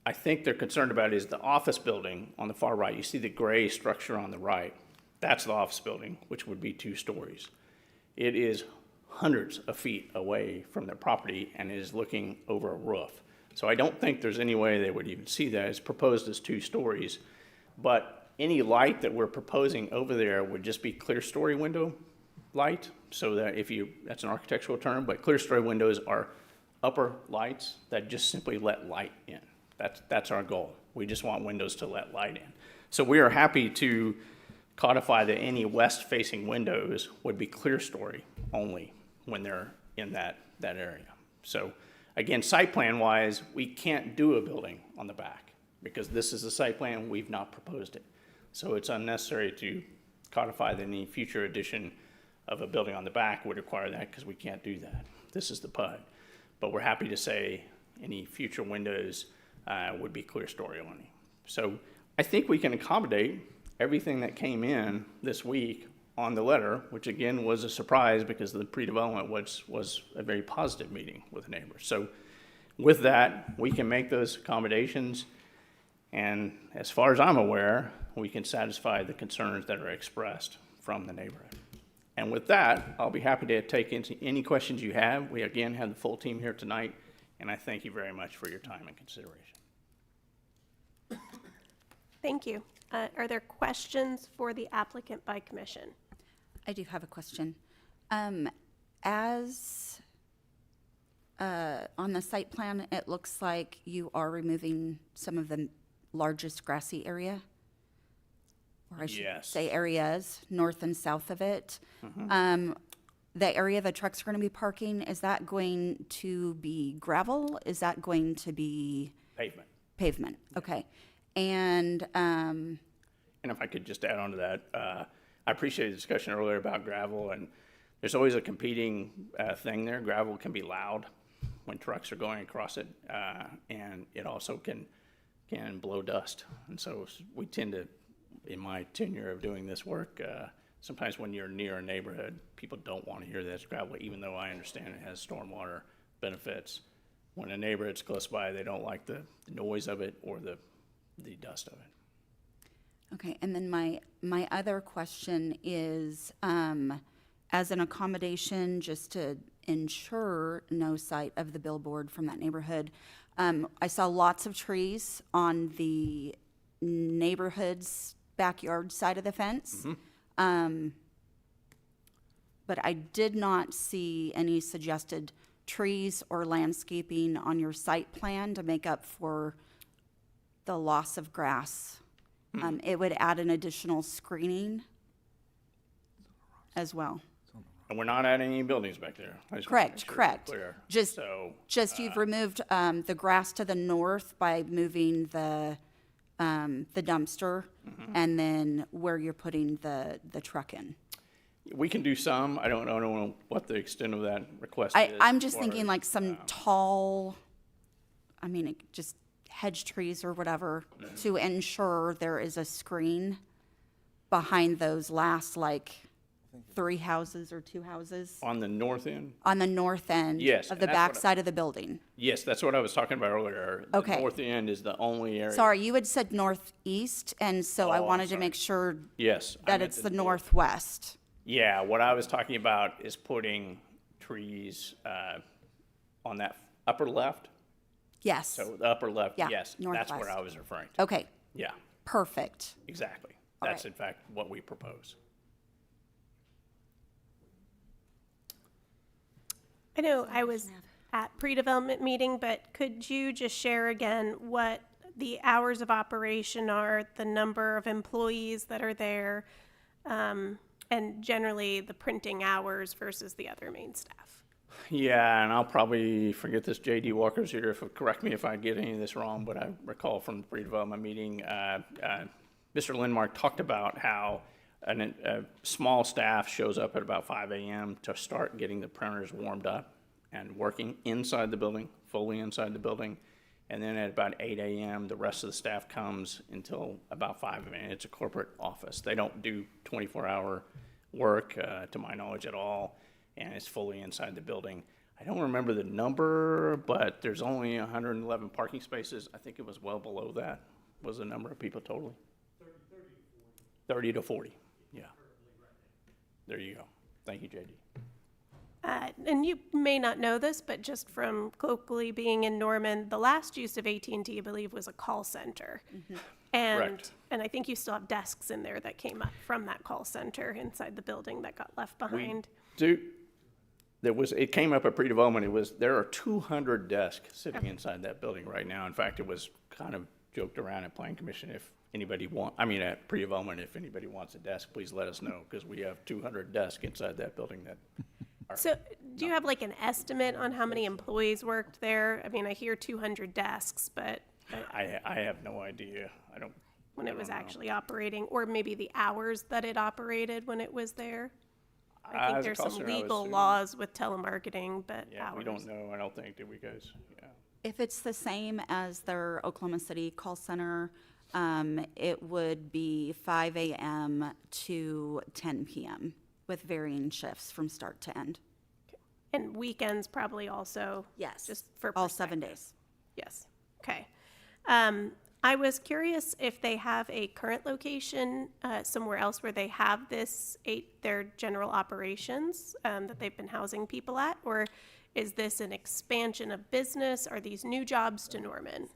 I think they're concerned about is the office building on the far right. You see the gray structure on the right. That's the office building, which would be 2 stories. It is hundreds of feet away from their property and is looking over a roof. So I don't think there's any way they would even see that. It's proposed as 2 stories, but any light that we're proposing over there would just be clear story window light. So that that's an architectural term, but clear story windows are upper lights that just simply let light in. That's our goal. We just want windows to let light in. So we are happy to codify that any west-facing windows would be clear story only when they're in that area. So again, site plan-wise, we can't do a building on the back because this is a site plan, we've not proposed it. So it's unnecessary to codify that any future addition of a building on the back would require that because we can't do that. This is the PUD. But we're happy to say any future windows would be clear story only. So I think we can accommodate everything that came in this week on the letter, which again was a surprise because the pre-development was a very positive meeting with the neighbors. So with that, we can make those accommodations, and as far as I'm aware, we can satisfy the concerns that are expressed from the neighborhood. And with that, I'll be happy to take any questions you have. We again have the full team here tonight, and I thank you very much for your time and consideration. Thank you. Are there questions for the applicant by commission? I do have a question. As on the site plan, it looks like you are removing some of the largest grassy area, or I should Yes. say areas, north and south of it. Mm-hmm. The area the trucks are going to be parking, is that going to be gravel? Is that going to be Pavement. pavement? Okay. And And if I could just add on to that, I appreciate the discussion earlier about gravel, and there's always a competing thing there. Gravel can be loud when trucks are going across it, and it also can blow dust. And so we tend to, in my tenure of doing this work, sometimes when you're near a neighborhood, people don't want to hear that's gravel, even though I understand it has stormwater benefits. When a neighborhood's close by, they don't like the noise of it or the dust of it. okay, and then my other question is, as an accommodation, just to ensure no sight of the billboard from that neighborhood, I saw lots of trees on the neighborhood's backyard side of the fence. Mm-hmm. But I did not see any suggested trees or landscaping on your site plan to make up for the loss of grass. It would add an additional screening as well. And we're not adding any buildings back there. I just wanna Correct, make sure we're correct. clear. Just, So, you've removed the grass to the north by moving the dumpster, and then where you're putting the truck in. we can do some. I don't know what the extent of that request is. I'm just as thinking far like as, some tall, just hedge trees or whatever, to ensure there is a screen behind those last, 3 houses or 2 houses on the north end. on the north end Yes, of and the that's what back side of the building. Yes, that's what I was talking about earlier. Okay. The north end is the only area. Sorry, you had said northeast, and so I Oh, I'm wanted to sorry. make sure Yes. I that meant it's the north. northwest. Yeah, what I was talking about is putting trees on that upper left. Yes. So the upper left, Yeah, yes, that's where northwest. I was referring to. Okay, Yeah, perfect. exactly. All That's right. in fact what we propose. I know I was at pre-development meeting, but could you just share again what the hours of operation are, the number of employees that are there, and generally the printing hours versus the other main staff? Yeah, and I'll probably forget this. J.D. Walker's here. Correct me if I get any of this wrong, but I recall from the pre-development meeting, Mr. Lindmark talked about how a small staff shows up at about 5 a.m. to start getting the printers warmed up and working inside the building, fully inside the building. And then at about 8 a.m., the rest of the staff comes until about 5 a.m. It's a corporate office. They don't do 24-hour work, to my knowledge, at all, and it's fully inside the building. I don't remember the number, but there's only 111 parking spaces. I think it was well below that, was the number of people totally. 30 to 40, yeah. There you go. Thank you, J.D. And you may not know this, but just from locally being in Norman, the last use of AT&T, I believe, was a call center. And, Correct. and I think you still have desks in there that came up from that call center inside the building that got left behind. It came up at pre-development. There are 200 desks sitting inside that building right now. In fact, it was kind of joked around at Planning Commission at pre-development, if anybody wants a desk, please let us know, because we have 200 desks inside that building that are. So do you have like an estimate on how many employees worked there? I mean, I hear 200 desks, but I have no idea. when it was actually operating, or maybe the hours that it operated when it was there? I think As a there's call some center, I would legal assume. laws with telemarketing, but Yeah, hours. we don't know, I don't think, do we guys? Yeah. If it's the same as their Oklahoma City call center, it would be 5 a.m. to 10 p.m. with varying shifts from start to end. And weekends probably also? Yes, Just for all 7 perspective. days. Yes, okay. I was curious if they have a current location somewhere else where they have their general operations that they've been housing people at, or is this an expansion of business? Are these new jobs to Norman?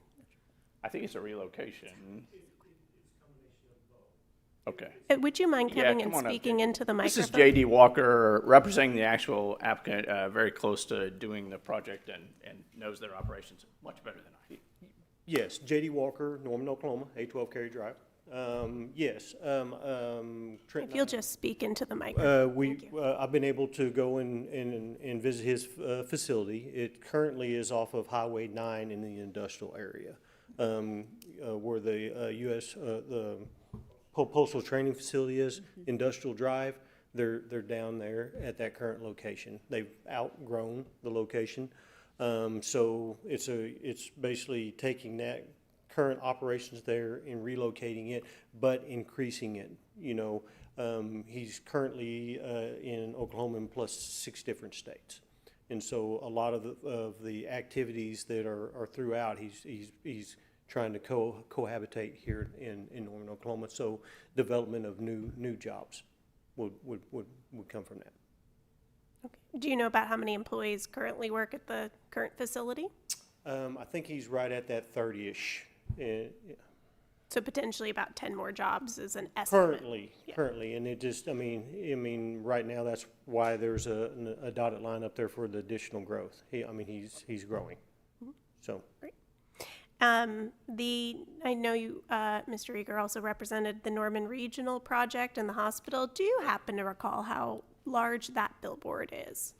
I think it's a relocation. Okay. Would you mind Yeah, coming and come on up, speaking into the This microphone? is J.D. Walker, representing the actual applicant, very close to doing the project and knows their operations much better than I. Yes, J.D. Walker, Norman, Oklahoma, 812 Cary Drive. Yes. Trent If you'll just speak into the microphone. I've been able to go and visit his facility. It currently is off of Highway 9 in the industrial area, where the U.S. The Postal Training Facility is, Industrial Drive. They're down there at that current location. They've outgrown the location. So it's basically taking that current operations there and relocating it, but increasing it. He's currently in Oklahoma and plus 6 different states. And so a lot of the activities that are throughout, he's trying to cohabitate here in Norman, Oklahoma. So development of new jobs would come from that. Do you know about how many employees currently work at the current facility? I think he's right at that 30-ish. So potentially about 10 more jobs is an estimate. Currently, and it just, I mean, right now, that's why there's a dotted line up there for the additional growth. He's growing, so. Great. I know you, Mr. Eager, also represented the Norman Regional Project and the hospital. Do you happen to recall how large that billboard is?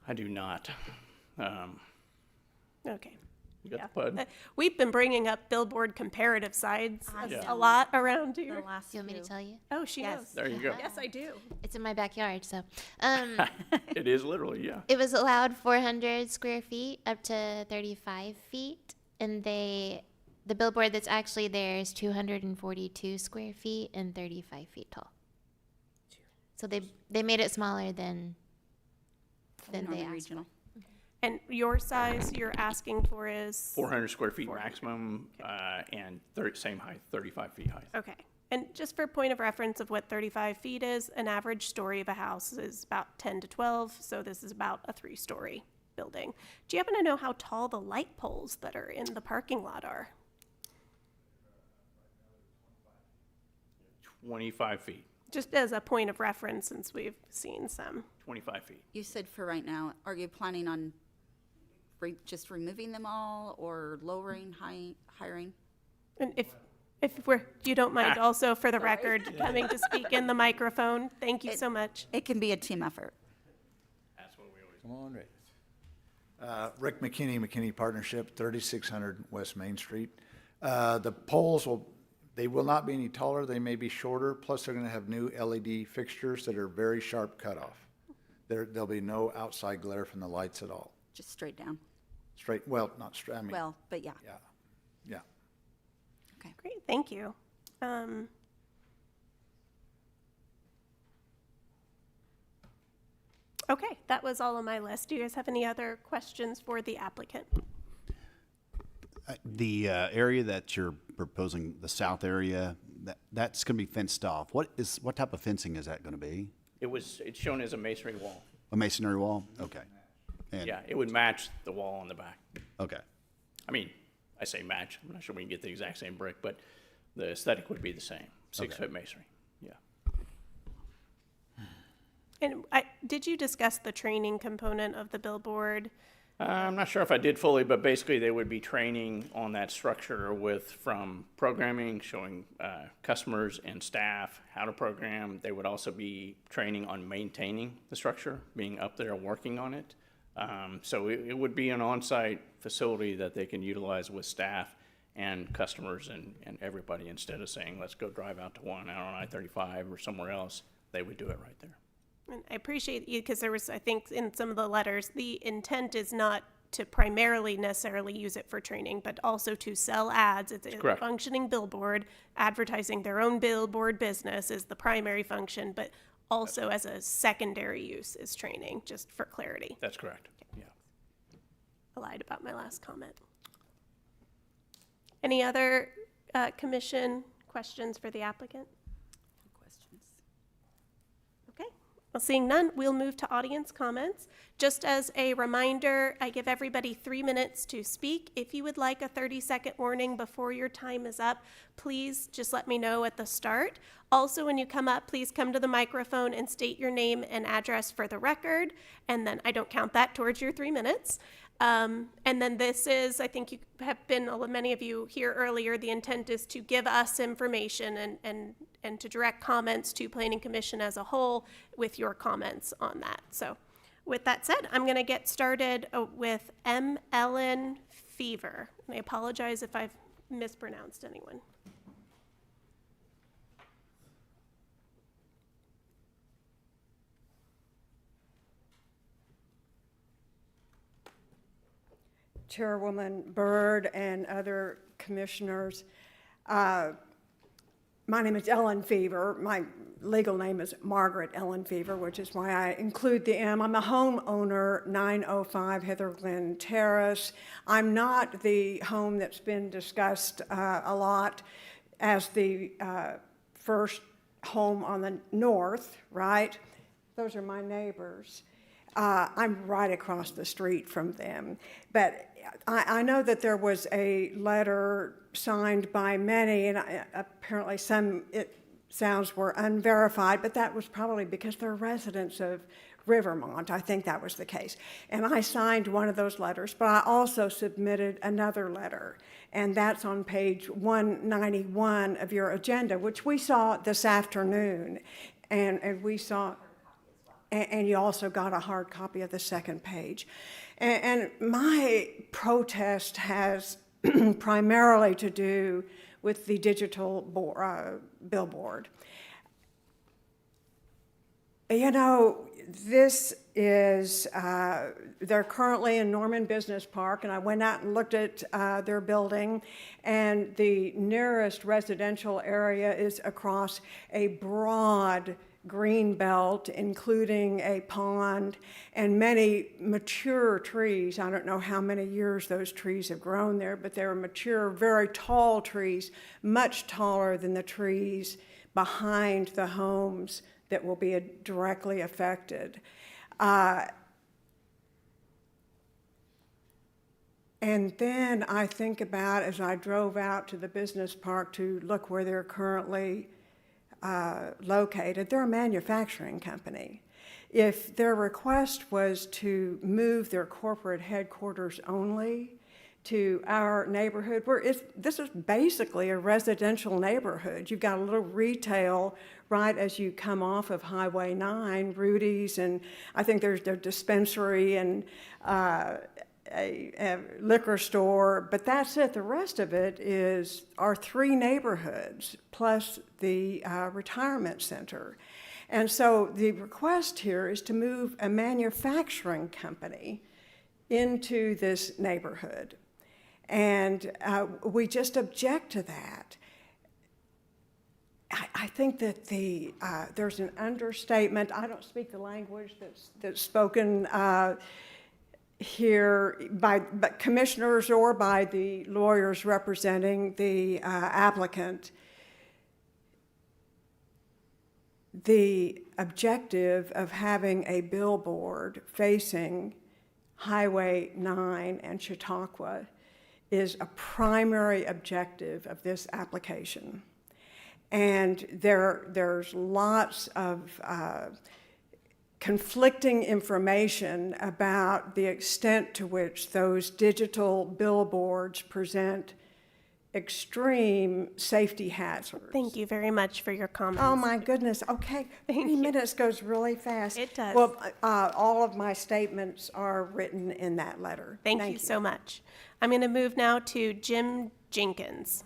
I do not. Okay. You got the PUD? We've been bringing up billboard comparative sides Yeah. a lot around here. Do you want me to tell you? Oh, she knows. There you go. Yes, I do. It's in my backyard, so. It is literally, yeah. It was allowed 400 square feet up to 35 feet, and the billboard that's actually there is 242 square feet and 35 feet tall. So they made it smaller than they Norman asked Regional. And your size you're asking for is? 400 square feet maximum, and same height, 35 feet high. Okay. And just for point of reference of what 35 feet is, an average story of a house is about 10 to 12, so this is about a 3-story building. Do you happen to know how tall the light poles that are in the parking lot are? 25 feet, Just as a point of reference, since we've seen some. 25 feet. You said for right now, are you planning on just removing them all or lowering, hiring? And if you don't mind also for the record coming to speak in the microphone, thank you so much. It can be a team effort. Come on, Rick. Rick McKinney, McKinney Partnership, 3600 West Main Street. The poles they will not be any taller, they may be shorter, plus they're gonna have new LED fixtures that are very sharp cutoff. There'll be no outside glare from the lights at all. Just straight down. Straight, well, not straight, I mean. Well, but yeah. Yeah, yeah. Okay, great, thank you. Okay, that was all on my list. Do you guys have any other questions for the applicant? The area that you're proposing, the south area, that's going to be fenced off. What type of fencing is that going to be? It's shown as a masonry wall. A masonry wall? Okay. And- Yeah, it would match the wall on the back. Okay. I mean, I say match, I'm not sure we can get the exact same brick, but the aesthetic would be the same, 6-foot masonry, yeah. And did you discuss the training component of the billboard? I'm not sure if I did fully, but basically they would be training on that structure from programming, showing customers and staff how to program. They would also be training on maintaining the structure, being up there working on it. So it would be an on-site facility that they can utilize with staff and customers and everybody, instead of saying, let's go drive out to one out on I-35 or somewhere else. They would do it right there. And I appreciate you, because there was, I think, in some of the letters, the intent is not to primarily necessarily use it for training, but also to sell ads. It's a Correct. functioning billboard. Advertising their own billboard business is the primary function, but also as a secondary use is training, just for clarity. That's correct, yeah. I lied about my last comment. Any other commission questions for the applicant? Well, seeing none, we'll move to audience comments. Just as a reminder, I give everybody 3 minutes to speak. If you would like a 30-second warning before your time is up, please just let me know at the start. Also, when you come up, please come to the microphone and state your name and address for the record, and then I don't count that towards your 3 minutes. And then this is, I think you have been, many of you here earlier, the intent is to give us information and to direct comments to Planning Commission as a whole with your comments on that. So with that said, I'm going to get started with M. Ellen Fever. And I apologize if I've mispronounced anyone. Chairwoman Byrd and other commissioners. My name is Ellen Fever. My legal name is Margaret Ellen Fever, which is why I include the M. I'm the homeowner, 905 Heather Glen Terrace. I'm not the home that's been discussed a lot as the first home on the north, right? Those are my neighbors. I'm right across the street from them. But I know that there was a letter signed by many, and apparently it sounds were unverified, but that was probably because they're residents of Rivermont. I think that was the case. And I signed one of those letters, but I also submitted another letter, and that's on page 191 of your agenda, which we saw this afternoon. And we saw... And you also got a hard copy of the second page. And my protest has primarily to do with the digital billboard. You know, this is, they're currently in Norman Business Park, and I went out and looked at their building, and the nearest residential area is across a broad green belt, including a pond and many mature trees. I don't know how many years those trees have grown there, but they're mature, very tall trees, much taller than the trees behind the homes that will be directly affected. And then I think about, as I drove out to the business park to look where they're currently located, they're a manufacturing company. If their request was to move their corporate headquarters only to our neighborhood, this is basically a residential neighborhood. You've got a little retail right as you come off of Highway 9, Rudy's, and I think there's a dispensary and a liquor store, but that's it. The rest of it are 3 neighborhoods plus the retirement center. And so the request here is to move a manufacturing company into this neighborhood. And we just object to that. I think that there's an understatement. I don't speak the language that's spoken here by commissioners or by the lawyers representing the applicant. The objective of having a billboard facing Highway 9 and Chautauqua is a primary objective of this application. And there's lots of conflicting information about the extent to which those digital billboards present extreme safety hazards. Thank you very much for your comments. Oh my goodness, okay, 30 minutes goes really fast. It does. Well, all of my statements are written in that letter. Thank you so much. I'm going to move now to Jim Jenkins.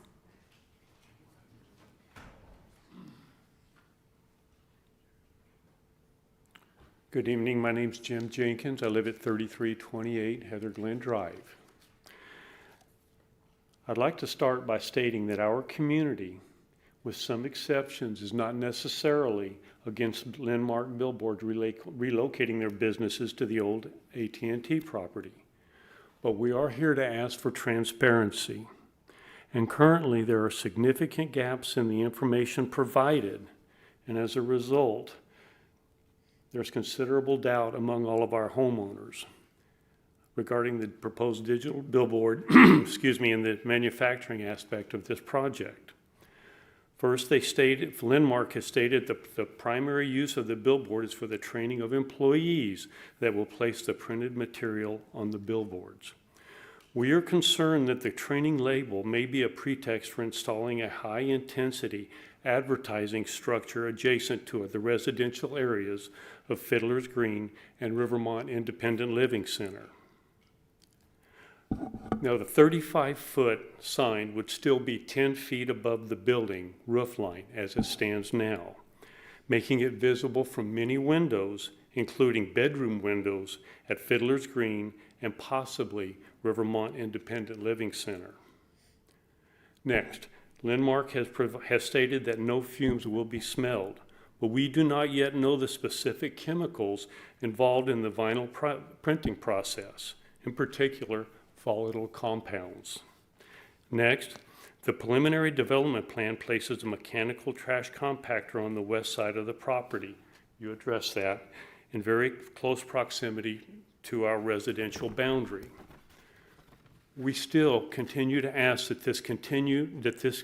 Good evening. My name's Jim Jenkins. I live at 3328 Heather Glen Drive. I'd like to start by stating that our community, with some exceptions, is not necessarily against Landmark Billboards relocating their businesses to the old AT&T property. But we are here to ask for transparency. And currently, there are significant gaps in the information provided, and as a result, there's considerable doubt among all of our homeowners regarding the proposed digital billboard, excuse me, and the manufacturing aspect of this project. First, Landmark has stated the primary use of the billboard is for the training of employees that will place the printed material on the billboards. We are concerned that the training label may be a pretext for installing a high-intensity advertising structure adjacent to the residential areas of Fiddler's Green and Rivermont Independent Living Center. Now, the 35-foot sign would still be 10 feet above the building roof line as it stands now, making it visible from many windows, including bedroom windows at Fiddler's Green and possibly Rivermont Independent Living Center. Next, Landmark has stated that no fumes will be smelled, but we do not yet know the specific chemicals involved in the vinyl printing process, in particular, volatile compounds. Next, the preliminary development plan places a mechanical trash compactor on the west side of the property. You addressed that in very close proximity to our residential boundary. We still continue to ask that this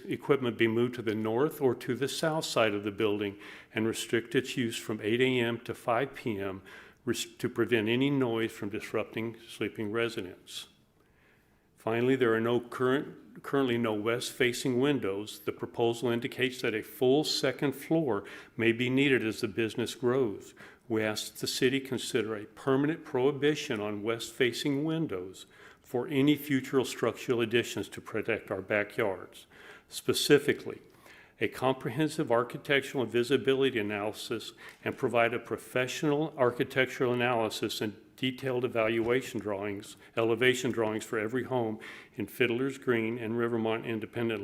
equipment be moved to the north or to the south side of the building and restrict its use from 8 a.m. to 5 p.m. to prevent any noise from disrupting sleeping residents. Finally, there are currently no west-facing windows. The proposal indicates that a full second floor may be needed as the business grows. We ask that the city consider a permanent prohibition on west-facing windows for any future structural additions to protect our backyards. Specifically, a comprehensive architectural and visibility analysis and provide a professional architectural analysis and detailed elevation drawings for every home in Fiddler's Green and Rivermont Independent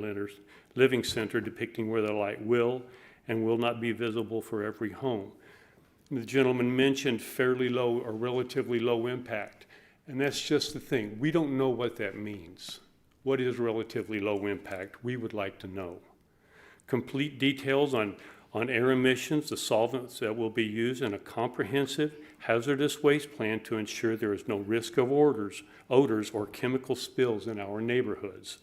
Living Center depicting where the light will and will not be visible for every home. The gentleman mentioned fairly low or relatively low impact, and that's just the thing. We don't know what that means. What is relatively low impact? We would like to know. Complete details on air emissions, the solvents that will be used, and a comprehensive hazardous waste plan to ensure there is no risk of odors or chemical spills in our neighborhoods.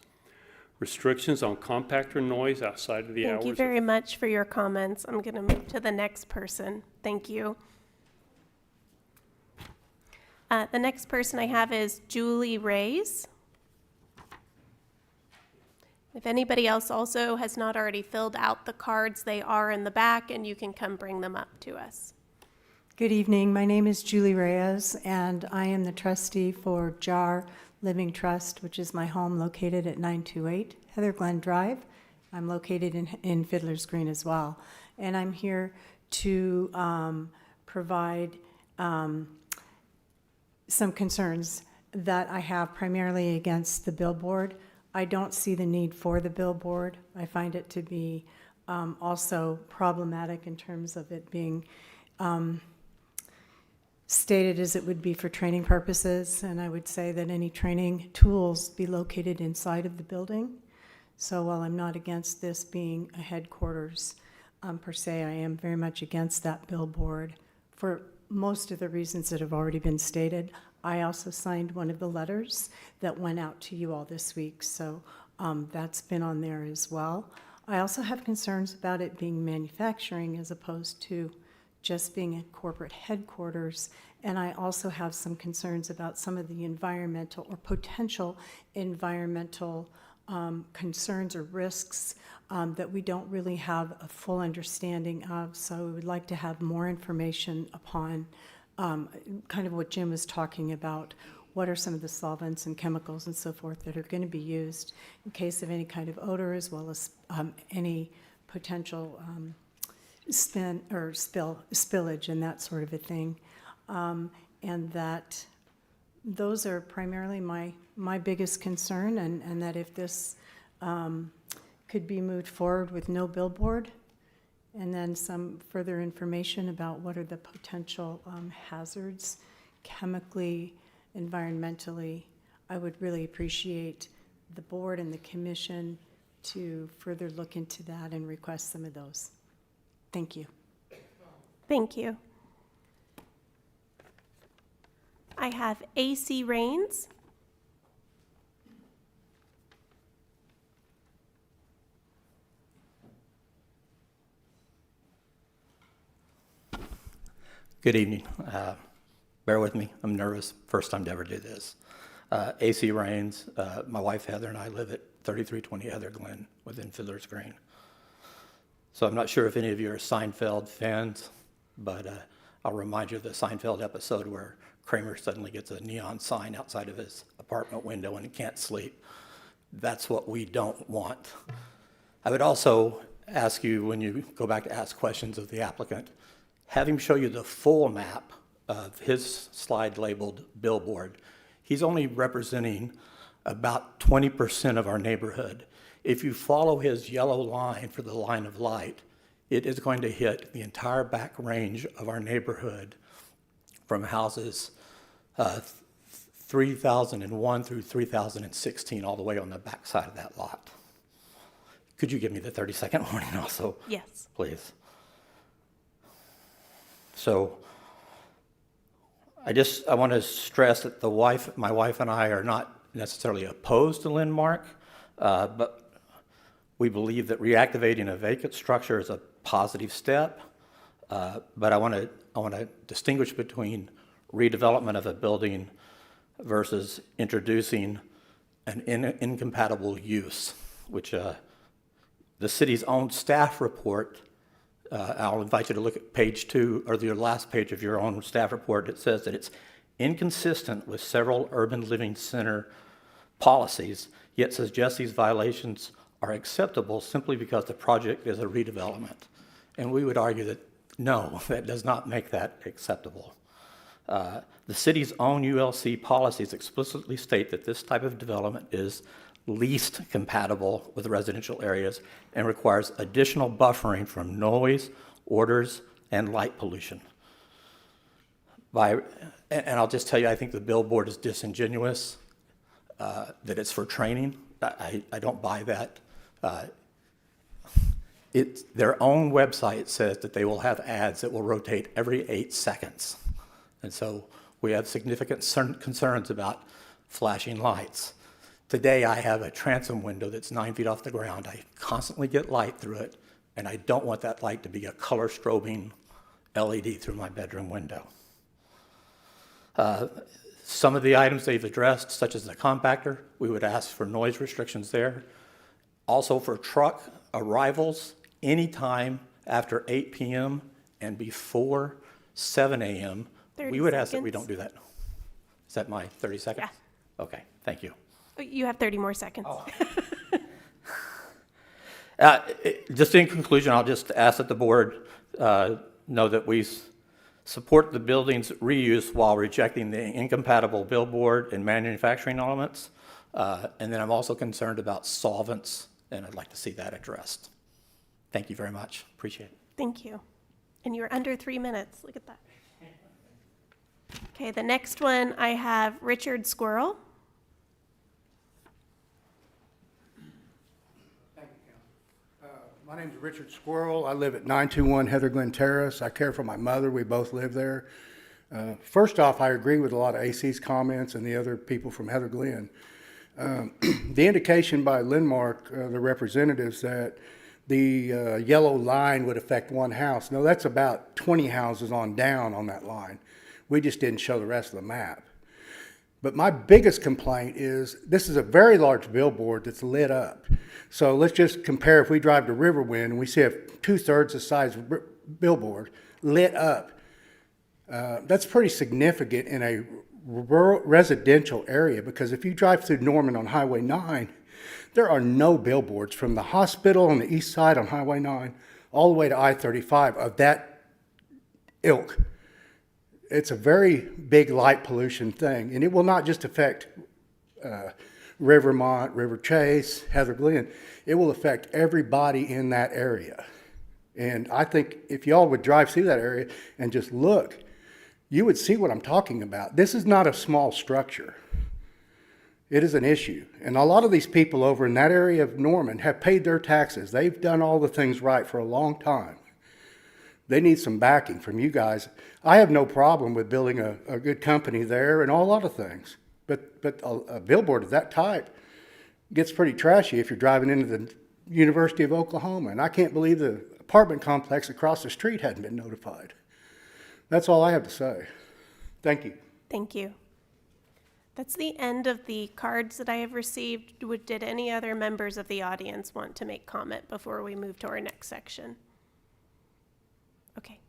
Restrictions on compactor noise outside of the hours. Thank you very much for your comments. I'm going to move to the next person. Thank you. The next person I have is Julie Reyes. If anybody else also has not already filled out the cards, they are in the back, and you can come bring them up to us. Good evening. My name is Julie Reyes, and I am the trustee for JAR Living Trust, which is my home located at 928 Heather Glen Drive. I'm located in Fiddler's Green as well. And I'm here to provide some concerns that I have primarily against the billboard. I don't see the need for the billboard. I find it to be also problematic in terms of it being stated as it would be for training purposes, and I would say that any training tools be located inside of the building. So while I'm not against this being a headquarters per se, I am very much against that billboard for most of the reasons that have already been stated. I also signed one of the letters that went out to you all this week, so that's been on there as well. I also have concerns about it being manufacturing as opposed to just being a corporate headquarters, and I also have some concerns about some of the environmental or potential environmental concerns or risks that we don't really have a full understanding of. So we would like to have more information upon kind of what Jim was talking about. What are some of the solvents and chemicals and so forth that are going to be used in case of any kind of odor, as well as any potential spillage and that sort of a thing. And that those are primarily my biggest concern, and that if this could be moved forward with no billboard, and then some further information about what are the potential hazards chemically, environmentally, I would really appreciate the board and the commission to further look into that and request some of those. Thank you. Thank you. I have AC Rains. Good evening. Bear with me. I'm nervous. First time to ever do this. AC Rains. My wife Heather and I live at 3320 Heather Glen within Fiddler's Green. So I'm not sure if any of you are Seinfeld fans, but I'll remind you of the Seinfeld episode where Kramer suddenly gets a neon sign outside of his apartment window and he can't sleep. That's what we don't want. I would also ask you, when you go back to ask questions of the applicant, have him show you the full map of his slide labeled billboard. He's only representing about 20% of our neighborhood. If you follow his yellow line for the line of light, it is going to hit the entire back range of our neighborhood from houses 3001 through 3016, all the way on the back side of that lot. Could you give me the 30-second warning also? Yes. Please. So I want to stress that my wife and I are not necessarily opposed to Lindmark, but we believe that reactivating a vacant structure is a positive step. But I want to distinguish between redevelopment of a building versus introducing an incompatible use, which the city's own staff report. I'll invite you to look at page 2, or the last page of your own staff report. It says that it's inconsistent with several urban living center policies, yet suggests these violations are acceptable simply because the project is a redevelopment. And we would argue that no, that does not make that acceptable. The city's own ULC policies explicitly state that this type of development is least compatible with residential areas and requires additional buffering from noise, odors, and light pollution. And I'll just tell you, I think the billboard is disingenuous, that it's for training. I don't buy that. Their own website says that they will have ads that will rotate every 8 seconds. And so we have significant concerns about flashing lights. Today, I have a transom window that's 9 feet off the ground. I constantly get light through it, and I don't want that light to be a color strobing LED through my bedroom window. Some of the items they've addressed, such as the compactor, we would ask for noise restrictions there. Also for truck arrivals, anytime after 8 p.m. and before 7 a.m., we would ask that we don't do that. Is that my 30 seconds? Yeah. Okay, thank you. You have 30 more seconds. Just in conclusion, I'll just ask that the board know that we support the building's reuse while rejecting the incompatible billboard and manufacturing elements. And then I'm also concerned about solvents, and I'd like to see that addressed. Thank you very much. Appreciate it. Thank you. And you're under 3 minutes. Look at that. Okay, the next one I have Richard Squirrel. My name's Richard Squirrel. I live at 921 Heather Glen Terrace. I care for my mother. We both live there. First off, I agree with a lot of AC's comments and the other people from Heather Glen. The indication by Lindmark, the representatives, that the yellow line would affect one house. No, that's about 20 houses on down on that line. We just didn't show the rest of the map. But my biggest complaint is this is a very large billboard that's lit up. So let's just compare if we drive to Riverwind and we see a 2/3 the size billboard lit up. That's pretty significant in a rural residential area, because if you drive through Norman on Highway 9, there are no billboards from the hospital on the east side on Highway 9 all the way to I-35 of that ilk. It's a very big light pollution thing, and it will not just affect Rivermont, River Chase, Heather Glen. It will affect everybody in that area. And I think if y'all would drive through that area and just look, you would see what I'm talking about. This is not a small structure. It is an issue. And a lot of these people over in that area of Norman have paid their taxes. They've done all the things right for a long time. They need some backing from you guys. I have no problem with building a good company there and a lot of things. But a billboard of that type gets pretty trashy if you're driving into the University of Oklahoma. And I can't believe the apartment complex across the street hadn't been notified. That's all I have to say. Thank you. Thank you. That's the end of the cards that I have received. Did any other members of the audience want to make comment before we move to our next section? Okay.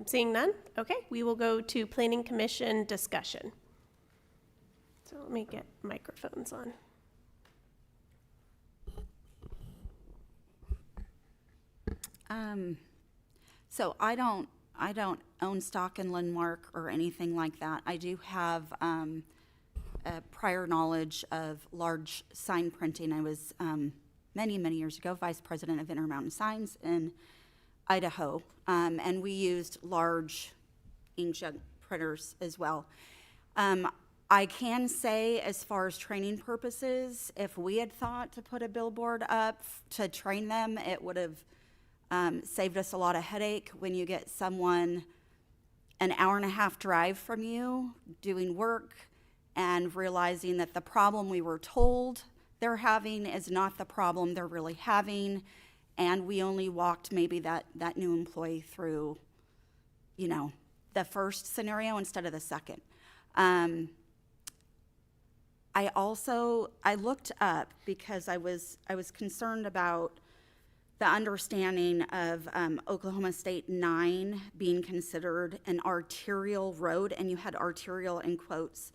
Seeing none? Okay, we will go to Planning Commission discussion. So let me get microphones on. So I don't own stock in Lindmark or anything like that. I do have a prior knowledge of large sign printing. I was many years ago vice president of Intermountain Signs in Idaho, and we used large inkjet printers as well. I can say, as far as training purposes, if we had thought to put a billboard up to train them, it would have saved us a lot of headache when you get someone an hour-and-a-half drive from you doing work and realizing that the problem we were told they're having is not the problem they're really having, and we only walked maybe that new employee through, you know, the first scenario instead of the second. I looked up because I was concerned about the understanding of Oklahoma State 9 being considered an arterial road, and you had arterial in quotes,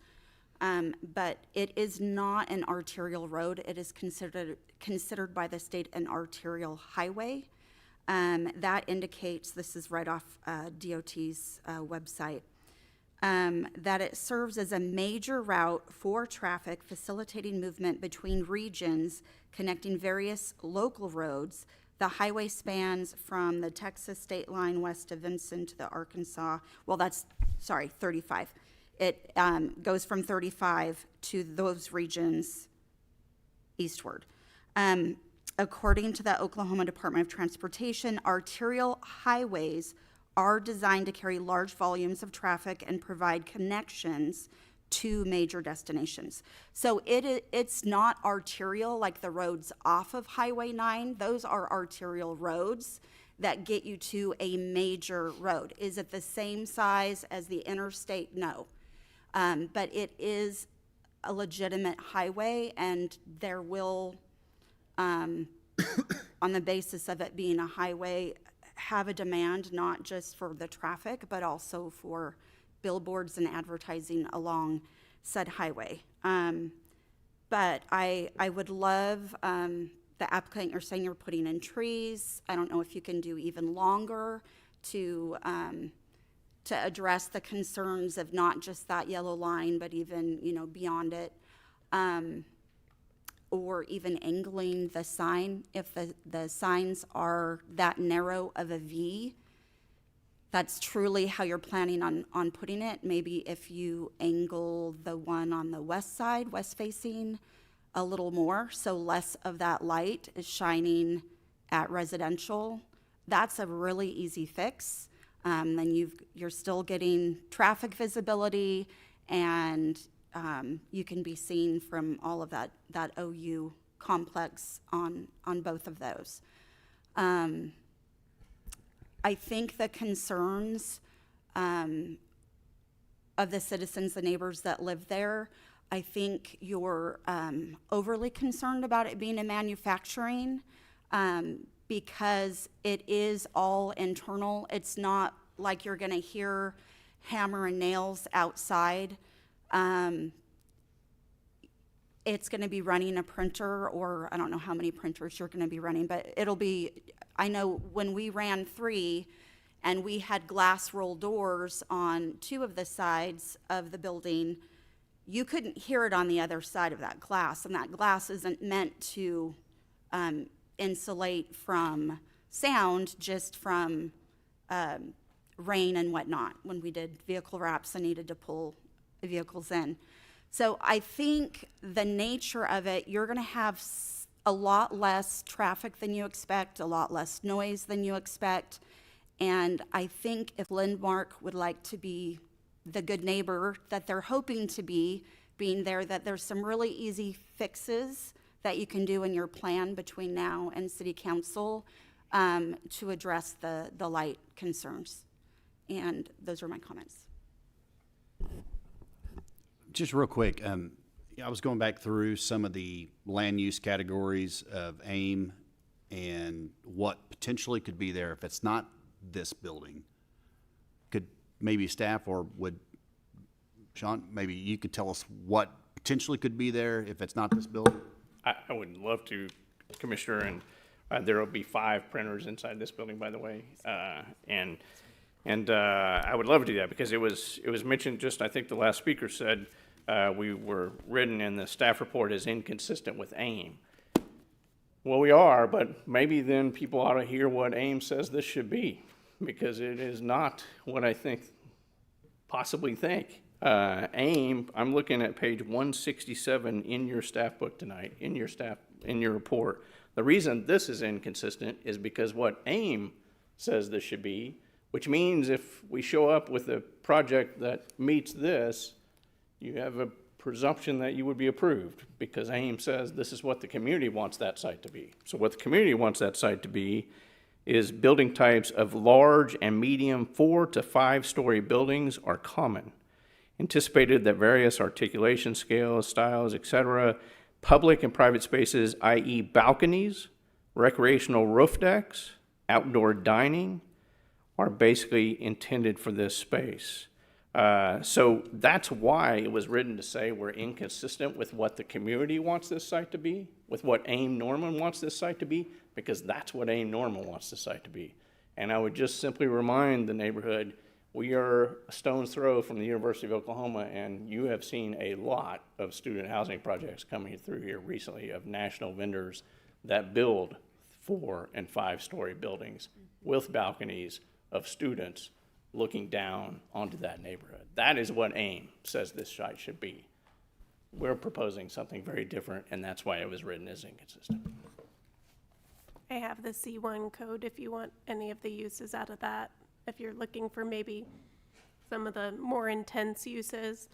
but it is not an arterial road. It is considered by the state an arterial highway. That indicates, this is right off DOT's website, that it serves as a major route for traffic, facilitating movement between regions, connecting various local roads. The highway spans from the Texas state line west of Vinson to the Arkansas, 35. It goes from 35 to those regions eastward. According to the Oklahoma Department of Transportation, arterial highways are designed to carry large volumes of traffic and provide connections to major destinations. So it's not arterial like the roads off of Highway 9. Those are arterial roads that get you to a major road. Is it the same size as the interstate? No. But it is a legitimate highway, and there will, on the basis of it being a highway, have a demand not just for the traffic, but also for billboards and advertising along said highway. But I would love, the applicant, you're saying you're putting in trees. I don't know if you can do even longer to address the concerns of not just that yellow line, but even, beyond it. Or even angling the sign. If the signs are that narrow of a V, that's truly how you're planning on putting it. Maybe if you angle the one on the west side, west facing, a little more, so less of that light is shining at residential. That's a really easy fix. Then you're still getting traffic visibility, and you can be seen from all of that OU complex on both of those. I think the concerns of the citizens, the neighbors that live there, I think you're overly concerned about it being a manufacturing because it is all internal. It's not like you're gonna hear hammer and nails outside. It's gonna be running a printer, or I don't know how many printers you're gonna be running, but it'll be, I know when we ran 3 and we had glass roll doors on 2 of the sides of the building, you couldn't hear it on the other side of that glass, and that glass isn't meant to insulate from sound, just from rain and whatnot. When we did vehicle wraps and needed to pull vehicles in. So I think the nature of it, you're gonna have a lot less traffic than you expect, a lot less noise than you expect. And I think if Lindmark would like to be the good neighbor that they're hoping to be, being there, that there's some really easy fixes that you can do in your plan between now and city council to address the light concerns. And those are my comments. Just real quick, I was going back through some of the land use categories of AIM and what potentially could be there if it's not this building. Could maybe staff, or would, Sean, maybe you could tell us what potentially could be there if it's not this building? I would love to, Commissioner, and there will be 5 printers inside this building, by the way. And I would love to do that because it was mentioned, just I think the last speaker said, we were written in the staff report as inconsistent with AIM. Well, we are, but maybe then people ought to hear what AIM says this should be, because it is not what I possibly think. AIM, I'm looking at page 167 in your staff book tonight, in your report. The reason this is inconsistent is because what AIM says this should be, which means if we show up with a project that meets this, you have a presumption that you would be approved, because AIM says this is what the community wants that site to be. So what the community wants that site to be is building types of large and medium 4 to 5 story buildings are common. Anticipated that various articulation scales, styles, etc., public and private spaces, i.e. balconies, recreational roof decks, outdoor dining, are basically intended for this space. So that's why it was written to say we're inconsistent with what the community wants this site to be, with what AIM Norman wants this site to be, because that's what AIM Norman wants this site to be. And I would just simply remind the neighborhood, We are a stone's throw from the University of Oklahoma, and you have seen a lot of student housing projects coming through here recently of national vendors that build 4- and 5-story buildings with balconies of students looking down onto that neighborhood. That is what AIM says this site should be. We're proposing something very different, and that's why it was written as inconsistent. I have the C1 code if you want any of the uses out of that. If you're looking for maybe some of the more intense uses,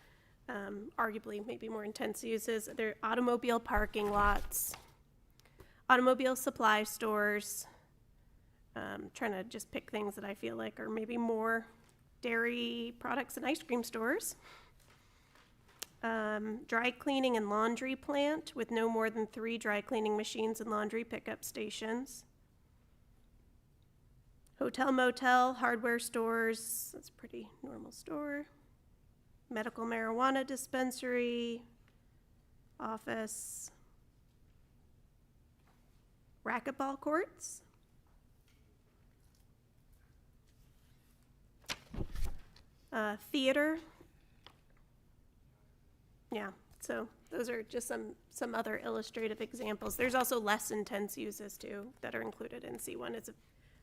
arguably maybe more intense uses, they're automobile parking lots, automobile supply stores, trying to just pick things that I feel like are maybe more dairy products and ice cream stores. Dry cleaning and laundry plant with no more than 3 dry cleaning machines and laundry pickup stations. Hotel, motel, hardware stores, that's a pretty normal store. Medical marijuana dispensary, office. Racquetball courts. Theater. Yeah, so those are just some other illustrative examples. There's also less intense uses too that are included in C1. It's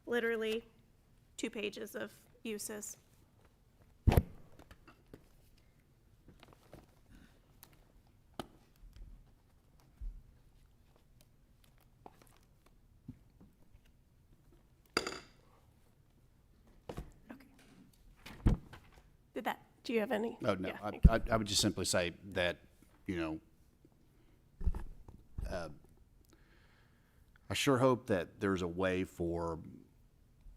literally 2 pages of uses. Do you have any? Oh, no, Yeah, I would just simply say that, you know, I sure hope that there's a way for,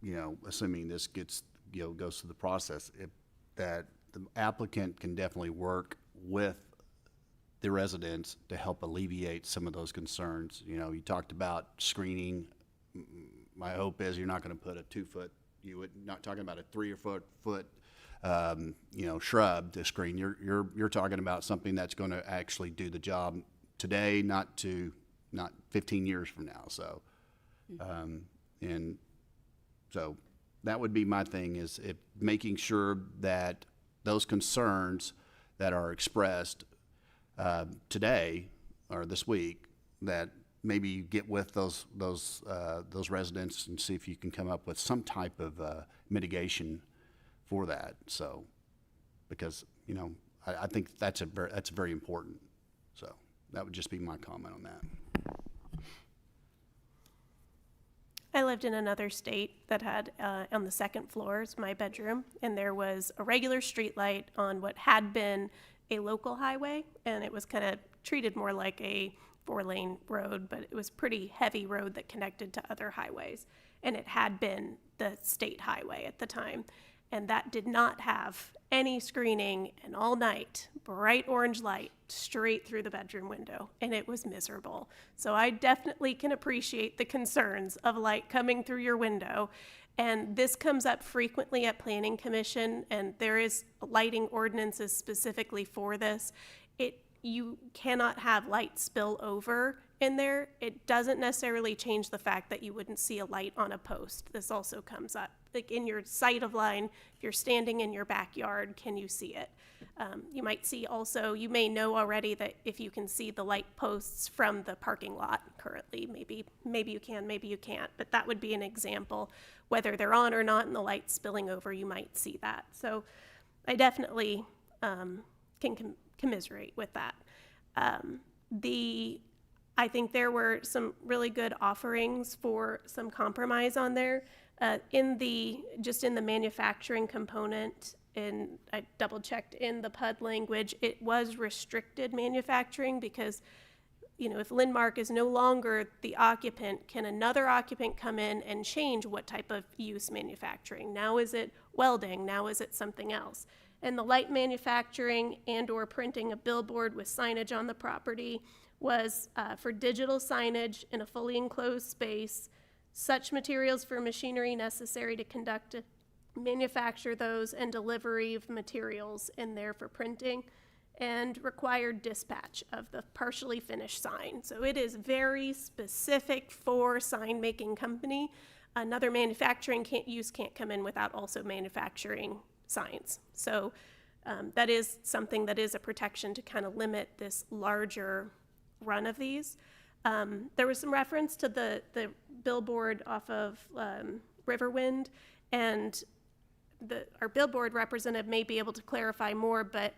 you know, assuming this gets, you know, goes through the process, that the applicant can definitely work with the residents to help alleviate some of those concerns. You know, you talked about screening. My hope is you're not going to put a 2-foot, not talking about a 3 or 4 foot you know, shrub to screen. You're talking about something that's going to actually do the job today, not 15 years from now. So, and so that would be my thing, is making sure that those concerns that are expressed today or this week, that maybe you get with those residents and see if you can come up with some type of mitigation for that. So, because, you know, I think that's very important. So that would just be my comment on that. I lived in another state that had, on the 2nd floor is my bedroom, and there was a regular street light on what had been a local highway, and it was kind of treated more like a 4-lane road, but it was pretty heavy road that connected to other highways, and it had been the state highway at the time. And that did not have any screening, and all night, bright orange light straight through the bedroom window, and it was miserable. So I definitely can appreciate the concerns of light coming through your window. And this comes up frequently at Planning Commission, and there is lighting ordinances specifically for this. You cannot have light spill over in there. It doesn't necessarily change the fact that you wouldn't see a light on a post. This also comes up. Like in your sight of line, if you're standing in your backyard, can you see it? You might see also, you may know already that if you can see the light posts from the parking lot currently, maybe you can, maybe you can't, but that would be an example. Whether they're on or not and the light's spilling over, you might see that. So I definitely can commiserate with that. I think there were some really good offerings for some compromise on there. In the manufacturing component, and I double checked in the PUD language, it was restricted manufacturing because, you know, if Lindmark is no longer the occupant, can another occupant come in and change what type of use manufacturing? Now is it welding? Now is it something else? And the light manufacturing and or printing a billboard with signage on the property was for digital signage in a fully enclosed space, such materials for machinery necessary to manufacture those, and delivery of materials in there for printing, and required dispatch of the partially finished sign. So it is very specific for sign making company. Another manufacturing can't come in without also manufacturing signs. So that is something that is a protection to kind of limit this larger run of these. There was some reference to the billboard off of Riverwind, and our billboard representative may be able to clarify more, but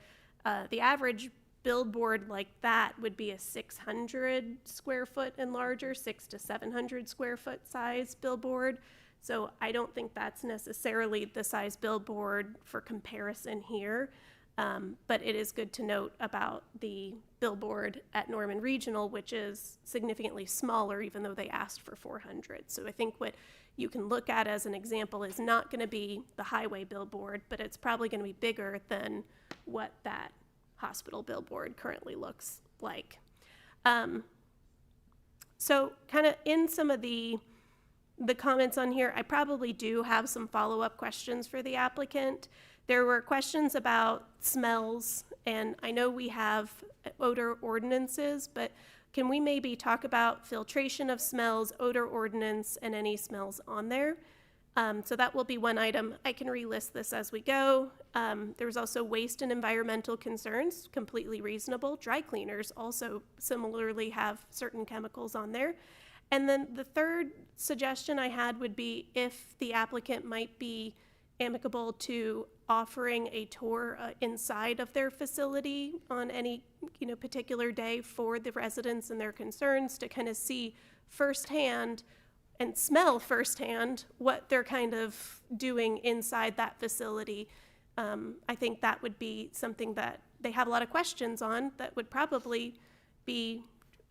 the average billboard like that would be a 600 square foot and larger, 600 to 700 square foot size billboard. So I don't think that's necessarily the size billboard for comparison here. But it is good to note about the billboard at Norman Regional, which is significantly smaller, even though they asked for 400. So I think what you can look at as an example is not going to be the highway billboard, but it's probably going to be bigger than what that hospital billboard currently looks like. So kind of in some of the comments on here, I probably do have some follow-up questions for the applicant. There were questions about smells, and I know we have odor ordinances, but can we maybe talk about filtration of smells, odor ordinance, and any smells on there? So that will be one item. I can relist this as we go. There was also waste and environmental concerns, completely reasonable. Dry cleaners also similarly have certain chemicals on there. And then the third suggestion I had would be if the applicant might be amicable to offering a tour inside of their facility on any particular day for the residents and their concerns to kind of see firsthand and smell firsthand what they're kind of doing inside that facility. I think that would be something that they have a lot of questions on that would probably be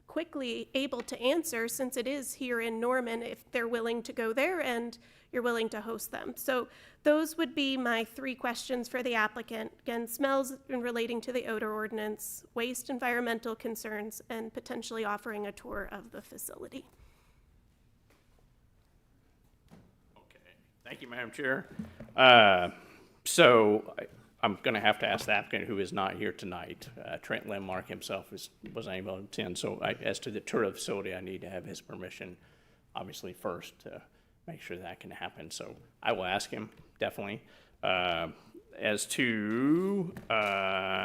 quickly able to answer, since it is here in Norman, if they're willing to go there and you're willing to host them. So those would be my three questions for the applicant. Again, smells in relating to the odor ordinance, waste environmental concerns, and potentially offering a tour of the facility. Thank you, Madam Chair. I'm going to have to ask the applicant, who is not here tonight. Trent Lindmark himself was unable to attend. So as to the tour of the facility, I need to have his permission, obviously, first to make sure that can happen. So I will ask him, definitely. As to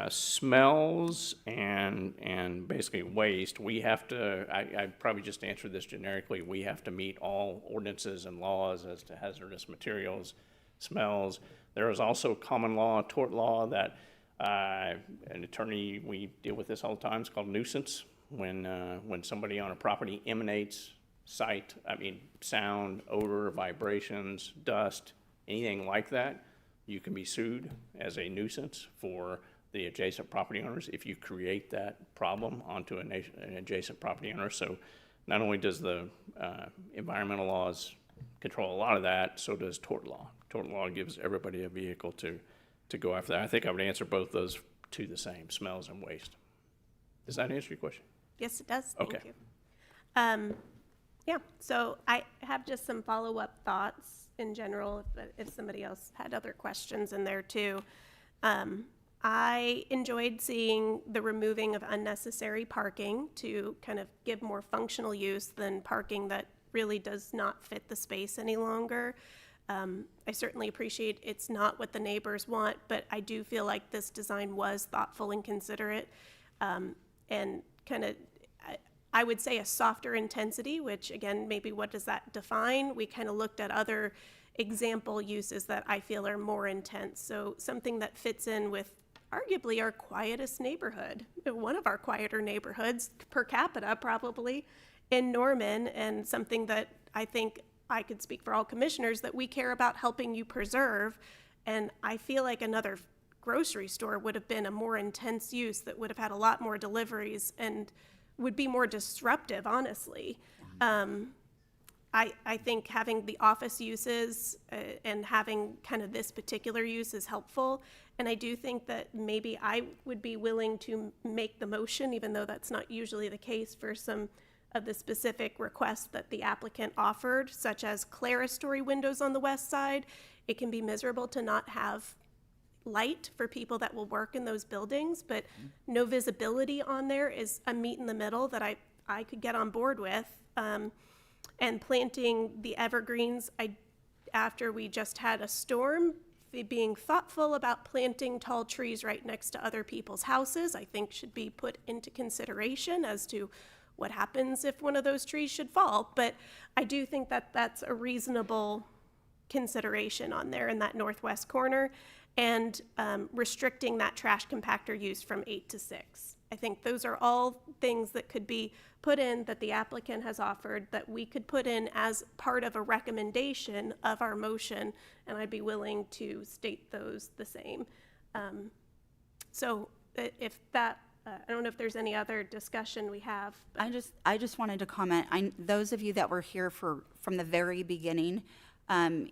smells and basically waste, we have to, I probably just answered this generically, we have to meet all ordinances and laws as to hazardous materials, smells. There is also common law, tort law, that an attorney, we deal with this all the time. It's called nuisance. When somebody on a property emanates sound, odor, vibrations, dust, anything like that, you can be sued as a nuisance for the adjacent property owners if you create that problem onto an adjacent property owner. So not only does the environmental laws control a lot of that, so does tort law. Tort law gives everybody a vehicle to go after that. I think I would answer both those two the same, smells and waste. Does that answer your question? Yes, it does. Thank Okay. you. Yeah, so I have just some follow-up thoughts in general, if somebody else had other questions in there too. I enjoyed seeing the removing of unnecessary parking to kind of give more functional use than parking that really does not fit the space any longer. I certainly appreciate it's not what the neighbors want, but I do feel like this design was thoughtful and considerate, and kind of, I would say a softer intensity, which again, maybe what does that define? We kind of looked at other example uses that I feel are more intense. So something that fits in with arguably our quietest neighborhood, one of our quieter neighborhoods per capita probably in Norman, and something that I think I could speak for all commissioners that we care about helping you preserve. And I feel like another grocery store would have been a more intense use that would have had a lot more deliveries and would be more disruptive, honestly. I think having the office uses and having kind of this particular use is helpful. And I do think that maybe I would be willing to make the motion, even though that's not usually the case for some of the specific requests that the applicant offered, such as clerestory windows on the west side. It can be miserable to not have light for people that will work in those buildings, but no visibility on there is a meet in the middle that I could get on board with. And planting the evergreens, after we just had a storm, being thoughtful about planting tall trees right next to other people's houses, I think should be put into consideration as to what happens if one of those trees should fall. But I do think that that's a reasonable consideration on there in that northwest corner, and restricting that trash compactor use from 8 to 6. I think those are all things that could be put in, that the applicant has offered, that we could put in as part of a recommendation of our motion, and I'd be willing to state those the same. So if that, I don't know if there's any other discussion we have. I just wanted to comment. Those of you that were here from the very beginning,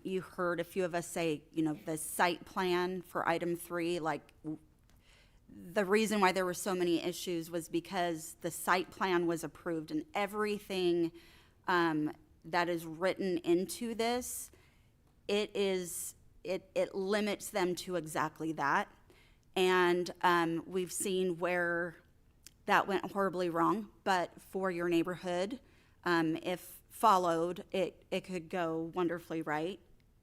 you heard a few of us say, the site plan for item 3, like the reason why there were so many issues was because the site plan was approved, and everything that is written into this, it limits them to exactly that. And we've seen where that went horribly wrong, but for your neighborhood, if followed, it could go wonderfully right,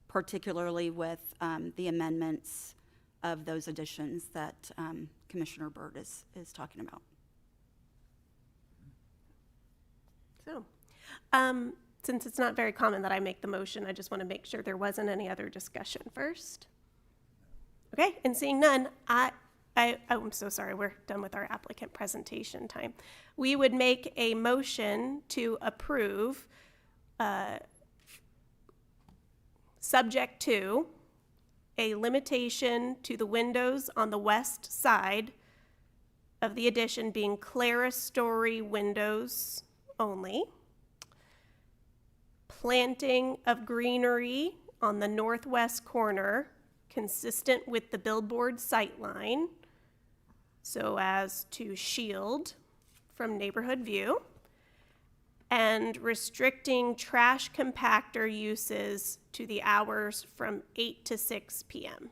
particularly with the amendments of those additions that Commissioner Byrd is talking about. So, since it's not very common that I make the motion, I just want to make sure there wasn't any other discussion first. Okay, and seeing none, I'm so sorry, we're done with our applicant presentation time. We would make a motion to approve, subject to a limitation to the windows on the west side of the addition being clerestory windows only, planting of greenery on the northwest corner consistent with the billboard sightline so as to shield from neighborhood view, and restricting trash compactor uses to the hours from 8 to 6 p.m.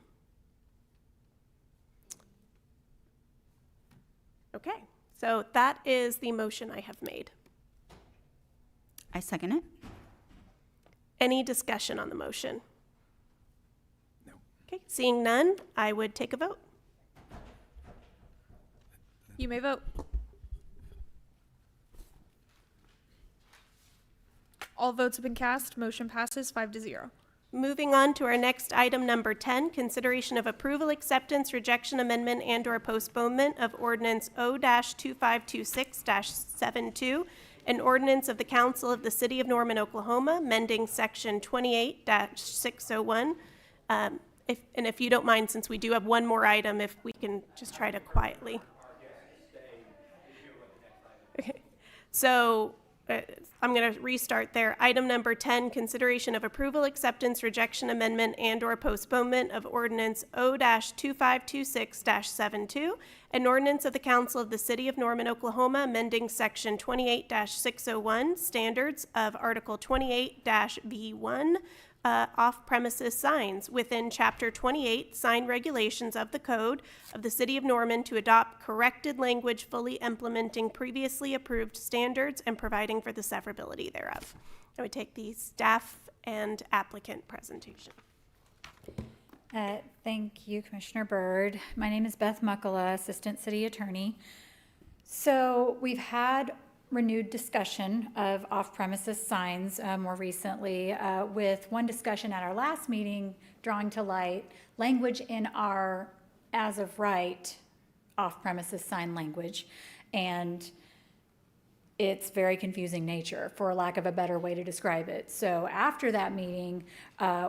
Okay, so that is the motion I have made. I second it. Any discussion on the motion? No. Okay, seeing none, I would take a vote. You may vote. All votes have been cast. Motion passes 5-0. Moving on to our next item, number 10, consideration of approval, acceptance, rejection, amendment, and/or postponement of ordinance O-2526-72, an ordinance of the Council of the City of Norman, Oklahoma, amending section 28-601. If you don't mind, since we do have one more item, if we can just try to quietly. Okay. So I'm going to restart there. Item number 10, consideration of approval, acceptance, rejection, amendment, and/or postponement of ordinance O-2526-72, an ordinance of the Council of the City of Norman, Oklahoma, amending section 28-601, standards of Article 28-V1, off-premises signs within Chapter 28, sign regulations of the Code of the City of Norman to adopt corrected language fully implementing previously approved standards and providing for the severability thereof. I would take the staff and applicant presentation. Thank you, Commissioner Byrd. My name is Beth Muckala, Assistant City Attorney. So we've had renewed discussion of off-premises signs more recently, with one discussion at our last meeting drawing to light language in our as of right off-premises sign language, and its very confusing nature, for lack of a better way to describe it. So after that meeting,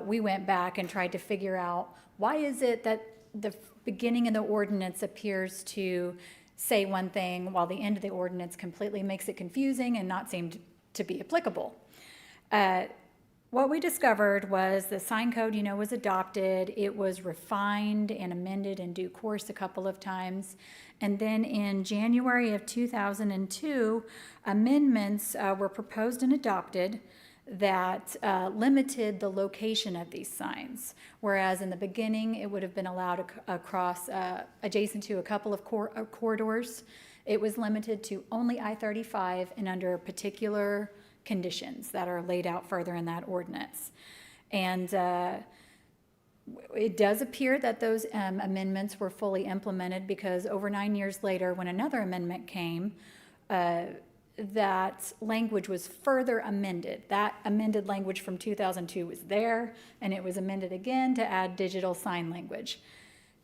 we went back and tried to figure out, why is it that the beginning of the ordinance appears to say one thing while the end of the ordinance completely makes it confusing and not seem to be applicable. What we discovered was the sign code, was adopted. It was refined and amended in due course a couple of times. And then in January of 2002, amendments were proposed and adopted that limited the location of these signs, whereas in the beginning it would have been allowed across adjacent to a couple of corridors. It was limited to only I-35 and under particular conditions that are laid out further in that ordinance. And It does appear that those amendments were fully implemented because over 9 years later, when another amendment came, that language was further amended. That amended language from 2002 was there, and it was amended again to add digital sign language.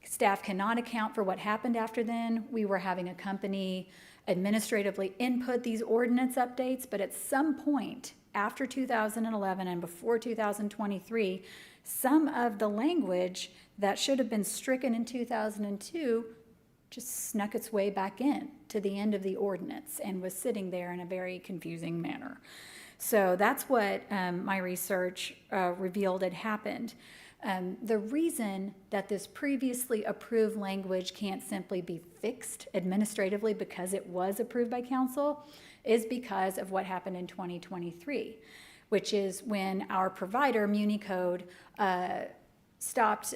Staff cannot account for what happened after then. We were having a company administratively input these ordinance updates, but at some point after 2011 and before 2023, some of the language that should have been stricken in 2002 just snuck its way back in to the end of the ordinance and was sitting there in a very confusing manner. So that's what my research revealed had happened. The reason that this previously approved language can't simply be fixed administratively because it was approved by council is because of what happened in 2023, which is when our provider, MuniCode, stopped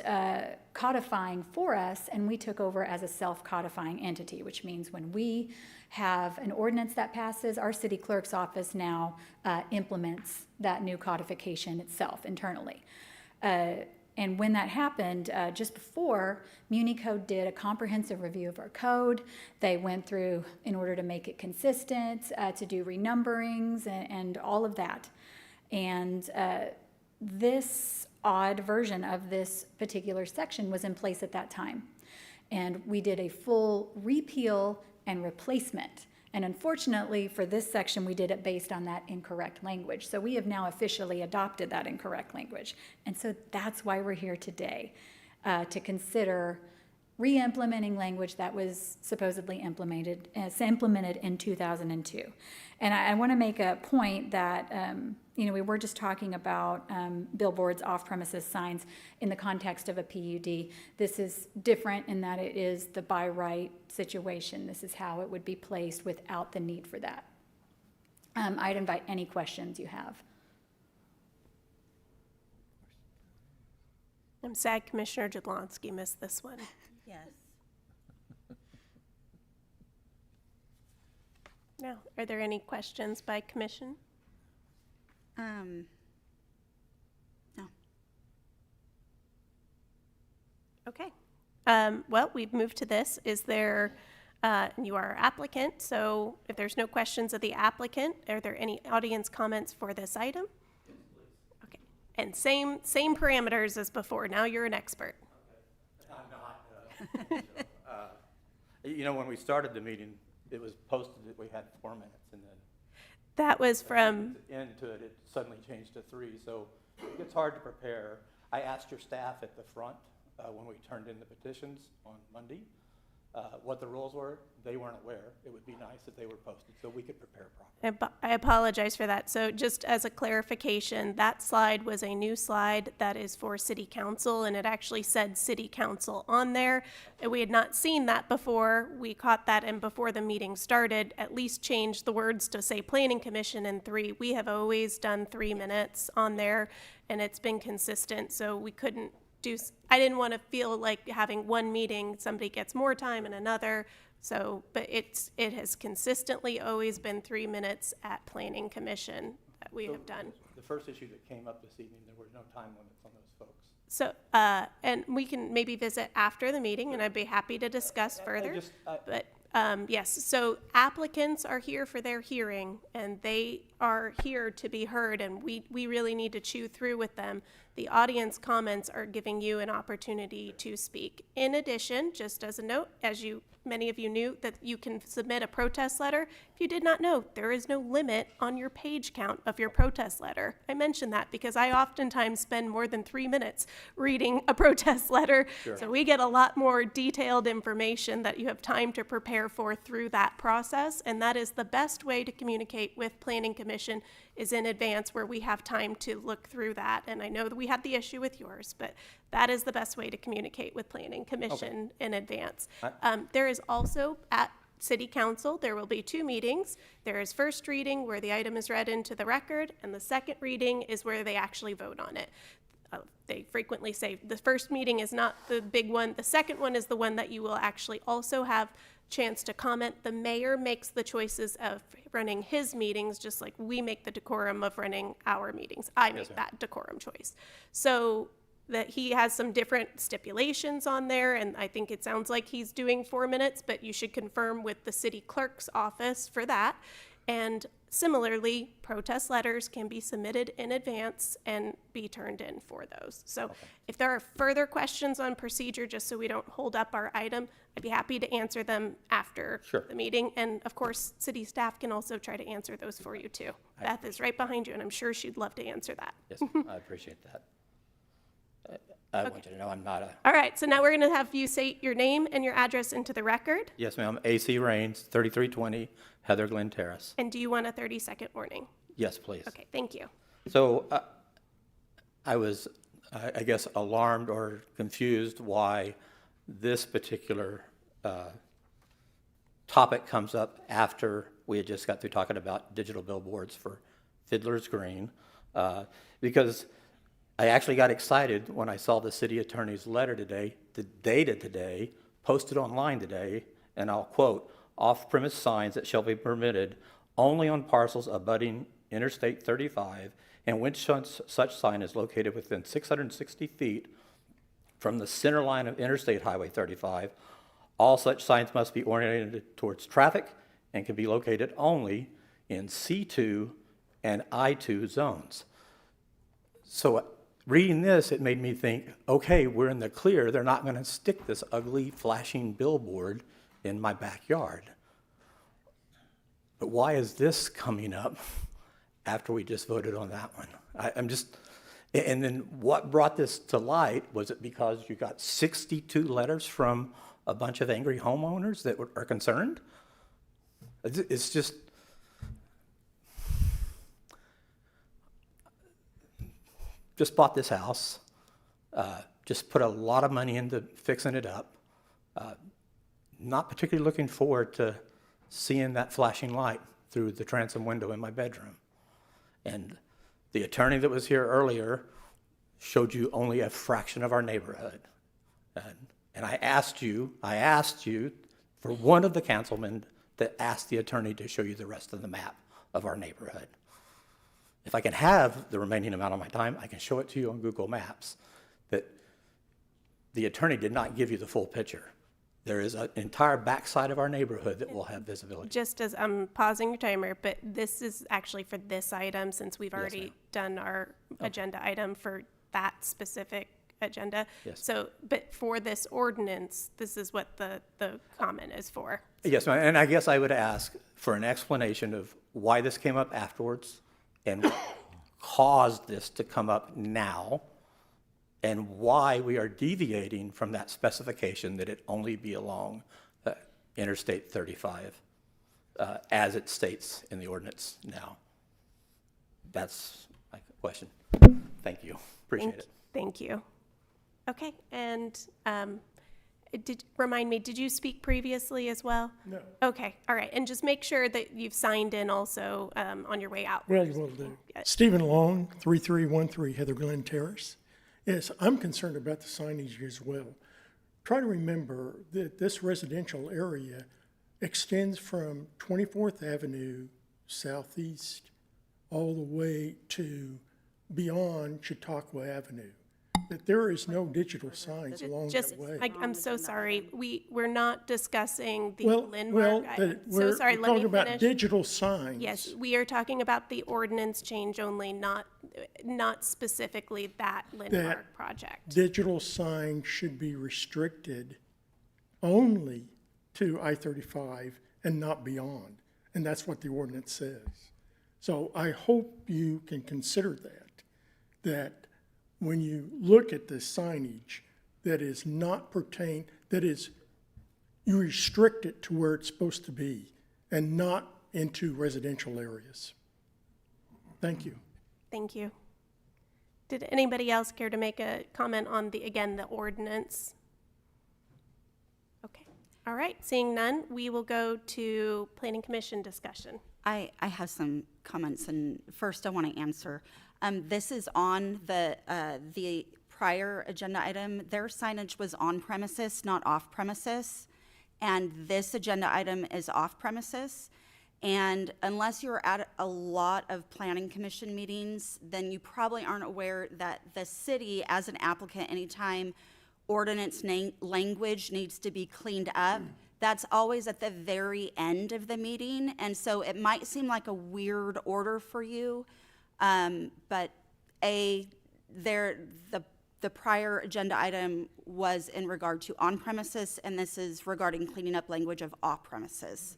codifying for us, and we took over as a self-codifying entity, which means when we have an ordinance that passes, our city clerk's office now implements that new codification itself internally. And when that happened, just before, MuniCode did a comprehensive review of our code. They went through, in order to make it consistent, to do renumberings and all of that. And this odd version of this particular section was in place at that time. And we did a full repeal and replacement. And unfortunately, for this section, we did it based on that incorrect language. So we have now officially adopted that incorrect language. And so that's why we're here today, to consider re-implementing language that was supposedly implemented in 2002. And I want to make a point that, we were just talking about billboards, off-premises signs in the context of a PUD. This is different in that it is the by right situation. This is how it would be placed without the need for that. I'd invite any questions you have. I'm sad Commissioner Jablonski missed this one. Yes. No. Are there any questions by commission? No. Okay. Well, we've moved to this. Is there, you are our applicant, so if there's no questions of the applicant, are there any audience comments for this item? Okay. And same parameters as before. Now you're an expert. I'm not. When we started the meeting, it was posted that we had 4 minutes, and then That was from, into it suddenly changed to 3. So it's hard to prepare. I asked your staff at the front when we turned in the petitions on Monday what the rules were. They weren't aware. It would be nice if they were posted so we could prepare properly. I apologize for that. So just as a clarification, that slide was a new slide that is for city council, and it actually said city council on there. And we had not seen that before. We caught that, and before the meeting started, at least changed the words to say planning commission in 3. We have always done 3 minutes on there, and it's been consistent, so we couldn't I didn't want to feel like having one meeting, somebody gets more time and another. So, but it has consistently always been 3 minutes at planning commission that we have done. The first issue that came up this evening, there were no time limits on those folks. So, and we can maybe visit after the meeting, and I'd be happy to discuss further. But yes, so applicants are here for their hearing, and they are here to be heard, and we really need to chew through with them. The audience comments are giving you an opportunity to speak. In addition, just as a note, many of you knew that you can submit a protest letter. If you did not know, there is no limit on your page count of your protest letter. I mention that because I oftentimes spend more than 3 minutes reading a protest letter. Sure. So we get a lot more detailed information that you have time to prepare for through that process. And that is the best way to communicate with Planning Commission, is in advance, where we have time to look through that. And I know that we had the issue with yours, but that is the best way to communicate with Planning Commission in advance. There is also at City Council, there will be 2 meetings. There is first reading where the item is read into the record, and the second reading is where they actually vote on it. They frequently say the first meeting is not the big one. The second one is the one that you will actually also have chance to comment. The mayor makes the choices of running his meetings, just like we make the decorum of running our meetings. I make that decorum choice. So that he has some different stipulations on there, and I think it sounds like he's doing 4 minutes, but you should confirm with the city clerk's office for that. And similarly, protest letters can be submitted in advance and be turned in for those. So if there are further questions on procedure, just so we don't hold up our item, I'd be happy to answer them after the meeting. And of course, city staff can also try to answer those for you too. Beth is right behind you, and I'm sure she'd love to answer that. Yes, I appreciate that. I want you to know I'm not a, All right, so now we're going to have you say your name and your address into the record. yes, ma'am, AC Rains, 3320 Heather Glen Terrace. And do you want a 30-second warning? Yes, please. Okay, thank you. So I was, I guess, alarmed or confused why this particular topic comes up after we had just got through talking about digital billboards for Fiddler's Green, because I actually got excited when I saw the city attorney's letter today, dated today, posted online today, and I'll quote, "Off-premise signs that shall be permitted only on parcels abutting Interstate 35 and when such sign is located within 660 feet from the center line of Interstate Highway 35. All such signs must be oriented towards traffic and can be located only in C2 and I2 zones." So reading this, it made me think, okay, we're in the clear. They're not going to stick this ugly flashing billboard in my backyard. But why is this coming up after we just voted on that one? I'm just, and then what brought this to light? Was it because you got 62 letters from a bunch of angry homeowners that are concerned? It's just, bought this house, just put a lot of money into fixing it up. Not particularly looking forward to seeing that flashing light through the transom window in my bedroom. And the attorney that was here earlier showed you only a fraction of our neighborhood. And I asked you for one of the councilmen that asked the attorney to show you the rest of the map of our neighborhood. If I can have the remaining amount of my time, I can show it to you on Google Maps, that the attorney did not give you the full picture. There is an entire backside of our neighborhood that will have visibility. Just as I'm pausing your timer, but this is actually for this item, since we've already done our agenda item for that specific agenda. Yes. So, but for this ordinance, this is what the comment is for. Yes, ma'am, and I guess I would ask for an explanation of why this came up afterwards and what caused this to come up now, and why we are deviating from that specification that it only be along Interstate 35, as it states in the ordinance now. That's my question. Thank you. Appreciate it. Thank you. Okay, and remind me, did you speak previously as well? No. Okay, all right, and just make sure that you've signed in also on your way out. Well, you will do. Stephen Long, 3313 Heather Glen Terrace. Yes, I'm concerned about the signage as well. Try to remember that this residential area extends from 24th Avenue southeast all the way to beyond Chautauqua Avenue. That there is no digital signs along Just, that way. I'm so sorry, we're not discussing the Well, Lindmark. I'm so we're sorry, let me talking about finish. digital signs. Yes, we are talking about the ordinance change only, not specifically that Lindmark project. Digital signs should be restricted only to I-35 and not beyond. And that's what the ordinance says. So I hope you can consider that when you look at the signage that is not pertain, that is, you restrict it to where it's supposed to be and not into residential areas. Thank you. Thank you. Did anybody else care to make a comment on the ordinance? Okay, all right, seeing none, we will go to Planning Commission discussion. I have some comments, and first I want to answer. This is on the prior agenda item. Their signage was on premises, not off premises, and this agenda item is off premises. And unless you're at a lot of planning commission meetings, then you probably aren't aware that the city, as an applicant, anytime ordinance language needs to be cleaned up, that's always at the very end of the meeting. And so it might seem like a weird order for you, but the prior agenda item was in regard to on premises, and this is regarding cleaning up language of off premises.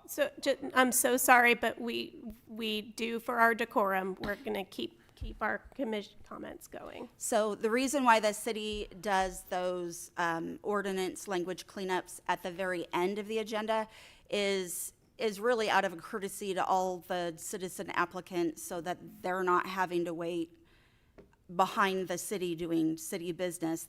So, I'm so sorry, but we do, for our decorum, we're going to keep our commission comments going. So the reason why the city does those ordinance language cleanups at the very end of the agenda is really out of a courtesy to all the citizen applicants, so that they're not having to wait behind the city doing city business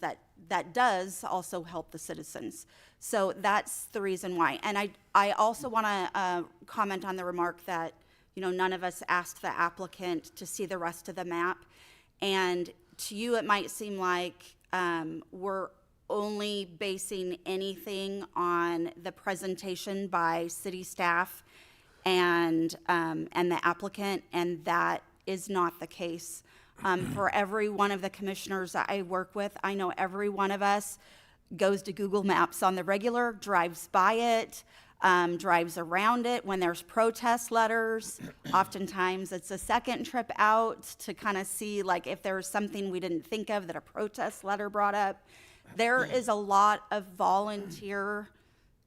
that does also help the citizens. So that's the reason why. And I also want to comment on the remark that, you know, none of us asked the applicant to see the rest of the map. And to you, it might seem like we're only basing anything on the presentation by city staff and the applicant, and that is not the case. For every one of the commissioners that I work with, I know every one of us goes to Google Maps on the regular, drives by it, drives around it when there's protest letters. Oftentimes, it's a second trip out to kind of see, like, if there's something we didn't think of that a protest letter brought up. There is a lot of volunteer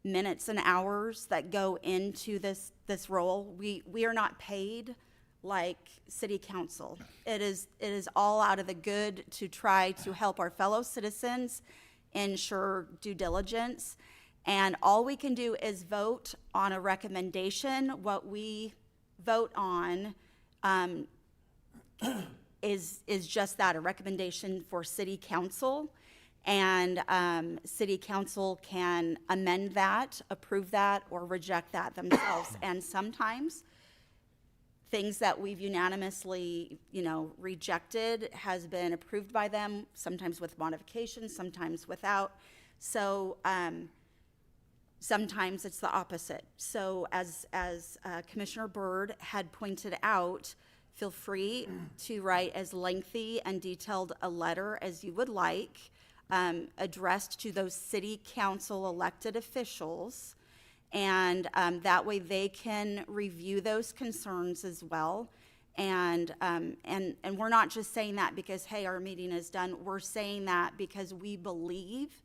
minutes and hours that go into this role. We are not paid like city council. It is all out of the good to try to help our fellow citizens ensure due diligence. And all we can do is vote on a recommendation. What we vote on is just that, a recommendation for city council. And city council can amend that, approve that, or reject that themselves. And sometimes things that we've unanimously, rejected has been approved by them, sometimes with modifications, sometimes without. So sometimes it's the opposite. So as Commissioner Byrd had pointed out, feel free to write as lengthy and detailed a letter as you would like, addressed to those city council elected officials. And that way they can review those concerns as well. And we're not just saying that because, hey, our meeting is done. We're saying that because we believe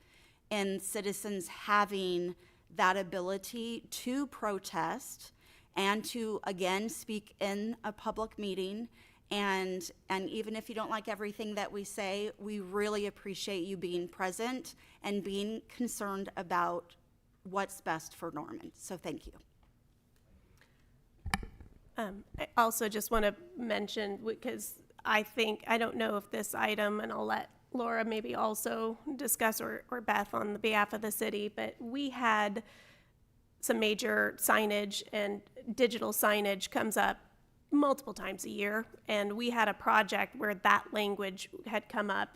in citizens having that ability to protest and to, again, speak in a public meeting. And even if you don't like everything that we say, we really appreciate you being present and being concerned about what's best for Norman. So thank you. I also just want to mention, because I don't know if this item, and I'll let Laura maybe also discuss, or Beth on the behalf of the city, but we had some major signage, and digital signage comes up multiple times a year. And we had a project where that language had come up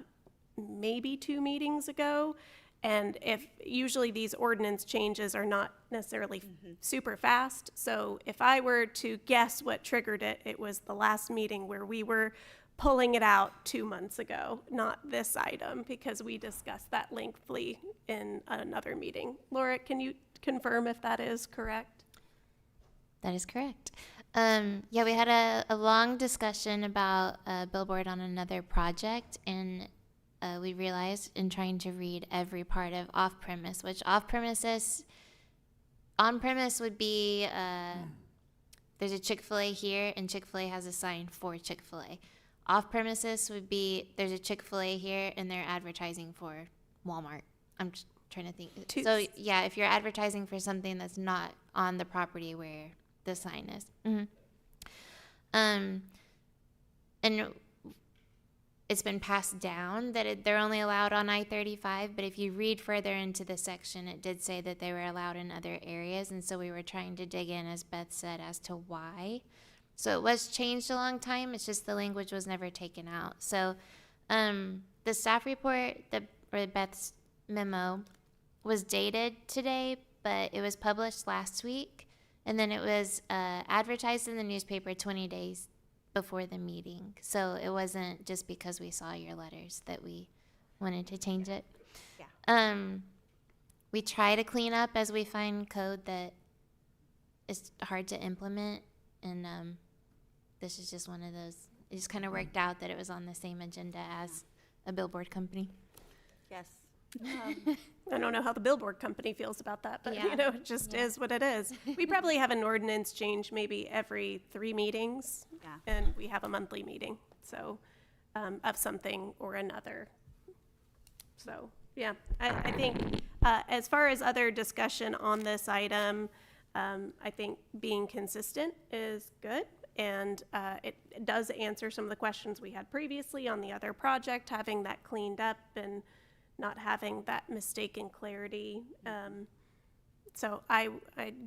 maybe 2 meetings ago. And usually these ordinance changes are not necessarily super fast. So if I were to guess what triggered it, it was the last meeting where we were pulling it out 2 months ago, not this item, because we discussed that lengthily in another meeting. Laura, can you confirm if that is correct? That is correct. Yeah, we had a long discussion about a billboard on another project, and we realized in trying to read every part of off-premise, which on-premise would be, there's a Chick-fil-A here, and Chick-fil-A has a sign for Chick-fil-A. Off-premises would be, there's a Chick-fil-A here, and they're advertising for Walmart. I'm just trying to think. So, yeah, if you're advertising for something that's not on the property where the sign is. And it's been passed down that they're only allowed on I-35, but if you read further into the section, it did say that they were allowed in other areas, and so we were trying to dig in, as Beth said, as to why. So it was changed a long time, it's just the language was never taken out. So the staff report, or Beth's memo, was dated today, but it was published last week, and then it was advertised in the newspaper 20 days before the meeting. So it wasn't just because we saw your letters that we wanted to change it. Yeah. We try to clean up as we find code that is hard to implement, and this is just one of those. It just kind of worked out that it was on the same agenda as a billboard company. Yes. I don't know how the billboard company feels about that, but Yeah. it just is what it is. We probably have an ordinance change maybe every 3 meetings, Yeah. and we have a monthly meeting, so, of something or another. So, yeah, I think, as far as other discussion on this item, I think being consistent is good, and it does answer some of the questions we had previously on the other project, having that cleaned up and not having that mistaken clarity. So I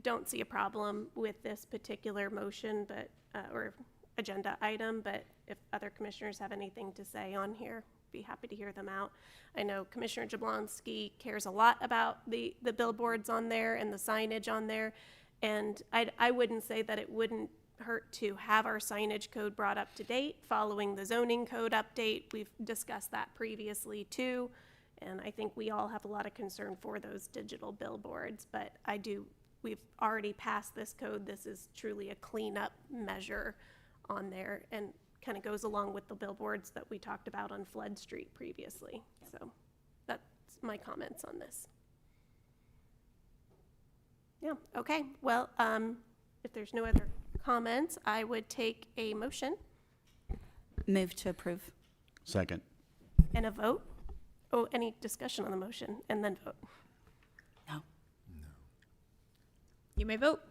don't see a problem with this particular motion, but, or agenda item, but if other commissioners have anything to say on here, be happy to hear them out. I know Commissioner Jablonski cares a lot about the billboards on there and the signage on there, and I wouldn't say that it wouldn't hurt to have our signage code brought up to date following the zoning code update. We've discussed that previously too. And I think we all have a lot of concern for those digital billboards, but we've already passed this code. This is truly a cleanup measure on there and kind of goes along with the billboards that we talked about on Flood Street previously. So that's my comments on this. Yeah, okay. Well, if there's no other comments, I would take a motion Move to approve. Second. and a vote. Oh, any discussion on the motion and then vote? No. You may vote.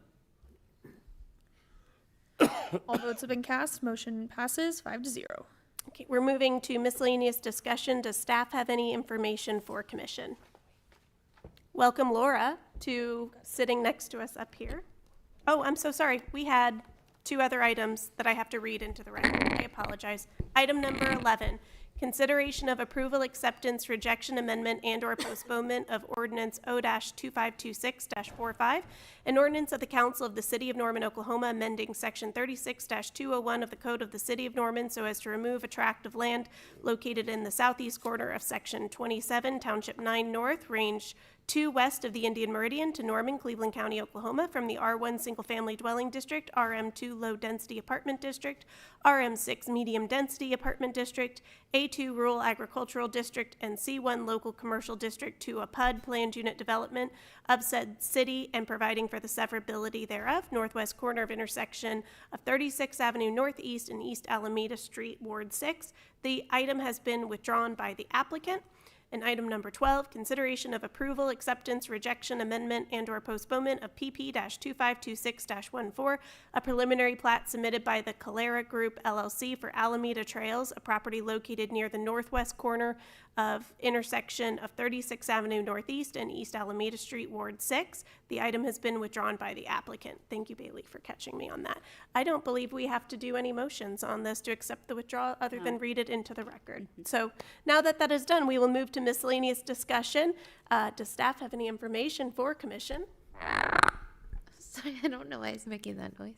All votes have been cast. Motion passes 5-0. Okay, we're moving to miscellaneous discussion. Does staff have any information for commission? Welcome Laura to sitting next to us up here. Oh, I'm so sorry. We had 2 other items that I have to read into the record. I apologize. Item number 11, consideration of approval, acceptance, rejection, amendment, and/or postponement of ordinance O-2526-45, an ordinance of the Council of the City of Norman, Oklahoma, amending section 36-201 of the Code of the City of Norman so as to remove a tract of land located in the southeast corner of section 27, Township 9 North, range 2 west of the Indian Meridian to Norman, Cleveland County, Oklahoma, from the R1 Single Family Dwelling District, RM2 Low Density Apartment District, RM6 Medium Density Apartment District, A2 Rural Agricultural District, and C1 Local Commercial District to a PUD planned unit development of said city and providing for the severability thereof, northwest corner of intersection of 36th Avenue Northeast and East Alameda Street, Ward 6. The item has been withdrawn by the applicant. And item number 12, consideration of approval, acceptance, rejection, amendment, and/or postponement of PP-2526-14, a preliminary plat submitted by the Calera Group LLC for Alameda Trails, a property located near the northwest corner of intersection of 36th Avenue Northeast and East Alameda Street, Ward 6. The item has been withdrawn by the applicant. Thank you, Bailey, for catching me on that. I don't believe we have to do any motions on this to accept the withdrawal other than read it into the record. So now that that is done, we will move to miscellaneous discussion. Does staff have any information for commission? Sorry, I don't know why it's making that noise.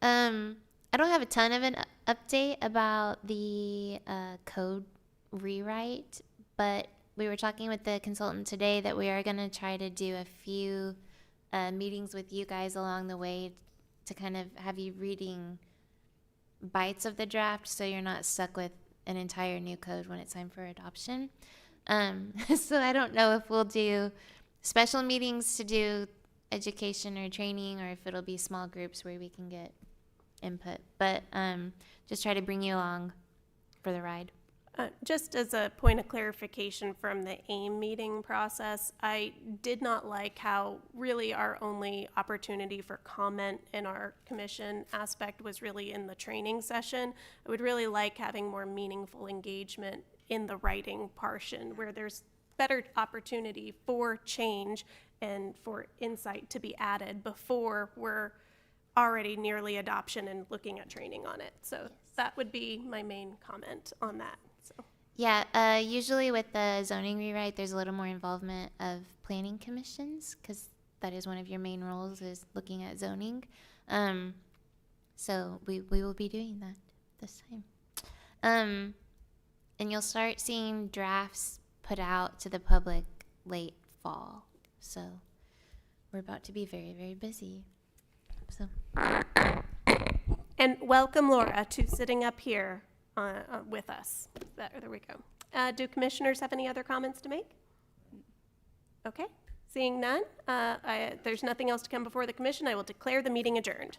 I don't have a ton of an update about the code rewrite, but we were talking with the consultant today that we are going to try to do a few meetings with you guys along the way to kind of have you reading bites of the draft so you're not stuck with an entire new code when it's time for adoption. So I don't know if we'll do special meetings to do education or training or if it'll be small groups where we can get input, but just try to bring you along for the ride. Just as a point of clarification from the AIM meeting process, I did not like how really our only opportunity for comment in our commission aspect was really in the training session. I would really like having more meaningful engagement in the writing portion where there's better opportunity for change and for insight to be added before we're already nearly adoption and looking at training on it. So that would be my main comment on that. So. Yeah, usually with the zoning rewrite, there's a little more involvement of planning commissions because that is one of your main roles, is looking at zoning. So we will be doing that this time. And you'll start seeing drafts put out to the public late fall. So we're about to be very, very busy. So. And welcome, Laura, to sitting up here with us. There we go. Do commissioners have any other comments to make? Okay, seeing none, there's nothing else to come before the commission. I will declare the meeting adjourned.